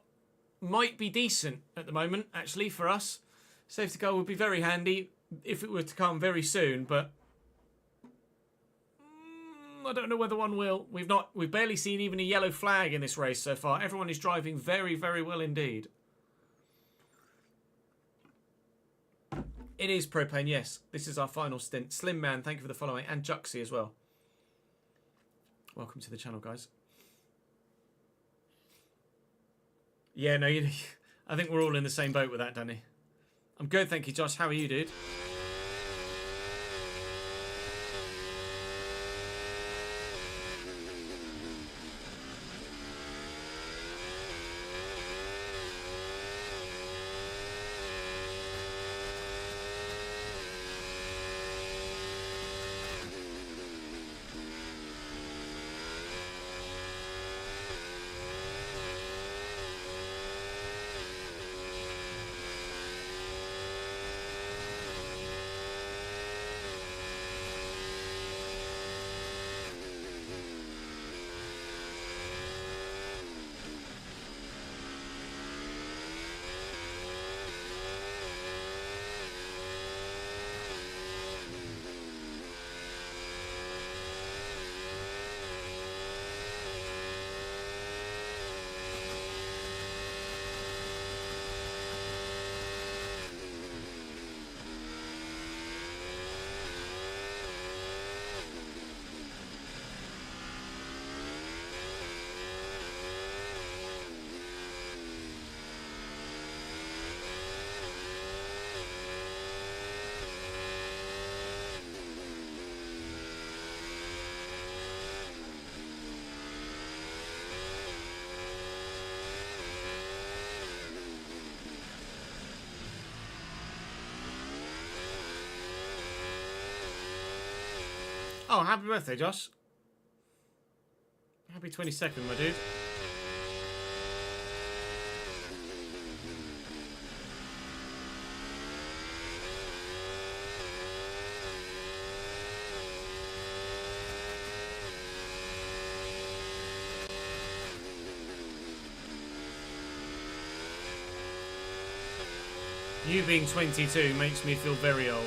might be decent at the moment, actually, for us. Safety car would be very handy if it were to come very soon, but I don't know whether one will. We've barely seen even a yellow flag in this race so far. Everyone is driving very, very well indeed. It is Propane, yes. This is our final stint. Slim Man, thank you for the following, and Juxie as well. Welcome to the channel, guys. Yeah, no, I think we're all in the same boat with that, Danny. I'm good, thank you, Josh. How are you, dude? Oh, happy birthday, Josh. Happy 22nd, my dude. You being 22 makes me feel very old.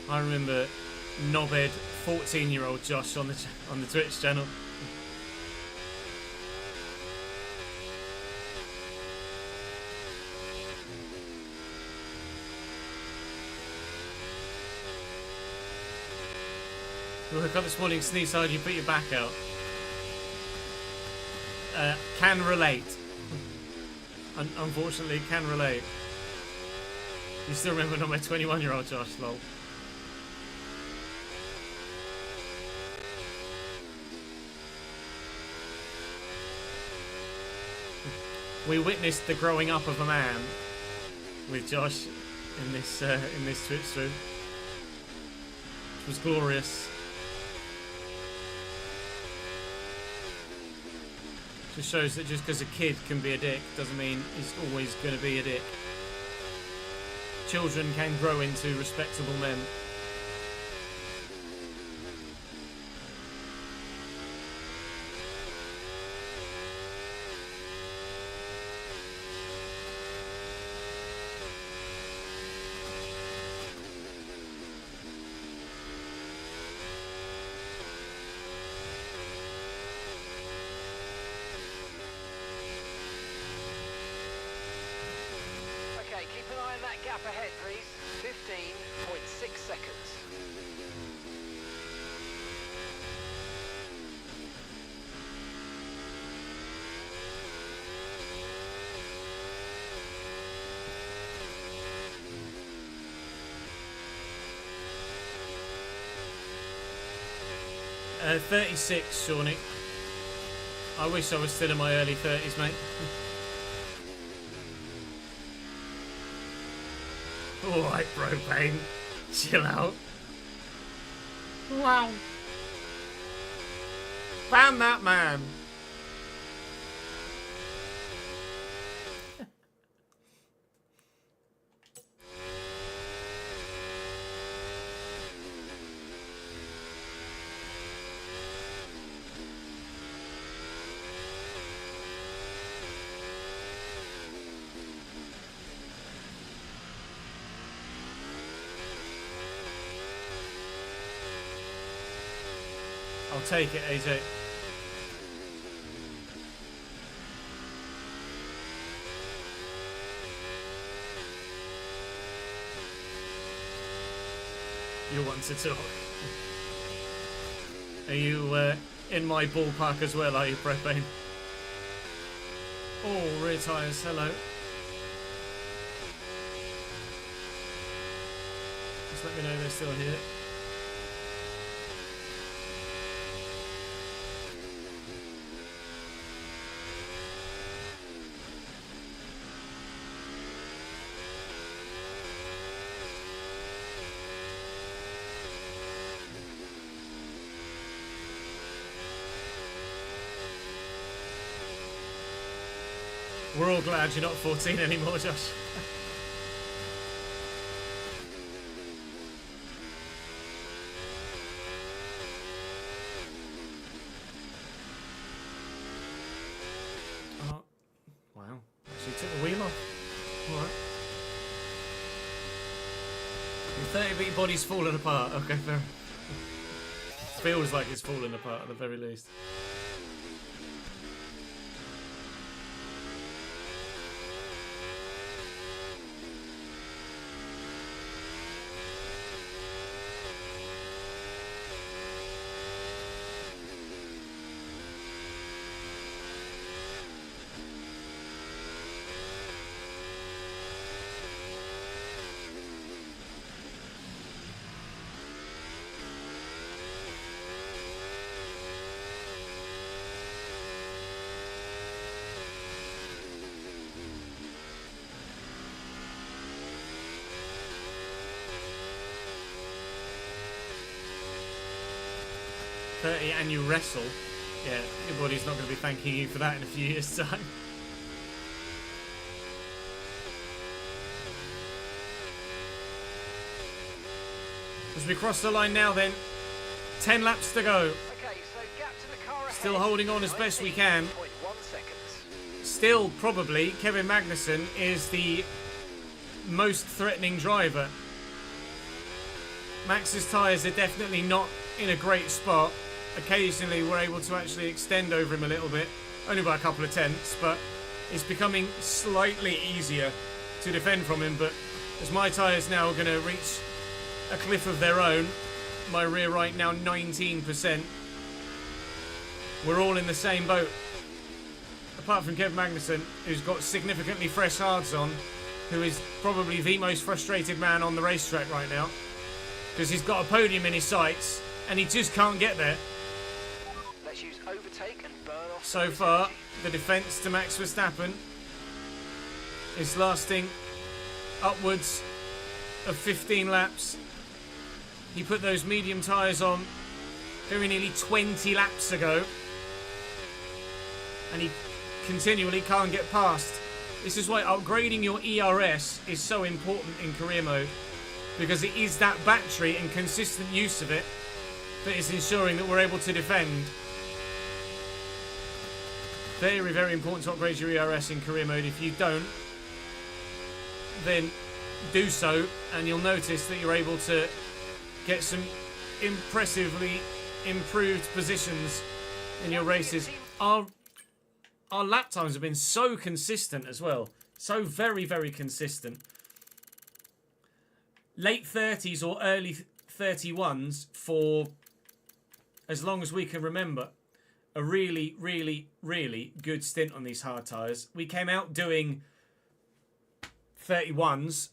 I remember knobhead 14-year-old Josh on the Twitch channel. You woke up this morning, sneeze hard, you put your back out. Can relate. Unfortunately, can relate. You still remember not my 21-year-old Josh, lol. We witnessed the growing up of a man with Josh in this Twitch stream, which was glorious. Just shows that just because a kid can be a dick doesn't mean he's always going to be a dick. Children can grow into respectable men. Keep an eye on that gap ahead, please. 15.6 seconds. 36, Shawnee. I wish I was still in my early 30s, mate. Alright, Propane. Chill out. Wow. Ban that man. I'll take it, AJ. You want to talk? Are you in my ballpark as well, are you, Propane? Oh, rear tyres, hello. Just let me know they're still here. We're all glad you're not 14 anymore, Josh. Oh, wow. Actually took the wheel off. Alright. Your 30-beat body's falling apart. Okay, fair. Feels like it's falling apart at the very least. And you wrestle, yeah, your body's not going to be thanking you for that in a few years' time. As we cross the line now then, 10 laps to go. Okay, so gap to the car ahead. Still holding on as best we can. Still, probably, Kevin Magnussen is the most threatening driver. Max's tyres are definitely not in a great spot. Occasionally we're able to actually extend over him a little bit, only by a couple of tenths, but it's becoming slightly easier to defend from him. But as my tyres now are going to reach a cliff of their own, my rear right now 19%, we're all in the same boat. Apart from Kev Magnussen, who's got significantly fresh hards on, who is probably the most frustrated man on the racetrack right now, because he's got a podium in his sights and he just can't get there. Let's use overtake and burn off. So far, the defence to Max Verstappen is lasting upwards of 15 laps. He put those medium tyres on very nearly 20 laps ago, and he continually can't get past. This is why upgrading your ERS is so important in career mode, because it is that battery and consistent use of it that is ensuring that we're able to defend. Very, very important to upgrade your ERS in career mode. If you don't, then do so, and you'll notice that you're able to get some impressively improved positions in your races. Our lap times have been so consistent as well. So very, very consistent. Late 30s or early 31s for as long as we can remember. A really, really, really good stint on these hard tyres. We came out doing 31s,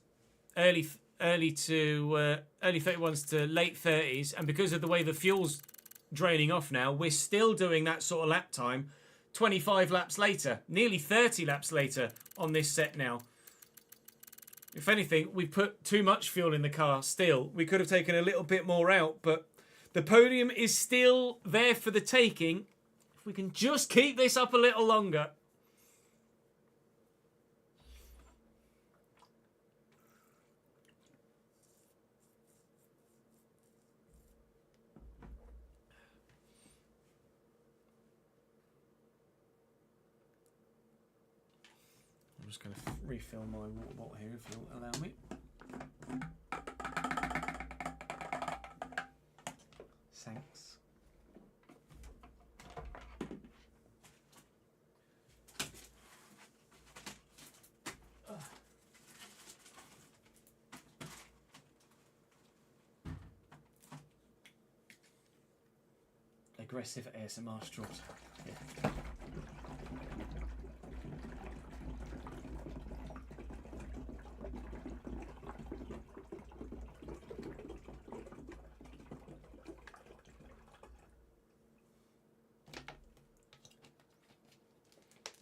early 31s to late 30s, and because of the way the fuel's draining off now. We're still doing that sort of lap time 25 laps later, nearly 30 laps later on this set now. If anything, we put too much fuel in the car still. We could have taken a little bit more out, but the podium is still there for the taking. If we can just keep this up a little longer. I'm just going to refill my water bottle here if you'll allow me. Thanks. Aggressive ASMR straws. Yeah.